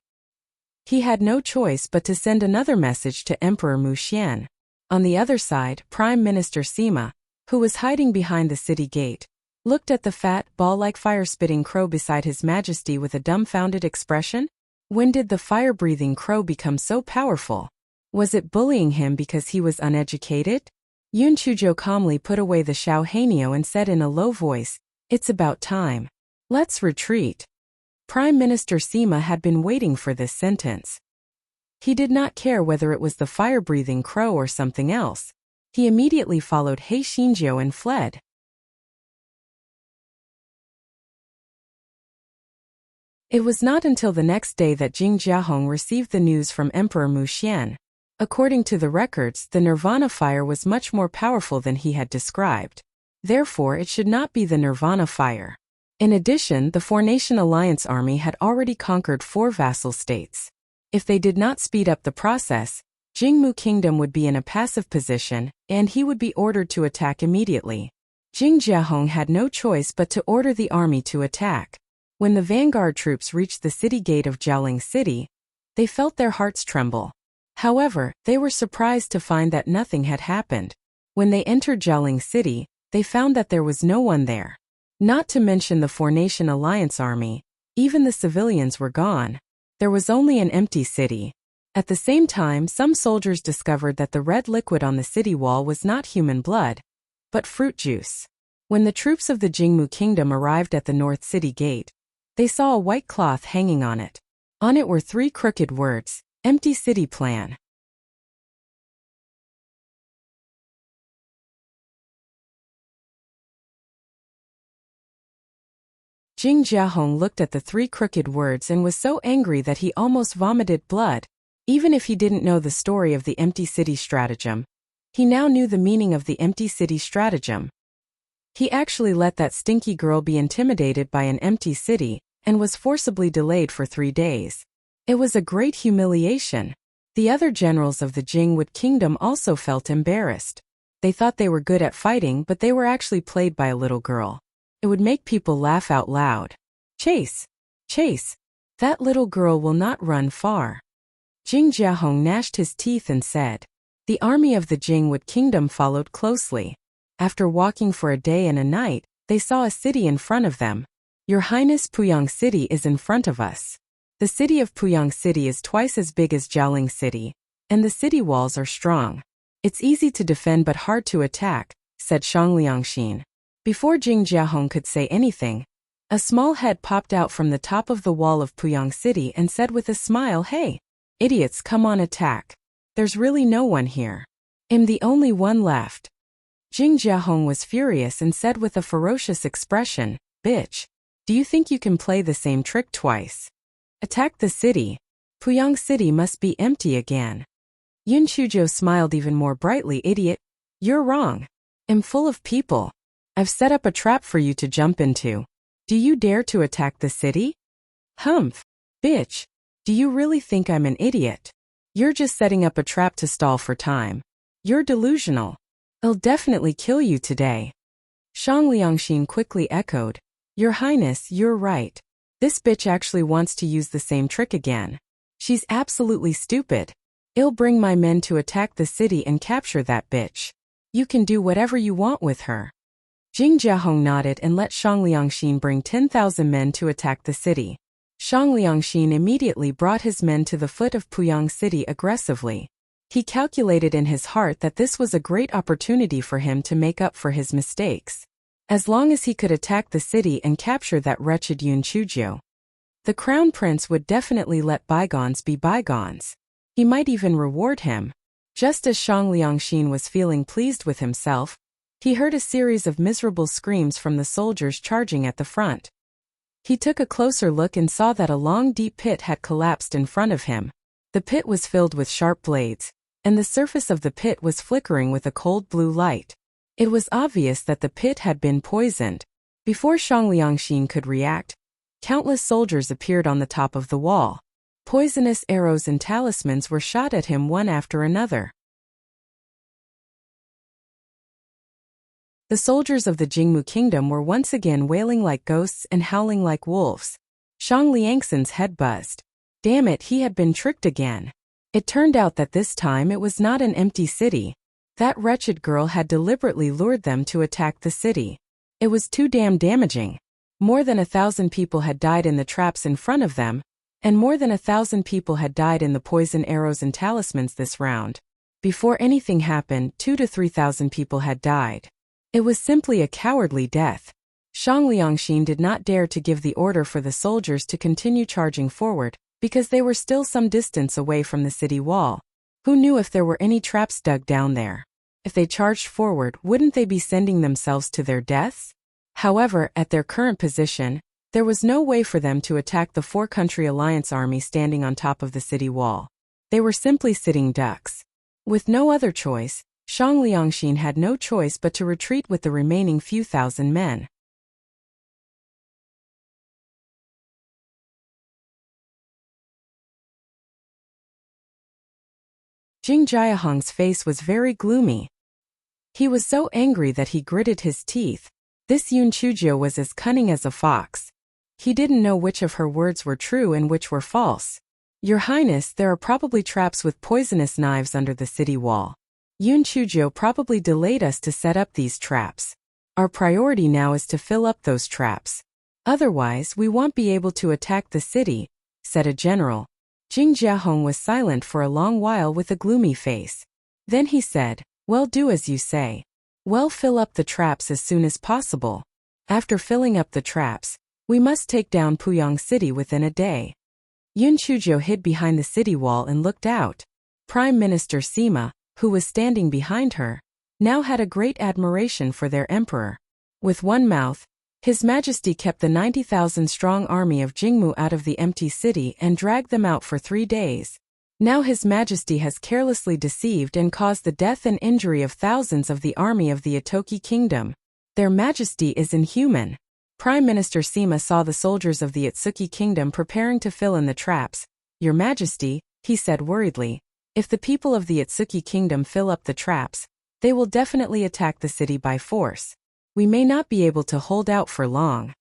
He had no choice but to send another message to Emperor Mu Xian. On the other side, Prime Minister Sima, who was hiding behind the city gate, looked at the fat, ball-like fire-spitting crow beside His Majesty with a dumbfounded expression. When did the fire-breathing crow become so powerful? Was it bullying him because he was uneducated? Yun Chuzhou calmly put away the Xiao Hanio and said in a low voice, "It's about time. Let's retreat." Prime Minister Sima had been waiting for this sentence. He did not care whether it was the fire-breathing crow or something else. He immediately followed He Xinjiu and fled. It was not until the next day that Jing Jiahong received the news from Emperor Mu Xian. According to the records, the Nirvana fire was much more powerful than he had described. Therefore, it should not be the Nirvana fire. In addition, the Four-Nation Alliance army had already conquered 4 vassal states. If they did not speed up the process, Jingmu Kingdom would be in a passive position, and he would be ordered to attack immediately. Jing Jiahong had no choice but to order the army to attack. When the vanguard troops reached the city gate of Jiaoling City, they felt their hearts tremble. However, they were surprised to find that nothing had happened. When they entered Jiaoling City, they found that there was no one there. Not to mention the Four-Nation Alliance army, even the civilians were gone. There was only an empty city. At the same time, some soldiers discovered that the red liquid on the city wall was not human blood, but fruit juice. When the troops of the Jingmu Kingdom arrived at the North City Gate, they saw a white cloth hanging on it. On it were 3 crooked words, Empty city plan. Jing Jiahong looked at the three crooked words and was so angry that he almost vomited blood. Even if he didn't know the story of the empty city stratagem, he now knew the meaning of the empty city stratagem. He actually let that stinky girl be intimidated by an empty city and was forcibly delayed for 3 days. It was a great humiliation. The other generals of the Jingwood Kingdom also felt embarrassed. They thought they were good at fighting, but they were actually played by a little girl. It would make people laugh out loud. Chase! Chase! That little girl will not run far. Jing Jiahong gnashed his teeth and said. The army of the Jingwood Kingdom followed closely. After walking for a day and a night, they saw a city in front of them. Your Highness, Puyang City is in front of us. The city of Puyang City is twice as big as Jiaoling City, and the city walls are strong. It's easy to defend but hard to attack, said Shang Liangxin. Before Jing Jiahong could say anything, a small head popped out from the top of the wall of Puyang City and said with a smile, Hey, idiots, come on, attack. There's really no one here. I'm the only one left. Jing Jiahong was furious and said with a ferocious expression, Bitch, do you think you can play the same trick twice? Attack the city. Puyang City must be empty again. Yun Chuzhou smiled even more brightly. Idiot, you're wrong. I'm full of people. I've set up a trap for you to jump into. Do you dare to attack the city? Humph. Bitch, do you really think I'm an idiot? You're just setting up a trap to stall for time. You're delusional. I'll definitely kill you today. Shang Liangxin quickly echoed. Your Highness, you're right. This bitch actually wants to use the same trick again. She's absolutely stupid. I'll bring my men to attack the city and capture that bitch. You can do whatever you want with her. Jing Jiahong nodded and let Shang Liangxin bring 10,000 men to attack the city. Shang Liangxin immediately brought his men to the foot of Puyang City aggressively. He calculated in his heart that this was a great opportunity for him to make up for his mistakes. As long as he could attack the city and capture that wretched Yun Chuzhou, the crown prince would definitely let bygones be bygones. He might even reward him. Just as Shang Liangxin was feeling pleased with himself, he heard a series of miserable screams from the soldiers charging at the front. He took a closer look and saw that a long deep pit had collapsed in front of him. The pit was filled with sharp blades, and the surface of the pit was flickering with a cold blue light. It was obvious that the pit had been poisoned. Before Shang Liangxin could react, countless soldiers appeared on the top of the wall. Poisonous arrows and talismans were shot at him one after another. The soldiers of the Jingmu Kingdom were once again wailing like ghosts and howling like wolves. Shang Liangxin's head buzzed. Damn it, he had been tricked again. It turned out that this time it was not an empty city. That wretched girl had deliberately lured them to attack the city. It was too damn damaging. More than 1,000 people had died in the traps in front of them, and more than 1,000 people had died in the poison arrows and talismans this round. Before anything happened, 2,000 to 3,000 people had died. It was simply a cowardly death. Shang Liangxin did not dare to give the order for the soldiers to continue charging forward, because they were still some distance away from the city wall. Who knew if there were any traps dug down there? If they charged forward, wouldn't they be sending themselves to their deaths? However, at their current position, there was no way for them to attack the four-country alliance army standing on top of the city wall. They were simply sitting ducks. With no other choice, Shang Liangxin had no choice but to retreat with the remaining few thousand men. Jing Jiahong's face was very gloomy. He was so angry that he gritted his teeth. This Yun Chuzhou was as cunning as a fox. He didn't know which of her words were true and which were false. Your Highness, there are probably traps with poisonous knives under the city wall. Yun Chuzhou probably delayed us to set up these traps. Our priority now is to fill up those traps. Otherwise, we won't be able to attack the city, said a general. Jing Jiahong was silent for a long while with a gloomy face. Then he said, Well, do as you say. Well, fill up the traps as soon as possible. After filling up the traps, we must take down Puyang City within a day. Yun Chujo hid behind the city wall and looked out. Prime Minister Sima, who was standing behind her, now had a great admiration for their emperor. With one mouth, His Majesty kept the 90,000-strong army of Jingmu out of the empty city and dragged them out for 3 days. Now His Majesty has carelessly deceived and caused the death and injury of thousands of the army of the Itoki kingdom. Their Majesty is inhuman. Prime Minister Sima saw the soldiers of the Itsuki kingdom preparing to fill in the traps. Your Majesty, he said worriedly, if the people of the Itsuki kingdom fill up the traps, they will definitely attack the city by force. We may not be able to hold out for long.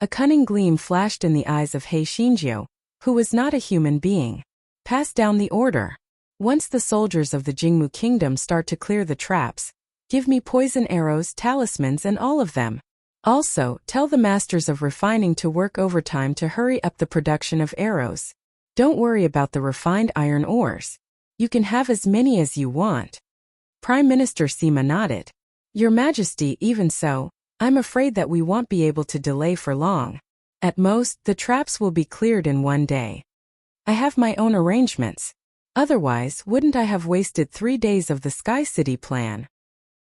A cunning gleam flashed in the eyes of Hei Shinjio, who was not a human being. Pass down the order. Once the soldiers of the Jingmu kingdom start to clear the traps, give me poison arrows, talismans, and all of them. Also, tell the masters of refining to work overtime to hurry up the production of arrows. Don't worry about the refined iron ores. You can have as many as you want. Prime Minister Sima nodded. Your Majesty, even so, I'm afraid that we won't be able to delay for long. At most, the traps will be cleared in 1 day. I have my own arrangements. Otherwise, wouldn't I have wasted 3 days of the Sky City plan?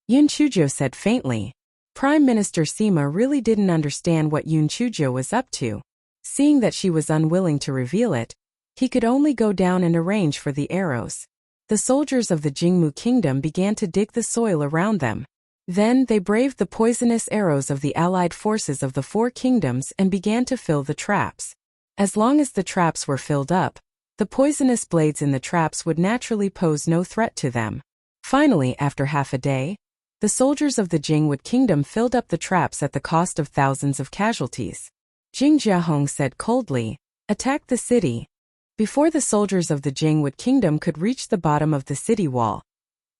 Yun Chujo said faintly. Prime Minister Sima really didn't understand what Yun Chujo was up to. Seeing that she was unwilling to reveal it, he could only go down and arrange for the arrows. The soldiers of the Jingmu kingdom began to dig the soil around them. Then they braved the poisonous arrows of the allied forces of the 4 kingdoms and began to fill the traps. As long as the traps were filled up, the poisonous blades in the traps would naturally pose no threat to them. Finally, after half a day, the soldiers of the Jingwood kingdom filled up the traps at the cost of thousands of casualties. Jing Jiahong said coldly, "Attack the city." Before the soldiers of the Jingwood kingdom could reach the bottom of the city wall,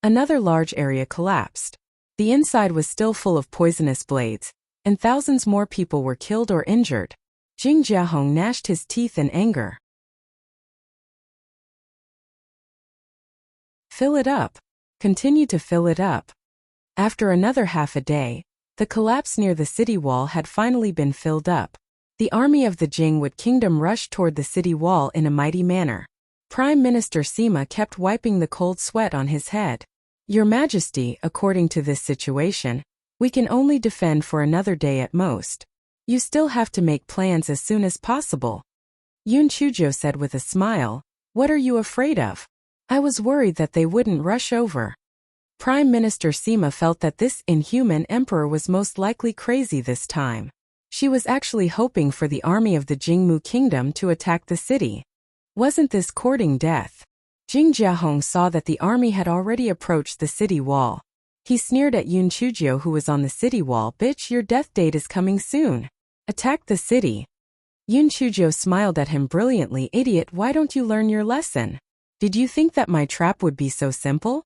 another large area collapsed. The inside was still full of poisonous blades, and thousands more people were killed or injured. Jing Jiahong gnashed his teeth in anger. Fill it up. Continue to fill it up. After another half a day, the collapse near the city wall had finally been filled up. The army of the Jingwood kingdom rushed toward the city wall in a mighty manner. Prime Minister Sima kept wiping the cold sweat on his head. Your Majesty, according to this situation, we can only defend for another day at most. You still have to make plans as soon as possible. Yun Chujo said with a smile, "What are you afraid of? I was worried that they wouldn't rush over." Prime Minister Sima felt that this inhuman emperor was most likely crazy this time. She was actually hoping for the army of the Jingmu kingdom to attack the city. Wasn't this courting death? Jing Jiahong saw that the army had already approached the city wall. He sneered at Yun Chujo, who was on the city wall. "Bitch, your death date is coming soon. Attack the city." Yun Chujo smiled at him brilliantly. "Idiot, why don't you learn your lesson? Did you think that my trap would be so simple?"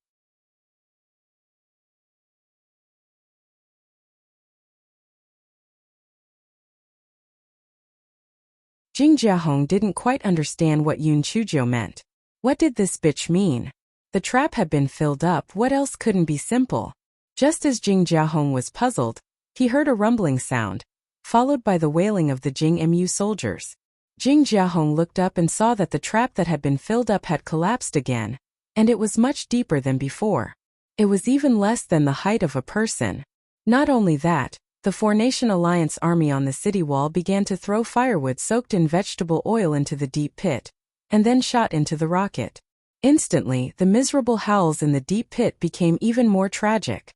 Jing Jiahong didn't quite understand what Yun Chujo meant. What did this bitch mean? The trap had been filled up, what else couldn't be simple? Just as Jing Jiahong was puzzled, he heard a rumbling sound, followed by the wailing of the Jing Mu soldiers. Jing Jiahong looked up and saw that the trap that had been filled up had collapsed again, and it was much deeper than before. It was even less than the height of a person. Not only that, the Four-Nation Alliance army on the city wall began to throw firewood soaked in vegetable oil into the deep pit, and then shot into the rocket. Instantly, the miserable howls in the deep pit became even more tragic.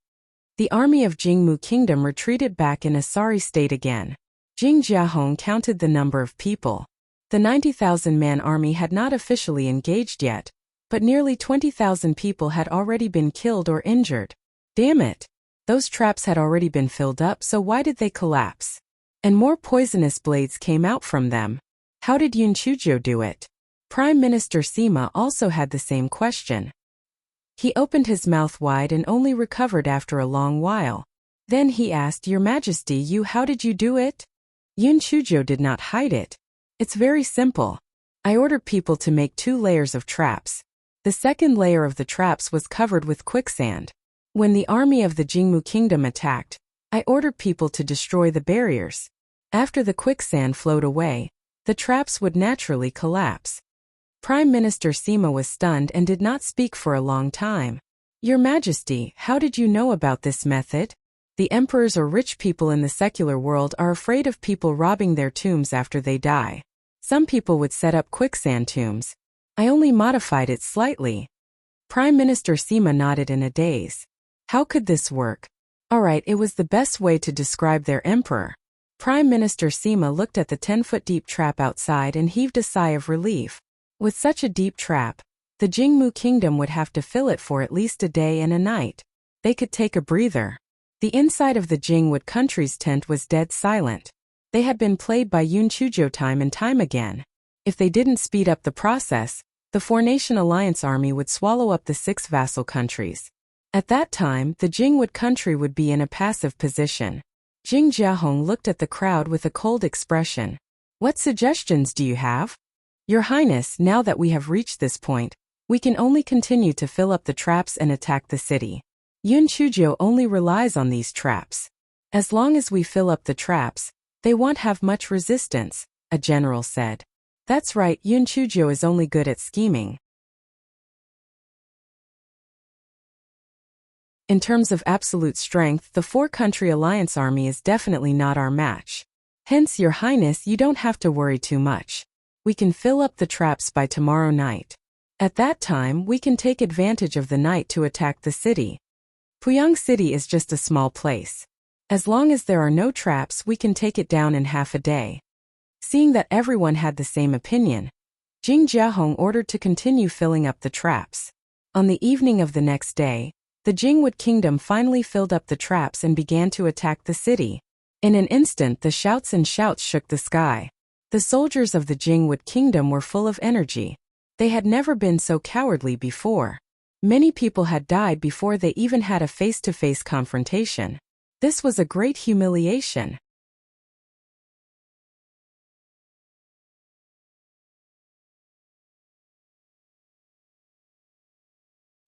The army of Jingmu kingdom retreated back in a sorry state again. Jing Jiahong counted the number of people. The 90,000-man army had not officially engaged yet, but nearly 20,000 people had already been killed or injured. Damn it! Those traps had already been filled up, so why did they collapse? And more poisonous blades came out from them. How did Yun Chujo do it? Prime Minister Sima also had the same question. He opened his mouth wide and only recovered after a long while. Then he asked, "Your Majesty, how did you do it?" Yun Chujo did not hide it. "It's very simple. I ordered people to make 2 layers of traps. The second layer of the traps was covered with quicksand. When the army of the Jingmu kingdom attacked, I ordered people to destroy the barriers. After the quicksand flowed away, the traps would naturally collapse. Prime Minister Sima was stunned and did not speak for a long time. Your Majesty, how did you know about this method? The emperors or rich people in the secular world are afraid of people robbing their tombs after they die. Some people would set up quicksand tombs. I only modified it slightly. Prime Minister Sima nodded in a daze. How could this work? Alright, it was the best way to describe their emperor. Prime Minister Sima looked at the 10-foot deep trap outside and heaved a sigh of relief. With such a deep trap, the Jingmu kingdom would have to fill it for at least a day and a night. They could take a breather. The inside of the Jingwood country's tent was dead silent. They had been played by Yun Chujo time and time again. If they didn't speed up the process, the four-nation alliance army would swallow up the 6 vassal countries. At that time, the Jingwood country would be in a passive position. Jing Jiahong looked at the crowd with a cold expression. What suggestions do you have? Your Highness, now that we have reached this point, we can only continue to fill up the traps and attack the city. Yun Chujo only relies on these traps. As long as we fill up the traps, they won't have much resistance, a general said. That's right, Yun Chujo is only good at scheming. In terms of absolute strength, the 4-country alliance army is definitely not our match. Hence, Your Highness, you don't have to worry too much. We can fill up the traps by tomorrow night. At that time, we can take advantage of the night to attack the city. Puyang City is just a small place. As long as there are no traps, we can take it down in half a day. Seeing that everyone had the same opinion, Jing Jiahong ordered to continue filling up the traps. On the evening of the next day, the Jingwood kingdom finally filled up the traps and began to attack the city. In an instant, the shouts and shouts shook the sky. The soldiers of the Jingwood kingdom were full of energy. They had never been so cowardly before. Many people had died before they even had a face-to-face confrontation. This was a great humiliation.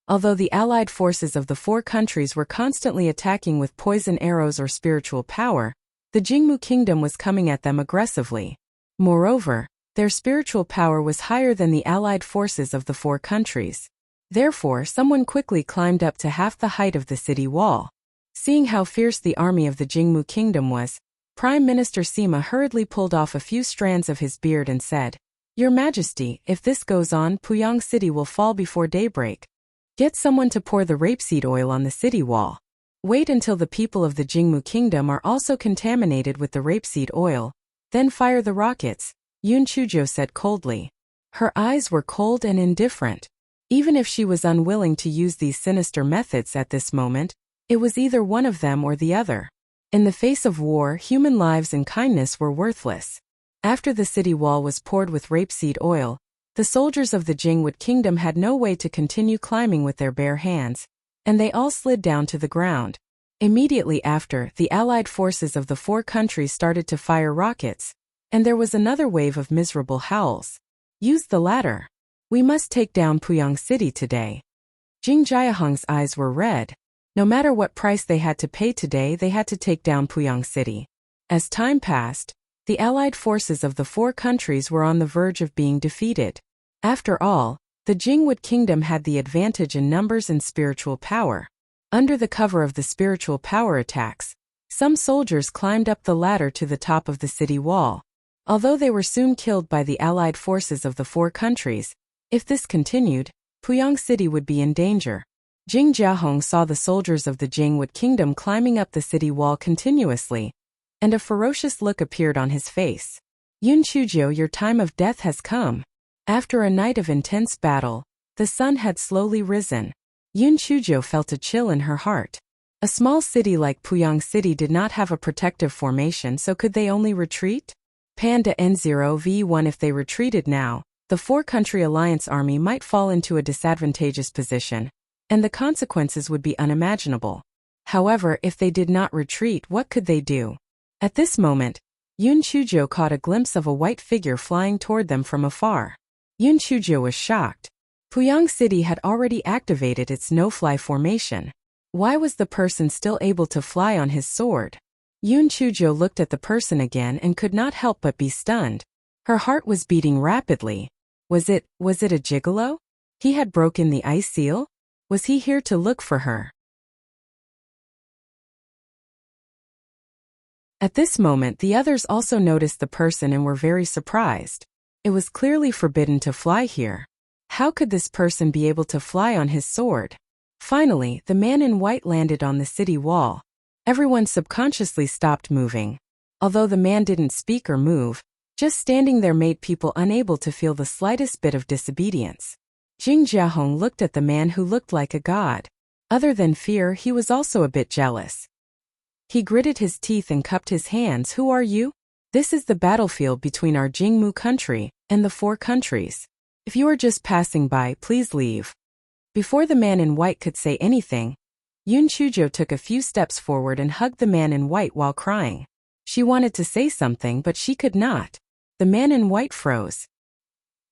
Although the allied forces of the 4 countries were constantly attacking with poison arrows or spiritual power, the Jingmu kingdom was coming at them aggressively. Moreover, their spiritual power was higher than the allied forces of the 4 countries. Therefore, someone quickly climbed up to half the height of the city wall. Seeing how fierce the army of the Jingmu kingdom was, Prime Minister Sima hurriedly pulled off a few strands of his beard and said, Your Majesty, if this goes on, Puyang City will fall before daybreak. Get someone to pour the rapeseed oil on the city wall. Wait until the people of the Jingmu kingdom are also contaminated with the rapeseed oil, then fire the rockets, Yun Chujo said coldly. Her eyes were cold and indifferent. Even if she was unwilling to use these sinister methods at this moment, it was either one of them or the other. In the face of war, human lives and kindness were worthless. After the city wall was poured with rapeseed oil, the soldiers of the Jingwood kingdom had no way to continue climbing with their bare hands, and they all slid down to the ground. Immediately after, the allied forces of the 4 countries started to fire rockets, and there was another wave of miserable howls. Use the ladder. We must take down Puyang City today. Jing Jiahong's eyes were red. No matter what price they had to pay today, they had to take down Puyang City. As time passed, the allied forces of the 4 countries were on the verge of being defeated. After all, the Jingwood kingdom had the advantage in numbers and spiritual power. Under the cover of the spiritual power attacks, some soldiers climbed up the ladder to the top of the city wall. Although they were soon killed by the allied forces of the 4 countries, if this continued, Puyang City would be in danger. Jing Jiahong saw the soldiers of the Jingwood kingdom climbing up the city wall continuously, and a ferocious look appeared on his face. Yun Chujo, your time of death has come. After a night of intense battle, the sun had slowly risen. Yun Chujo felt a chill in her heart. A small city like Puyang City did not have a protective formation, so could they only retreat? Panda N0v1. If they retreated now, the 4-country alliance army might fall into a disadvantageous position, and the consequences would be unimaginable. However, if they did not retreat, what could they do? At this moment, Yun Chujo caught a glimpse of a white figure flying toward them from afar. Yun Chujo was shocked. Puyang City had already activated its no-fly formation. Why was the person still able to fly on his sword? Yun Chujo looked at the person again and could not help but be stunned. Her heart was beating rapidly. Was it a gigolo? He had broken the ice seal? Was he here to look for her? At this moment, the others also noticed the person and were very surprised. It was clearly forbidden to fly here. How could this person be able to fly on his sword? Finally, the man in white landed on the city wall. Everyone subconsciously stopped moving. Although the man didn't speak or move, just standing there made people unable to feel the slightest bit of disobedience. Jing Jiahong looked at the man who looked like a god. Other than fear, he was also a bit jealous. He gritted his teeth and cupped his hands. Who are you? This is the battlefield between our Jingmu country and the 4 countries. If you are just passing by, please leave. Before the man in white could say anything, Yun Chuzhou took a few steps forward and hugged the man in white while crying. She wanted to say something, but she could not. The man in white froze.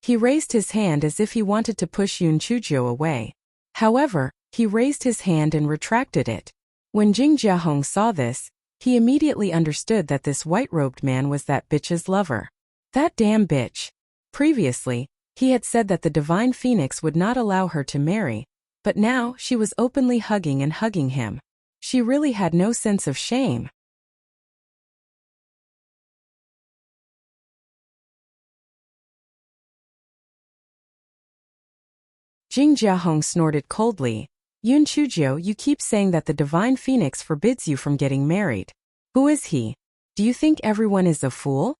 He raised his hand as if he wanted to push Yun Chuzhou away. However, he raised his hand and retracted it. When Jing Jiahong saw this, he immediately understood that this white-robed man was that bitch's lover. That damn bitch. Previously, he had said that the divine phoenix would not allow her to marry, but now she was openly hugging him. She really had no sense of shame. Jing Jiahong snorted coldly. Yun Chuzhou, you keep saying that the divine phoenix forbids you from getting married. Who is he? Do you think everyone is a fool?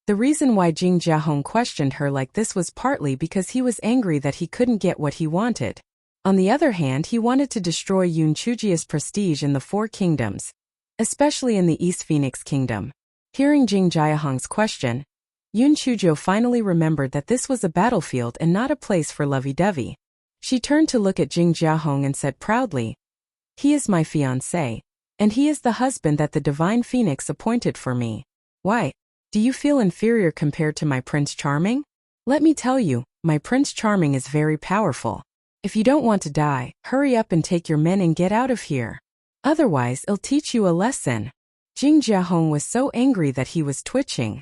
The reason why Jing Jiahong questioned her like this was partly because he was angry that he couldn't get what he wanted. On the other hand, he wanted to destroy Yun Chuzhi's prestige in the 4 kingdoms, especially in the East Phoenix Kingdom. Hearing Jing Jiahong's question, Yun Chuzhou finally remembered that this was a battlefield and not a place for lovey-dovey. She turned to look at Jing Jiahong and said proudly, "He is my fiancé, and he is the husband that the divine phoenix appointed for me. Why? Do you feel inferior compared to my Prince Charming? Let me tell you, my Prince Charming is very powerful. If you don't want to die, hurry up and take your men and get out of here. Otherwise, I'll teach you a lesson." Jing Jiahong was so angry that he was twitching.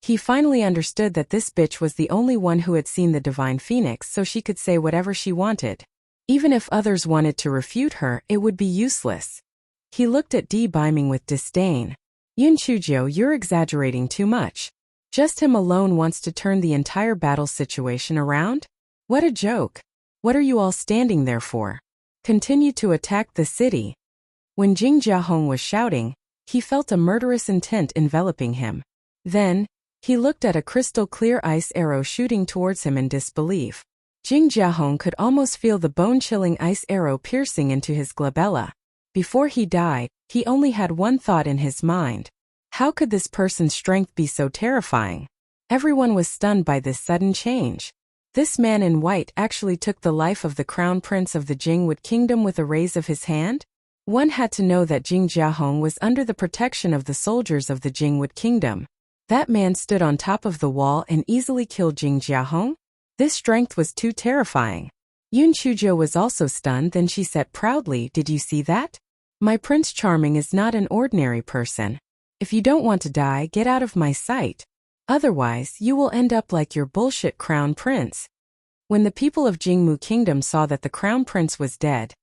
He finally understood that this bitch was the only one who had seen the divine phoenix, so she could say whatever she wanted. Even if others wanted to refute her, it would be useless. He looked at Di Biming with disdain. Yun Chuzhou, you're exaggerating too much. Just him alone wants to turn the entire battle situation around? What a joke. What are you all standing there for? Continue to attack the city. When Jing Jiahong was shouting, he felt a murderous intent enveloping him. Then, he looked at a crystal-clear ice arrow shooting towards him in disbelief. Jing Jiahong could almost feel the bone-chilling ice arrow piercing into his glabella. Before he died, he only had one thought in his mind. How could this person's strength be so terrifying? Everyone was stunned by this sudden change. This man in white actually took the life of the crown prince of the Jingwood kingdom with a raise of his hand? One had to know that Jing Jiahong was under the protection of the soldiers of the Jingwood kingdom. That man stood on top of the wall and easily killed Jing Jiahong? This strength was too terrifying. Yun Chuzhou was also stunned, then she said proudly, "Did you see that? My Prince Charming is not an ordinary person. If you don't want to die, get out of my sight. Otherwise, you will end up like your bullshit crown prince." When the people of Jingmu Kingdom saw that the crown prince was dead,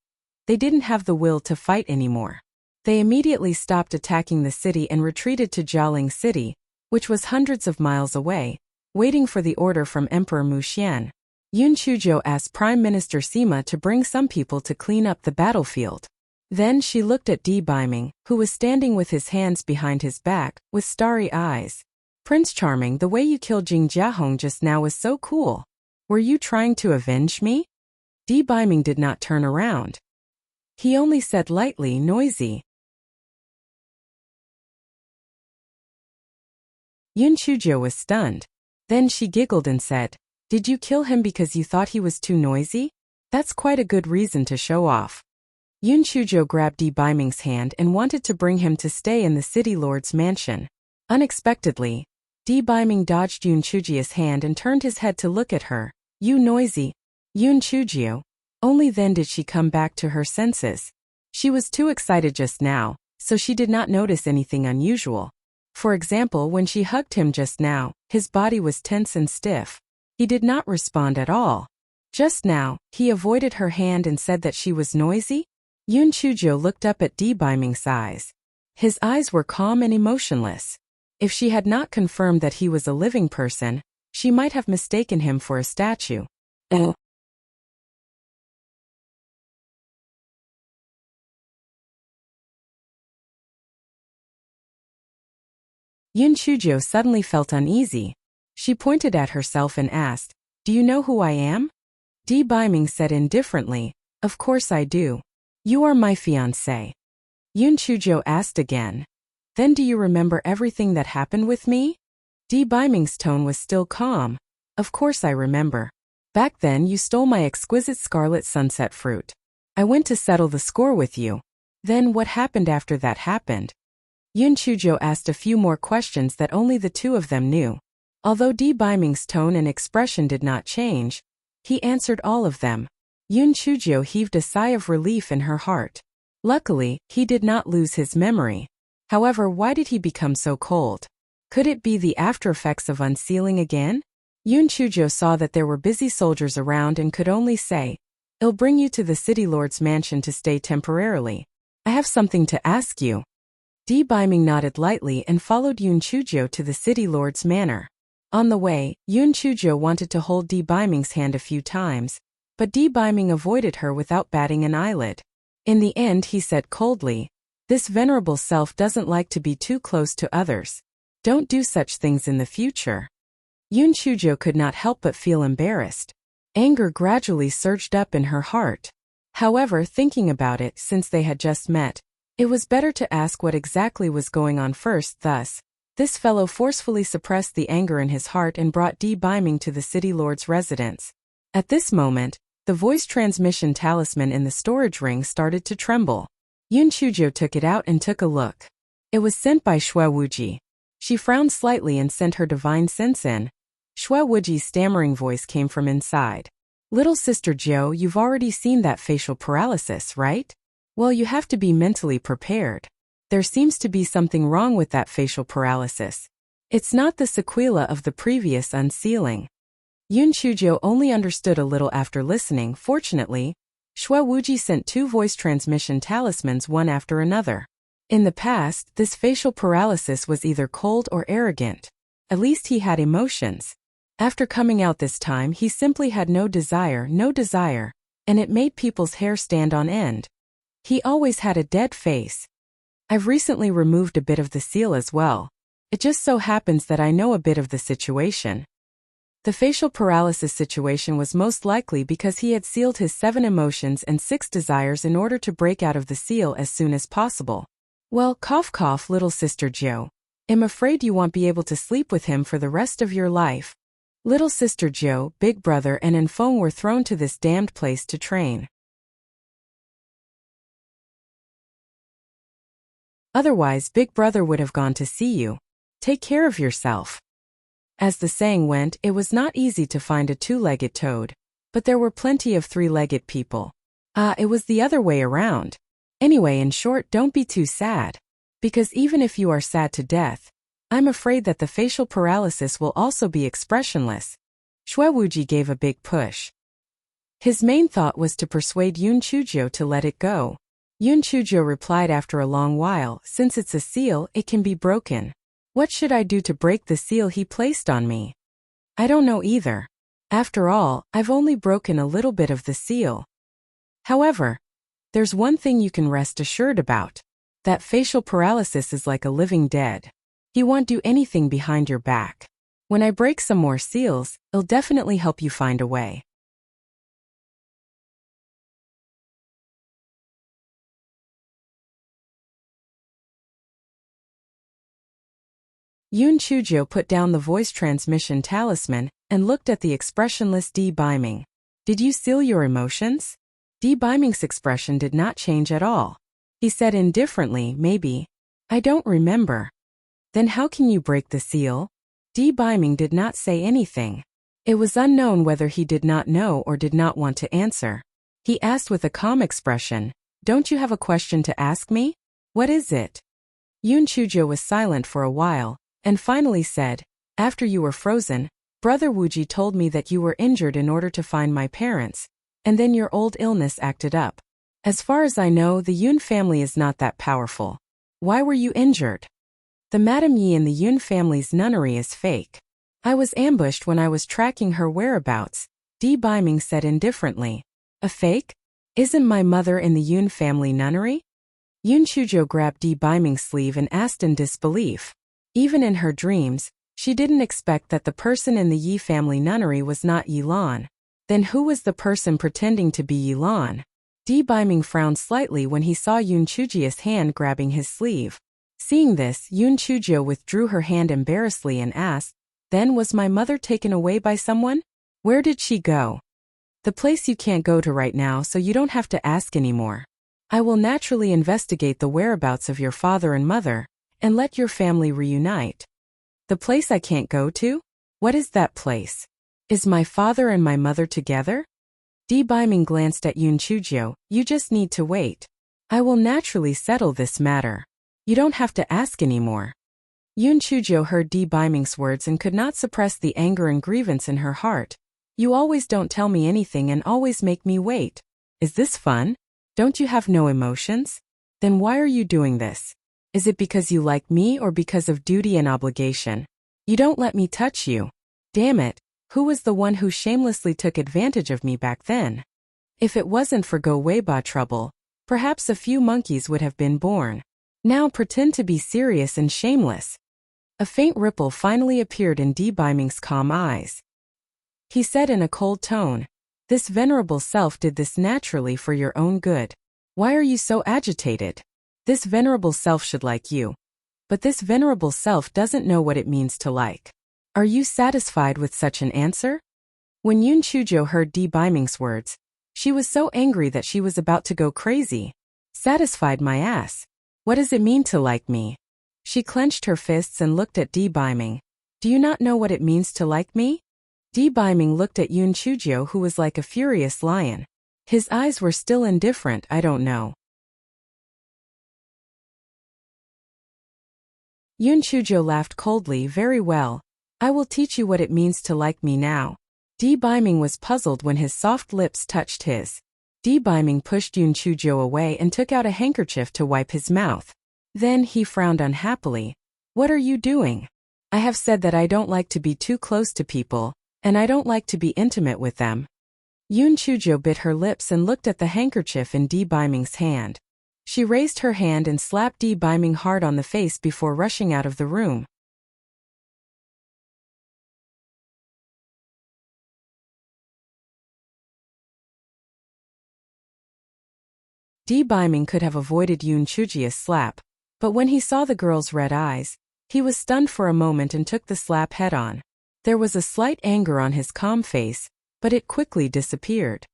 they didn't have the will to fight anymore. They immediately stopped attacking the city and retreated to Jialing City, which was hundreds of miles away, waiting for the order from Emperor Muxian. Yun Chuzhou asked Prime Minister Sima to bring some people to clean up the battlefield. Then she looked at Di Biming, who was standing with his hands behind his back, with starry eyes. "Prince Charming, the way you killed Jing Jiahong just now was so cool. Were you trying to avenge me?" Di Biming did not turn around. He only said lightly, "Noisy." Yun Chuzhou was stunned. Then she giggled and said, "Did you kill him because you thought he was too noisy? That's quite a good reason to show off." Yun Chuzhou grabbed Di Biming's hand and wanted to bring him to stay in the city lord's mansion. Unexpectedly, Di Biming dodged Yun Chuzhi's hand and turned his head to look at her. "You noisy." Yun Chuzhou. Only then did she come back to her senses. She was too excited just now, so she did not notice anything unusual. For example, when she hugged him just now, His body was tense and stiff. He did not respond at all. Just now, he avoided her hand and said that she was noisy? Yoon Chujo looked up at Biming's eyes. His eyes were calm and emotionless. If she had not confirmed that he was a living person, she might have mistaken him for a statue. Yoon Chujo suddenly felt uneasy. She pointed at herself and asked, "Do you know who I am?" Biming said indifferently, "Of course I do. You are my fiancé." Yoon Chujo asked again, "Then do you remember everything that happened with me?" Biming's tone was still calm. "Of course I remember. Back then you stole my exquisite scarlet sunset fruit. I went to settle the score with you. Then what happened after that happened?" Yoon Chujo asked a few more questions that only the two of them knew. Although Biming's tone and expression did not change, he answered all of them. Yoon Chujo heaved a sigh of relief in her heart. Luckily, he did not lose his memory. However, why did he become so cold? Could it be the after-effects of unsealing again? Yoon Chujo saw that there were busy soldiers around and could only say, "I'll bring you to the city lord's mansion to stay temporarily. I have something to ask you." Biming nodded lightly and followed Yoon Chujo to the city lord's manor. On the way, Yoon Chujo wanted to hold Biming's hand a few times, but Biming avoided her without batting an eyelid. In the end he said coldly, "This venerable self doesn't like to be too close to others. Don't do such things in the future." Yoon Chujo could not help but feel embarrassed. Anger gradually surged up in her heart. However, thinking about it, since they had just met, it was better to ask what exactly was going on first. Thus, this fellow forcefully suppressed the anger in his heart and brought Biming to the city lord's residence. At this moment, the voice transmission talisman in the storage ring started to tremble. Yoon Chujo took it out and took a look. It was sent by Shue Wuji. She frowned slightly and sent her divine sense in. Shue Wuji's stammering voice came from inside. "Little sister Jo, you've already seen that facial paralysis, right? Well, you have to be mentally prepared. There seems to be something wrong with that facial paralysis. It's not the sequela of the previous unsealing." Yoon Chujo only understood a little after listening. Fortunately, Shue Wuji sent 2 voice transmission talismans one after another. In the past, this facial paralysis was either cold or arrogant. At least he had emotions. After coming out this time, he simply had no desire, and it made people's hair stand on end. He always had a dead face. "I've recently removed a bit of the seal as well. It just so happens that I know a bit of the situation." The facial paralysis situation was most likely because he had sealed his 7 emotions and 6 desires in order to break out of the seal as soon as possible. "Well, cough cough, little sister Jo. I'm afraid you won't be able to sleep with him for the rest of your life." Little sister Jo, Big Brother and Enfong were thrown to this damned place to train. Otherwise, Big Brother would have gone to see you. Take care of yourself. As the saying went, it was not easy to find a 2-legged toad, but there were plenty of 3-legged people. It was the other way around. Anyway, in short, don't be too sad. Because even if you are sad to death, I'm afraid that the facial paralysis will also be expressionless. Shue Wuji gave a big push. His main thought was to persuade Yoon Chujo to let it go. Yoon Chujo replied after a long while, "Since it's a seal, it can be broken. What should I do to break the seal he placed on me? I don't know either. After all, I've only broken a little bit of the seal. However, there's one thing you can rest assured about. That facial paralysis is like a living dead. He won't do anything behind your back. When I break some more seals, it'll definitely help you find a way." Yoon Chujo put down the voice transmission talisman and looked at the expressionless Biming. "Did you seal your emotions?" Biming's expression did not change at all. He said indifferently, "Maybe. I don't remember." "Then how can you break the seal?" Biming did not say anything. It was unknown whether he did not know or did not want to answer. He asked with a calm expression, "Don't you have a question to ask me? What is it?" Yoon Chujo was silent for a while, and finally said, After you were frozen, Brother Wuji told me that you were injured in order to find my parents, and then your old illness acted up. As far as I know, the Yun family is not that powerful. Why were you injured? The Madame Yi in the Yun family's nunnery is fake. I was ambushed when I was tracking her whereabouts, Di Biming said indifferently. A fake? Isn't my mother in the Yun family nunnery? Yun Chujo grabbed Di Biming's sleeve and asked in disbelief. Even in her dreams, she didn't expect that the person in the Yi family nunnery was not Yi Lan. Then who was the person pretending to be Yi Lan? Di Biming frowned slightly when he saw Yun Chujio's hand grabbing his sleeve. Seeing this, Yun Chujio withdrew her hand embarrassedly and asked, "Then was my mother taken away by someone? Where did she go?" "The place you can't go to right now, so you don't have to ask anymore. I will naturally investigate the whereabouts of your father and mother, and let your family reunite." "The place I can't go to? What is that place? Is my father and my mother together?" Di Biming glanced at Yun Chujio. "You just need to wait. I will naturally settle this matter. You don't have to ask anymore." Yun Chujio heard Di Biming's words and could not suppress the anger and grievance in her heart. "You always don't tell me anything and always make me wait. Is this fun? Don't you have no emotions? Then why are you doing this? Is it because you like me or because of duty and obligation? You don't let me touch you. Damn it, who was the one who shamelessly took advantage of me back then? If it wasn't for Go Weiba trouble, perhaps a few monkeys would have been born. Now pretend to be serious and shameless." A faint ripple finally appeared in Di Biming's calm eyes. He said in a cold tone, "This venerable self did this naturally for your own good. Why are you so agitated? This venerable self should like you. But this venerable self doesn't know what it means to like. Are you satisfied with such an answer?" When Yun Chujio heard Di Biming's words, she was so angry that she was about to go crazy. "Satisfied my ass. What does it mean to like me?" She clenched her fists and looked at Di Biming. "Do you not know what it means to like me?" Di Biming looked at Yun Chujio, who was like a furious lion. His eyes were still indifferent. "I don't know." Yun Chujio laughed coldly. "Very well. I will teach you what it means to like me now." Di Biming was puzzled when his soft lips touched his. Di Biming pushed Yun Chujio away and took out a handkerchief to wipe his mouth. Then he frowned unhappily. "What are you doing? I have said that I don't like to be too close to people, and I don't like to be intimate with them." Yun Chujio bit her lips and looked at the handkerchief in Di Biming's hand. She raised her hand and slapped Di Biming hard on the face before rushing out of the room. Di Biming could have avoided Yun Chujio's slap, but when he saw the girl's red eyes, he was stunned for a moment and took the slap head-on. There was a slight anger on his calm face, but it quickly disappeared.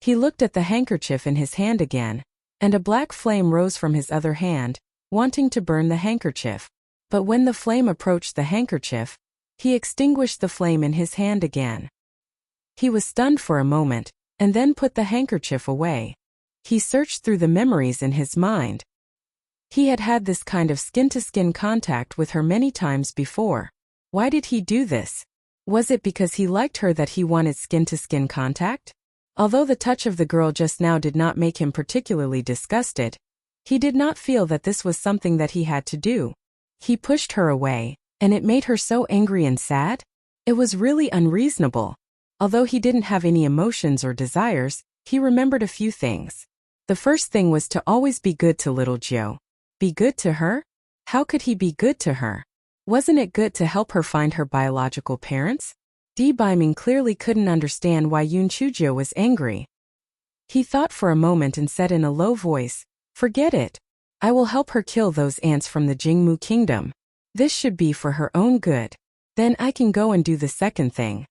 He looked at the handkerchief in his hand again, and a black flame rose from his other hand, wanting to burn the handkerchief. But when the flame approached the handkerchief, he extinguished the flame in his hand again. He was stunned for a moment, and then put the handkerchief away. He searched through the memories in his mind. He had had this kind of skin-to-skin contact with her many times before. Why did he do this? Was it because he liked her that he wanted skin-to-skin contact? Although the touch of the girl just now did not make him particularly disgusted, he did not feel that this was something that he had to do. He pushed her away, and it made her so angry and sad. It was really unreasonable. Although he didn't have any emotions or desires, he remembered a few things. The first thing was to always be good to little Jiu. Be good to her? How could he be good to her? Wasn't it good to help her find her biological parents? Di Biming clearly couldn't understand why Yun Chujio was angry. He thought for a moment and said in a low voice, "Forget it. I will help her kill those ants from the Jingmu kingdom. This should be for her own good. Then I can go and do the second thing."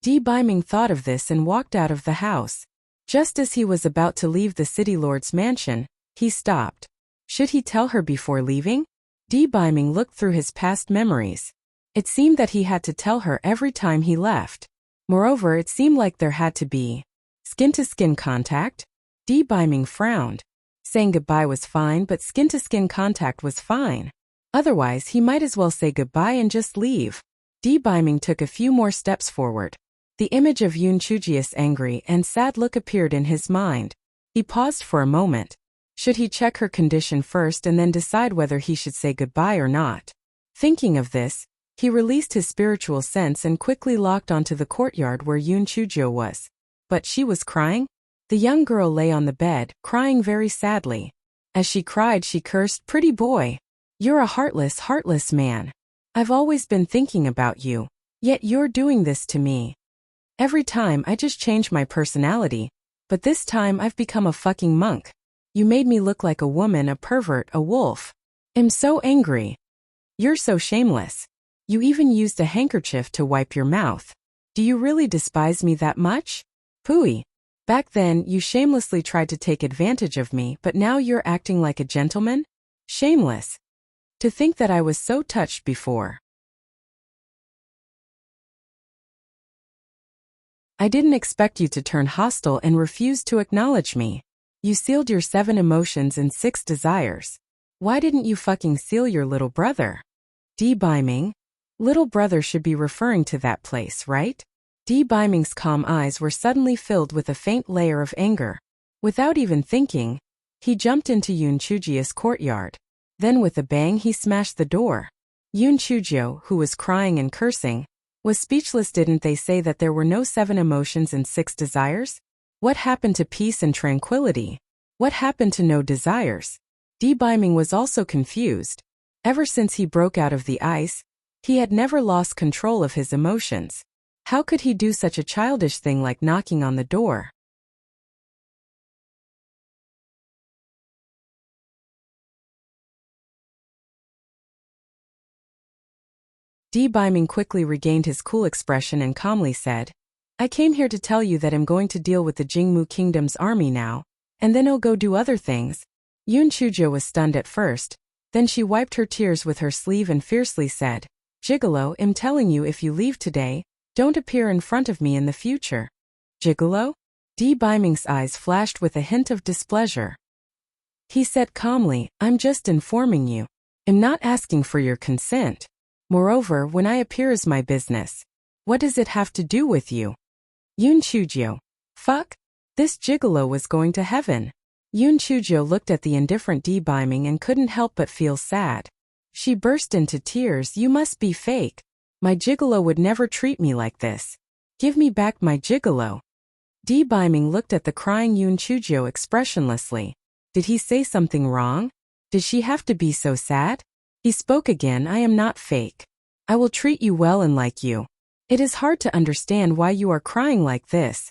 Di Biming thought of this and walked out of the house. Just as he was about to leave the city lord's mansion, he stopped. Should he tell her before leaving? Di Biming looked through his past memories. It seemed that he had to tell her every time he left. Moreover, it seemed like there had to be skin-to-skin contact. Di Biming frowned. Saying goodbye was fine, but skin-to-skin contact was fine. Otherwise, he might as well say goodbye and just leave. Biming took a few more steps forward. The image of Yoon Chuji's angry and sad look appeared in his mind. He paused for a moment. Should he check her condition first and then decide whether he should say goodbye or not? Thinking of this, he released his spiritual sense and quickly locked onto the courtyard where Yoon Chujio was. But she was crying? The young girl lay on the bed, crying very sadly. As she cried, she cursed, "Pretty boy. You're a heartless man. I've always been thinking about you. Yet you're doing this to me. Every time I just change my personality, but this time I've become a fucking monk. You made me look like a woman, a pervert, a wolf. I'm so angry. You're so shameless. You even used a handkerchief to wipe your mouth. Do you really despise me that much? Pooey. Back then you shamelessly tried to take advantage of me, but now you're acting like a gentleman? Shameless. To think that I was so touched before. I didn't expect you to turn hostile and refuse to acknowledge me. You sealed your 7 emotions and 6 desires. Why didn't you fucking seal your little brother? Biming? Little brother should be referring to that place, right? Biming's calm eyes were suddenly filled with a faint layer of anger. Without even thinking, he jumped into Yoon Chuji's courtyard. Then with a bang he smashed the door. Yoon Chujio, who was crying and cursing, was speechless. Didn't they say that there were no 7 emotions and 6 desires? What happened to peace and tranquility? What happened to no desires? Biming was also confused. Ever since he broke out of the ice, he had never lost control of his emotions. How could he do such a childish thing like knocking on the door? Biming quickly regained his cool expression and calmly said, I came here to tell you that I'm going to deal with the Jingmu Kingdom's army now, and then I'll go do other things. Yoon Chujio was stunned at first, then she wiped her tears with her sleeve and fiercely said, Gigolo, I'm telling you, if you leave today, don't appear in front of me in the future. Gigolo? Biming's eyes flashed with a hint of displeasure. He said calmly, I'm just informing you. I'm not asking for your consent. Moreover, when I appear is my business. What does it have to do with you? Yoon Chujio. Fuck? This gigolo was going to heaven. Yoon Chujio looked at the indifferent Biming and couldn't help but feel sad. She burst into tears. You must be fake. My gigolo would never treat me like this. Give me back my gigolo. Biming looked at the crying Yoon Chujio expressionlessly. Did he say something wrong? Did she have to be so sad? He spoke again. I am not fake. I will treat you well and like you. It is hard to understand why you are crying like this.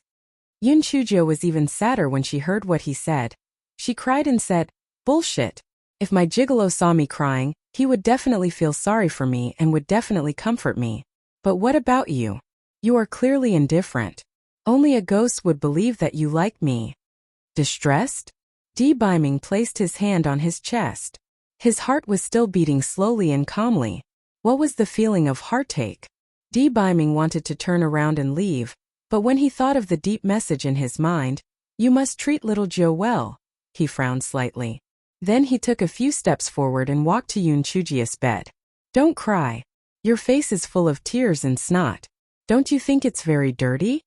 Yoon Chujio was even sadder when she heard what he said. She cried and said, Bullshit. If my gigolo saw me crying, he would definitely feel sorry for me and would definitely comfort me. But what about you? You are clearly indifferent. Only a ghost would believe that you like me. Distressed? Biming placed his hand on his chest. His heart was still beating slowly and calmly. What was the feeling of heartache? Biming wanted to turn around and leave, but when he thought of the deep message in his mind, you must treat little Joe well, he frowned slightly. Then he took a few steps forward and walked to Yoon Chuji's bed. Don't cry. Your face is full of tears and snot. Don't you think it's very dirty?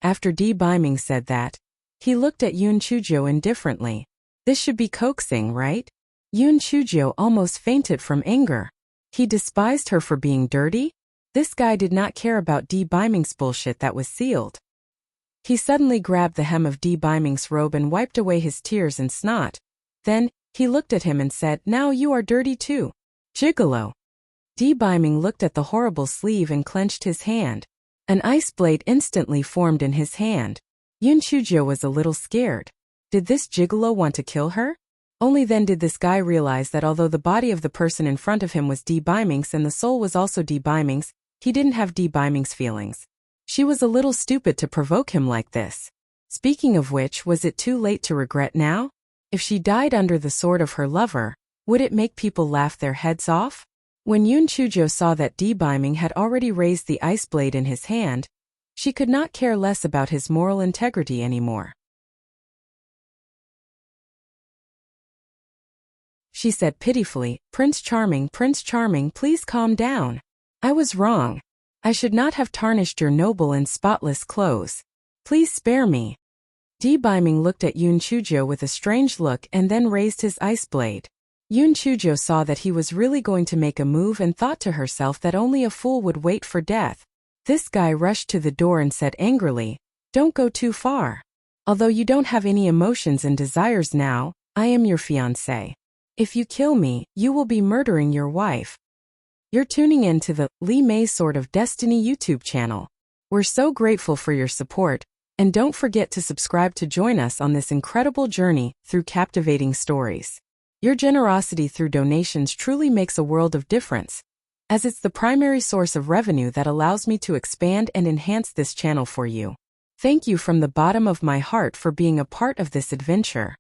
After Biming said that, he looked at Yoon Chujio indifferently. This should be coaxing, right? Yoon Chujio almost fainted from anger. He despised her for being dirty? This guy did not care about Biming's bullshit that was sealed. He suddenly grabbed the hem of Biming's robe and wiped away his tears and snot. Then, he looked at him and said, Now you are dirty too. Gigolo. Biming looked at the horrible sleeve and clenched his hand. An ice blade instantly formed in his hand. Yoon Chujio was a little scared. Did this gigolo want to kill her? Only then did this guy realize that although the body of the person in front of him was Biming's and the soul was also Biming's, he didn't have Biming's feelings. She was a little stupid to provoke him like this. Speaking of which, was it too late to regret now? If she died under the sword of her lover, would it make people laugh their heads off? When Yoon Chujio saw that Biming had already raised the ice blade in his hand, she could not care less about his moral integrity anymore. She said pitifully, Prince Charming, please calm down. I was wrong. I should not have tarnished your noble and spotless clothes. Please spare me. Di Biming looked at Yun Chujo with a strange look and then raised his ice blade. Yun Chujo saw that he was really going to make a move and thought to herself that only a fool would wait for death. This guy rushed to the door and said angrily, "Don't go too far. Although you don't have any emotions and desires now, I am your fiancé. If you kill me, you will be murdering your wife." You're tuning in to the Li Mei Sword of Destiny YouTube channel. We're so grateful for your support, and don't forget to subscribe to join us on this incredible journey through captivating stories. Your generosity through donations truly makes a world of difference, as it's the primary source of revenue that allows me to expand and enhance this channel for you. Thank you from the bottom of my heart for being a part of this adventure.